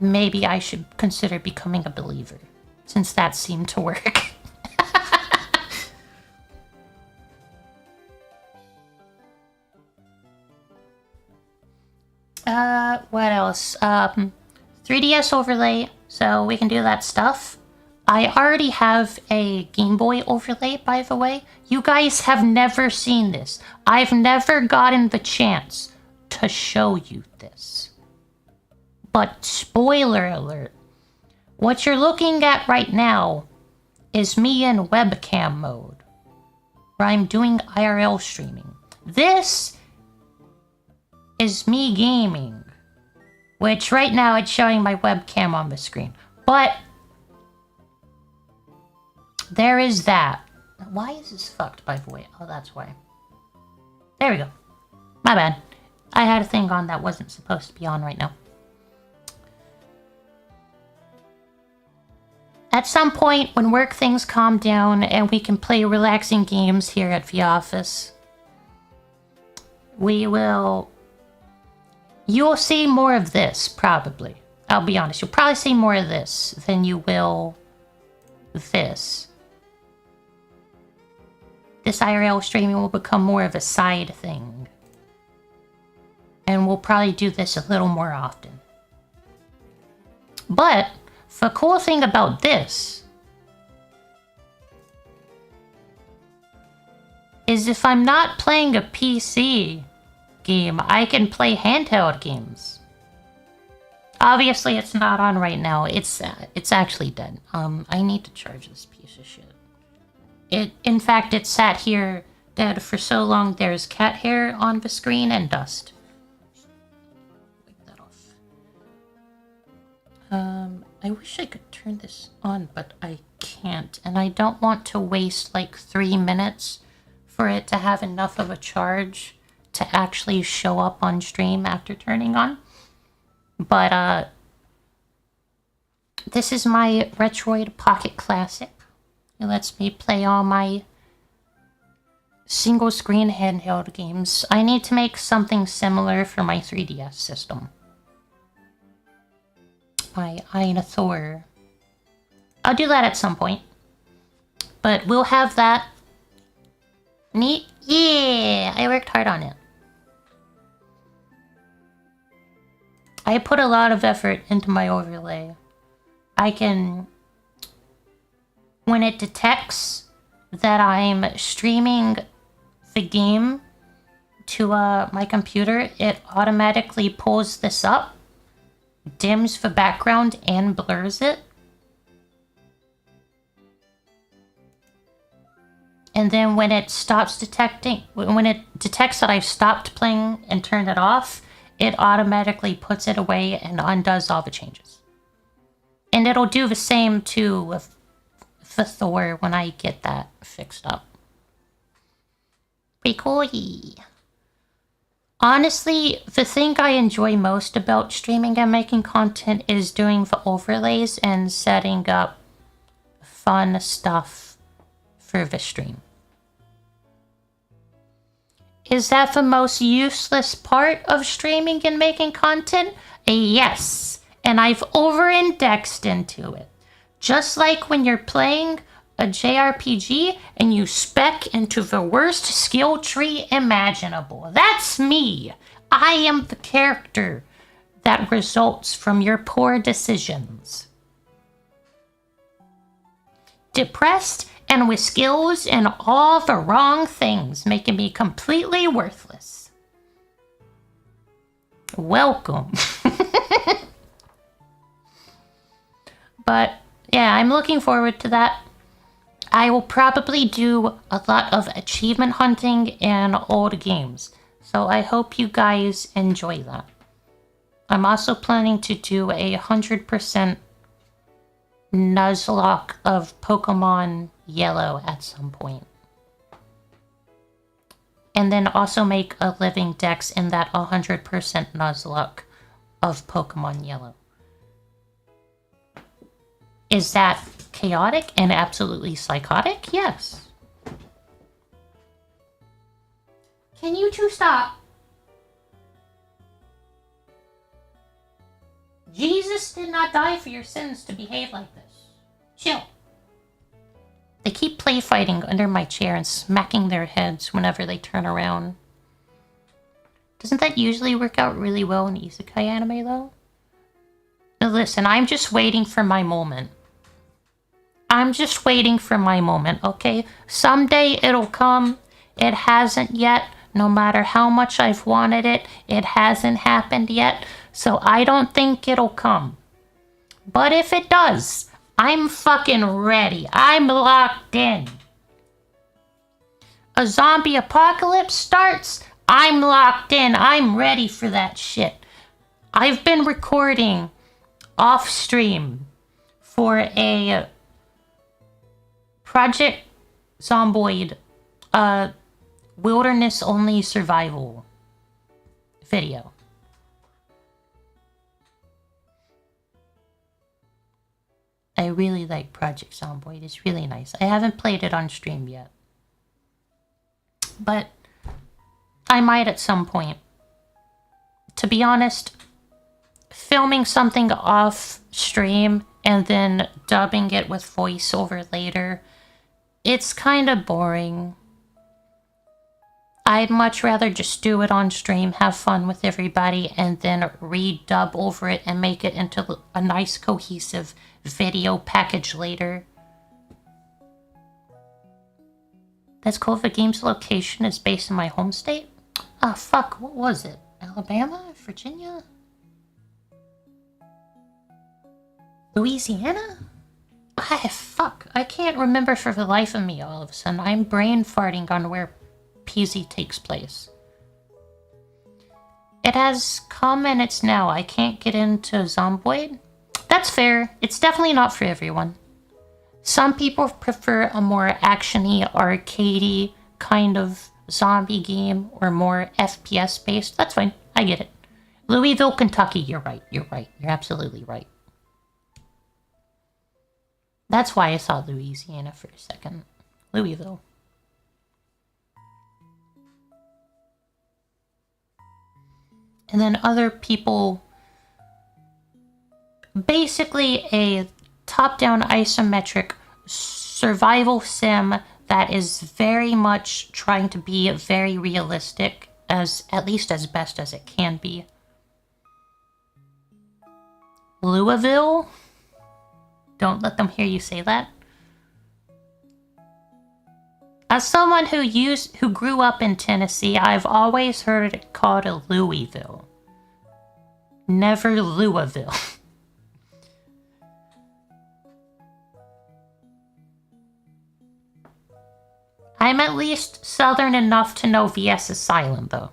Maybe I should consider becoming a believer, since that seemed to work. What else? 3DS overlay, so we can do that stuff. I already have a Game Boy overlay, by the way. You guys have never seen this. I've never gotten the chance to show you this. But spoiler alert, what you're looking at right now is me in webcam mode, where I'm doing IRL streaming. This is me gaming, which right now it's showing my webcam on the screen. But there is that. Why is this fucked, by the way? Oh, that's why. There we go. My bad. I had a thing on that wasn't supposed to be on right now. At some point, when work things calm down and we can play relaxing games here at the office, you'll see more of this, probably. I'll be honest, you'll probably see more of this than you will this. This IRL streaming will become more of a side thing. And we'll probably do this a little more often. But the cool thing about this is if I'm not playing a PC game, I can play handheld games. Obviously, it's not on right now. It's actually dead. I need to charge this piece of shit. In fact, it sat here dead for so long. There's cat hair on the screen and dust. Wipe that off. I wish I could turn this on, but I can't. And I don't want to waste like 3 minutes for it to have enough of a charge to actually show up on stream after turning on. But, this is my Retroid Pocket Classic. It lets me play all my single-screen handheld games. I need to make something similar for my 3DS system. My Thor. I'll do that at some point. But we'll have that. Neat? Yeah! I worked hard on it. I put a lot of effort into my overlay. I can... When it detects that I'm streaming the game to my computer, it automatically pulls this up, dims the background, and blurs it. And then when it stops detecting, when it detects that I've stopped playing and turned it off, it automatically puts it away and undoes all the changes. And it'll do the same too with the Thor when I get that fixed up. Pretty cool. Honestly, the thing I enjoy most about streaming and making content is doing the overlays and setting up fun stuff for the stream. Is that the most useless part of streaming and making content? Yes, and I've over-indexed into it. Just like when you're playing a JRPG and you spec into the worst skill tree imaginable. That's me. I am the character that results from your poor decisions. Depressed and with skills in all the wrong things, making me completely worthless. Welcome. But yeah, I'm looking forward to that. I will probably do a lot of achievement hunting in old games, so I hope you guys enjoy that. I'm also planning to do 100% Nuzlocke of Pokemon Yellow at some point. and then also make a living dex in that 100% Nuzlocke of Pokemon Yellow. Is that chaotic and absolutely psychotic? Yes. Can you two stop? Jesus did not die for your sins to behave like this. Chill. They keep play fighting under my chair and smacking their heads whenever they turn around. Doesn't that usually work out really well in isekai anime, though? Now listen, I'm just waiting for my moment. I'm just waiting for my moment, okay? Someday it'll come. It hasn't yet. No matter how much I've wanted it, it hasn't happened yet. So I don't think it'll come. But if it does, I'm fucking ready. I'm locked in. A zombie apocalypse starts, I'm locked in. I'm ready for that shit. I've been recording off stream for a Project Zomboid wilderness only survival video. I really like Project Zomboid. It's really nice. I haven't played it on stream yet, but I might at some point. To be honest, filming something off stream and then dubbing it with voiceover later, it's kind of boring. I'd much rather just do it on stream, have fun with everybody, and then redub over it and make it into a nice cohesive video package later. That's cool if a game's location is based in my home state? Ah, fuck, what was it? Alabama? Virginia? Louisiana? Ah, fuck, I can't remember for the life of me all of a sudden. I'm brain farting on where PZ takes place. It has come and it's now. I can't get into Zomboid. That's fair. It's definitely not for everyone. Some people prefer a more actiony, arcadey kind of zombie game or more FPS based. That's fine. I get it. Louisville, Kentucky. You're right. You're right. You're absolutely right. That's why I saw Louisiana for a second. Louisville. And then other people, basically a top-down isometric survival sim that is very much trying to be very realistic, at least as best as it can be. Louisville? Don't let them hear you say that. As someone who grew up in Tennessee, I've always heard it called a Louisville. Never Louisville. I'm at least southern enough to know VS is silent, though.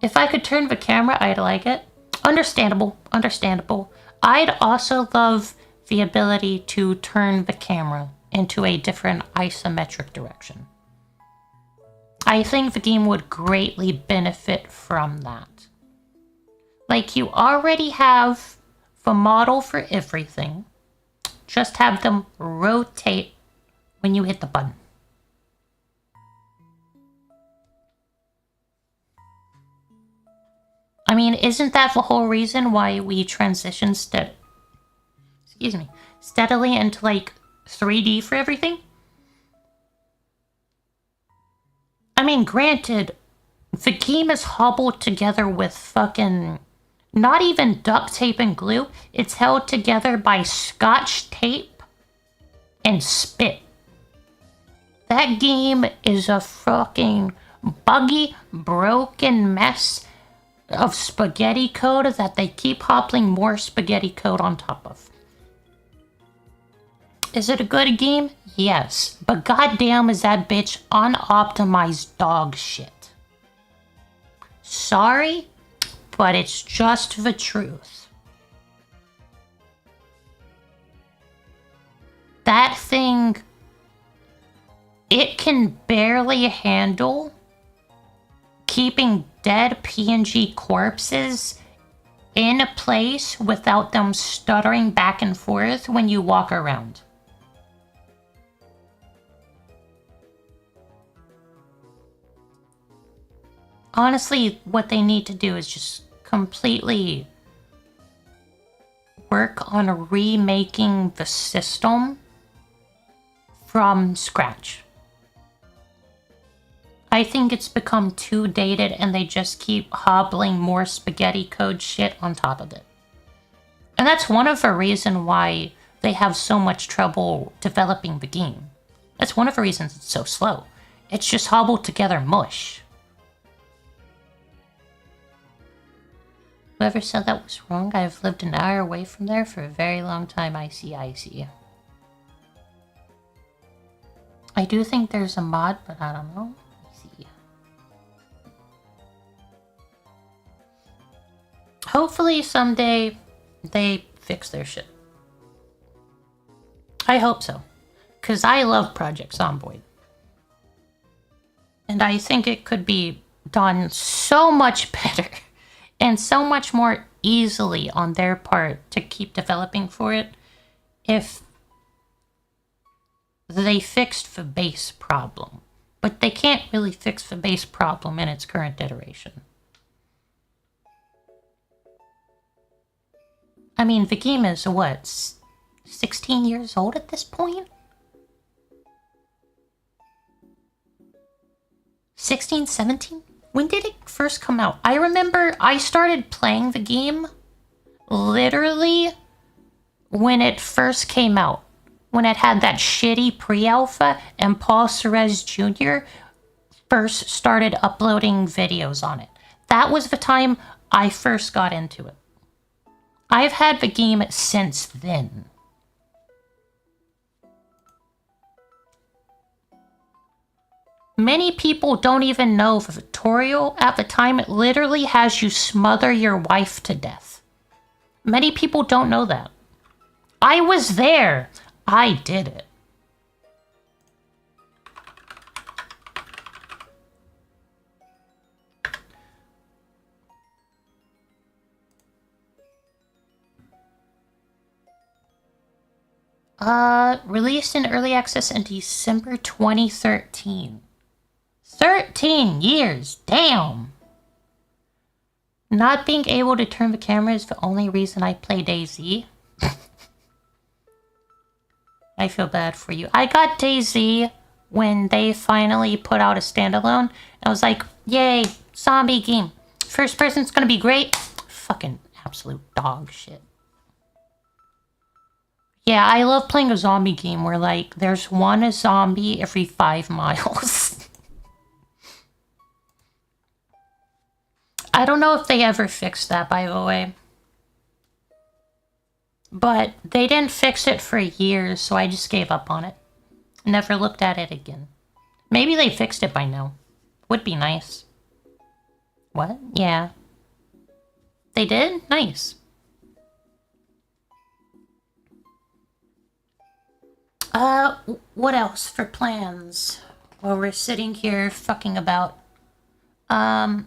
If I could turn the camera, I'd like it. Understandable, understandable. I'd also love the ability to turn the camera into a different isometric direction. I think the game would greatly benefit from that. Like, you already have the model for everything. Just have them rotate when you hit the button. I mean, isn't that the whole reason why we transition steadily into, like, 3D for everything? I mean, granted, the game is hobbled together with fucking... not even duct tape and glue. It's held together by scotch tape and spit. That game is a fucking buggy, broken mess of spaghetti code that they keep hopping more spaghetti code on top of. Is it a good game? Yes. But goddamn is that bitch unoptimized dog shit. Sorry, but it's just the truth. That thing it can barely handle keeping dead PNG corpses in a place without them stuttering back and forth when you walk around. Honestly, what they need to do is just completely work on remaking the system from scratch. I think it's become too dated and they just keep hobbling more spaghetti code shit on top of it. And that's one of the reasons why they have so much trouble developing the game. That's one of the reasons it's so slow. It's just hobbled together mush. Whoever said that was wrong, I've lived an hour away from there for a very long time. I see. I do think there's a mod, but I don't know. Hopefully someday they fix their shit. I hope so. Because I love Project Zomboid. And I think it could be done so much better and so much more easily on their part to keep developing for it if they fixed the base problem. But they can't really fix the base problem in its current iteration. I mean, the game is, what, 16 years old at this point? 16, 17? When did it first come out? I remember I started playing the game literally when it first came out. When it had that shitty pre-alpha and Paul Cerez Jr. first started uploading videos on it. That was the time I first got into it. I've had the game since then. Many people don't even know the tutorial at the time. It literally has you smother your wife to death. Many people don't know that. I was there. I did it. Released in early access in December 2013. 13 years, damn! Not being able to turn the camera is the only reason I play DayZ. I feel bad for you. I got DayZ when they finally put out a standalone. I was like, yay, zombie game. First person's gonna be great. Fucking absolute dog shit. Yeah, I love playing a zombie game where, like, there's one zombie every 5 miles. I don't know if they ever fixed that, by the way. But they didn't fix it for years, so I just gave up on it. Never looked at it again. Maybe they fixed it by now. Would be nice. What? Yeah. They did? Nice. What else for plans? While we're sitting here fucking about. I've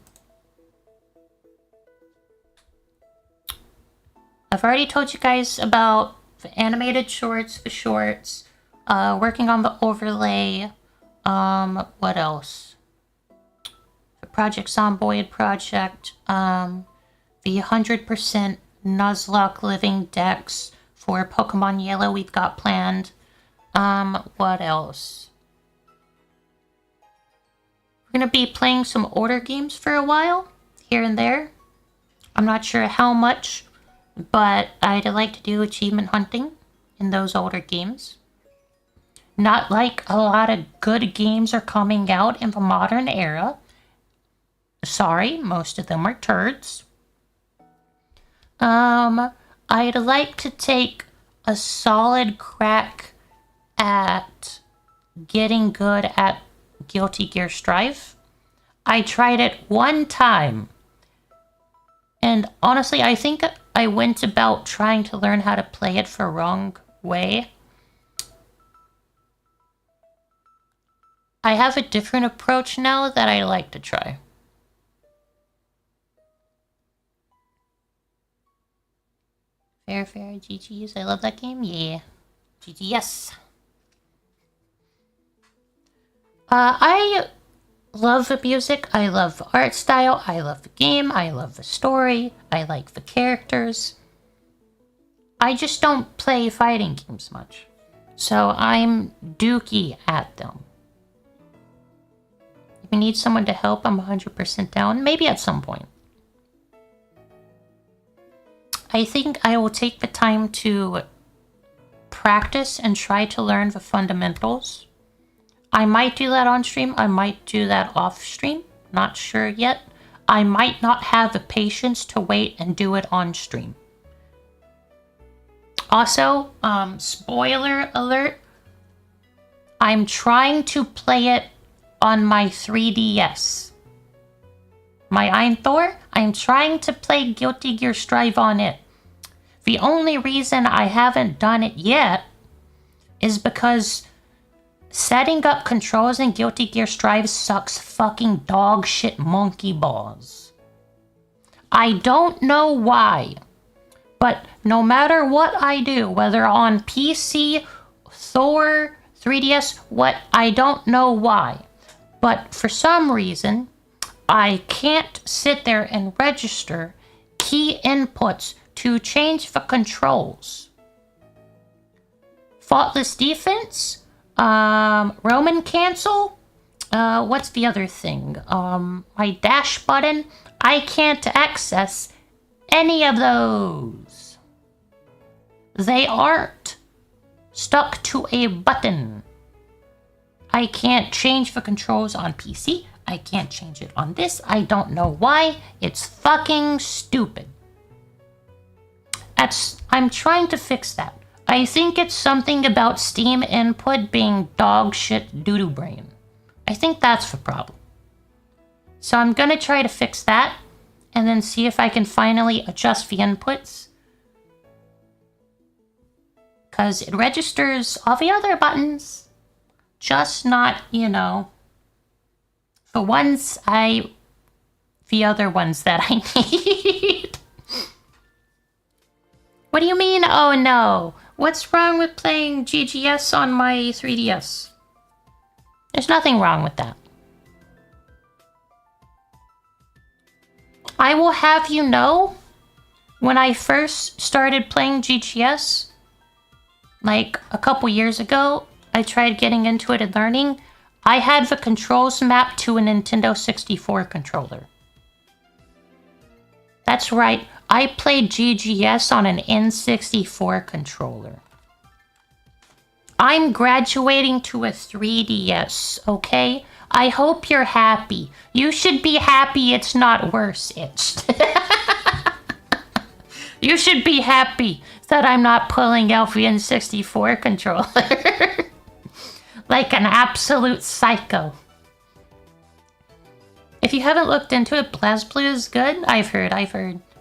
already told you guys about the animated shorts, the shorts, working on the overlay, what else? The Project Zomboid project, the 100% Nuzlocke living decks for Pokemon Yellow we've got planned. What else? We're gonna be playing some order games for a while, here and there. I'm not sure how much, but I'd like to do achievement hunting in those older games. Not like a lot of good games are coming out in the modern era. Sorry, most of them are turds. I'd like to take a solid crack at getting good at Guilty Gear Strive. I tried it one time. And honestly, I think I went about trying to learn how to play it the wrong way. I have a different approach now that I like to try. Fair, GG's. I love that game. Yeah. GG, yes. I love the music. I love the art style. I love the game. I love the story. I like the characters. I just don't play fighting games much. So I'm dookie at them. If you need someone to help, I'm 100% down. Maybe at some point. I think I will take the time to practice and try to learn the fundamentals. I might do that on stream. I might do that off stream. Not sure yet. I might not have the patience to wait and do it on stream. Also, spoiler alert, I'm trying to play it on my 3DS. My Einthor, I'm trying to play Guilty Gear Strive on it. The only reason I haven't done it yet is because setting up controls in Guilty Gear Strive sucks fucking dog shit monkey balls. I don't know why, but no matter what I do, whether on PC, Thor, 3DS, I don't know why, but for some reason, I can't sit there and register key inputs to change the controls. Faultless defense, Roman cancel, what's the other thing? My dash button, I can't access any of those. They aren't stuck to a button. I can't change the controls on PC. I can't change it on this. I don't know why. It's fucking stupid. I'm trying to fix that. I think it's something about Steam input being dog shit doo-doo brain. I think that's the problem. So I'm gonna try to fix that and then see if I can finally adjust the inputs. Because it registers all the other buttons. Just not, the other ones that I need. What do you mean, oh no? What's wrong with playing GGS on my 3DS? There's nothing wrong with that. I will have you know, when I first started playing GGS, like a couple years ago, I tried getting into it and learning. I had the controls mapped to a Nintendo 64 controller. That's right, I played GGS on an N64 controller. I'm graduating to a 3DS, okay? I hope you're happy. You should be happy it's not worse itched. You should be happy that I'm not pulling out the N64 controller. Like an absolute psycho. If you haven't looked into it, BlazBlue is good. I've heard.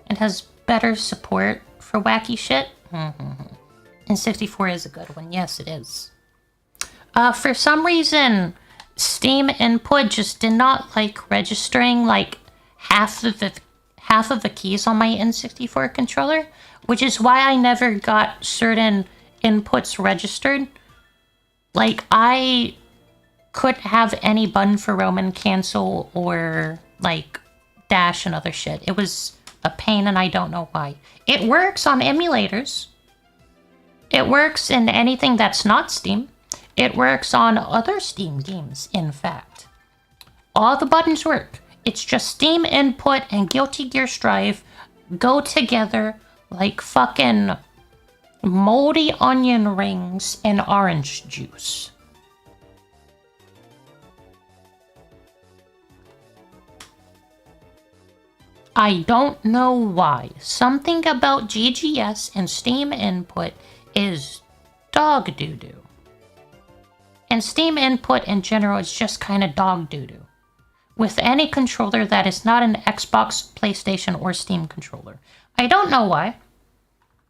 It has better support for wacky shit. And 64 is a good one. Yes, it is. For some reason, Steam input just did not like registering like half of the keys on my N64 controller, which is why I never got certain inputs registered. Like, I couldn't have any button for Roman cancel or, like, dash and other shit. It was a pain and I don't know why. It works on emulators. It works in anything that's not Steam. It works on other Steam games, in fact. All the buttons work. It's just Steam input and Guilty Gear Strive go together like fucking moldy onion rings and orange juice. I don't know why. Something about GGS and Steam input is dog doo-doo. And Steam input in general is just kind of dog doo-doo. With any controller that is not an Xbox, PlayStation, or Steam controller. I don't know why,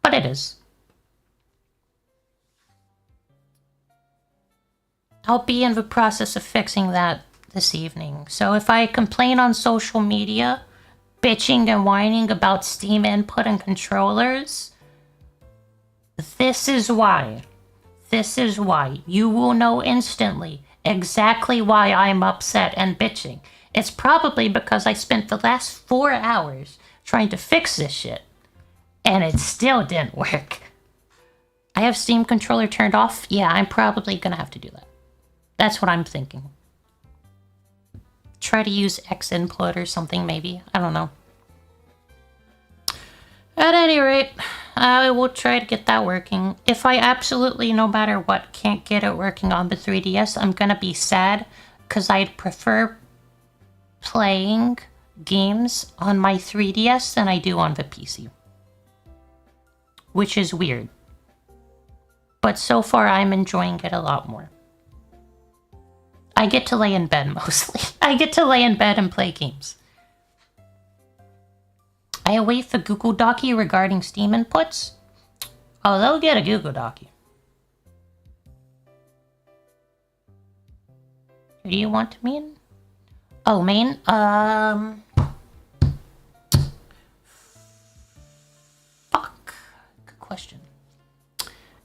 but it is. I'll be in the process of fixing that this evening. So if I complain on social media, bitching and whining about Steam input and controllers, this is why. This is why. You will know instantly exactly why I'm upset and bitching. It's probably because I spent the last 4 hours trying to fix this shit, and it still didn't work. I have Steam controller turned off. Yeah, I'm probably gonna have to do that. That's what I'm thinking. Try to use X input or something, maybe. I don't know. At any rate, I will try to get that working. If I absolutely, no matter what, can't get it working on the 3DS, I'm gonna be sad, because I'd prefer playing games on my 3DS than I do on the PC. Which is weird. But so far, I'm enjoying it a lot more. I get to lay in bed mostly. I get to lay in bed and play games. I await for Google Docky regarding Steam inputs. Oh, they'll get a Google Docky. Who do you want to mean? Oh, main? Fuck. Good question.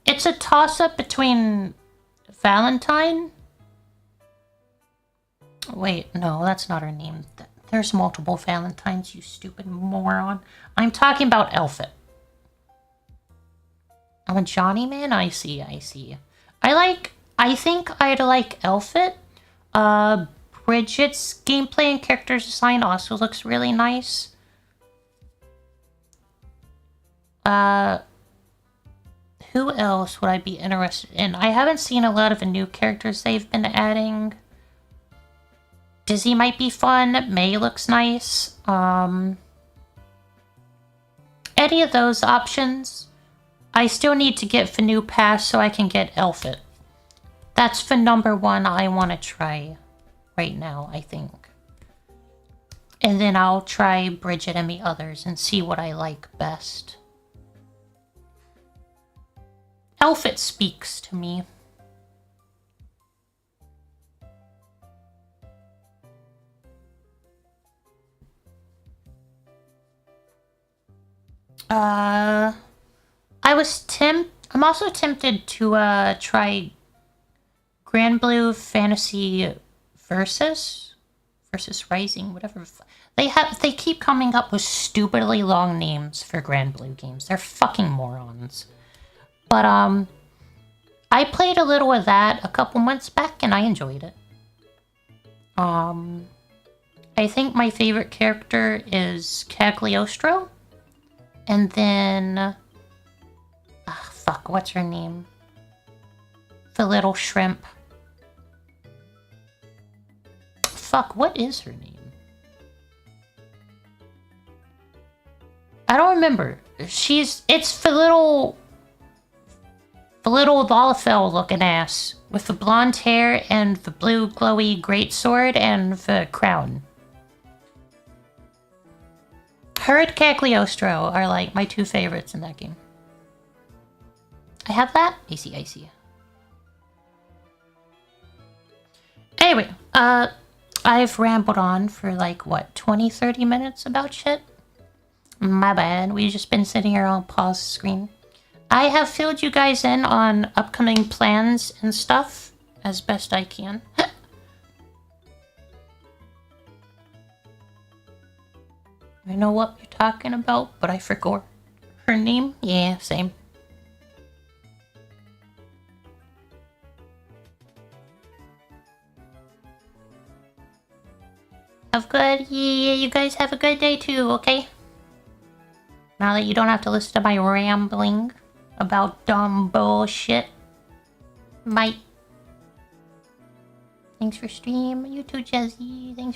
It's a toss-up between Valentine. Wait, no, that's not her name. There's multiple Valentines, you stupid moron. I'm talking about Elfit. I'm a Johnny man? I see. I think I'd like Elfit. Bridget's gameplay and character design also looks really nice. Who else would I be interested in? I haven't seen a lot of the new characters they've been adding. Dizzy might be fun. May looks nice. Any of those options. I still need to get the new pass so I can get Elfit. That's the number one I want to try right now, I think. And then I'll try Bridget and the others and see what I like best. Elfit speaks to me. I'm also tempted to try Grand Blue Fantasy Versus Rising, whatever. They keep coming up with stupidly long names for Grand Blue games. They're fucking morons. But I played a little of that a couple months back and I enjoyed it. I think my favorite character is Cagliostro. And then... fuck, what's her name? The little shrimp. Fuck, what is her name? I don't remember. It's the little Lalafell looking ass. With the blonde hair and the blue glowy greatsword and the crown. Her and Cagliostro are like my two favorites in that game. I have that? I see. Anyway, I've rambled on for like, what, 20-30 minutes about shit? My bad, we've just been sitting here on pause screen. I have filled you guys in on upcoming plans and stuff as best I can. I know what you're talking about, but I forgot her name. Yeah, same. You guys have a good day too, okay? Now that you don't have to listen to my rambling about dumb bullshit. Bye. Thanks for stream. You too, Jazzy. Thanks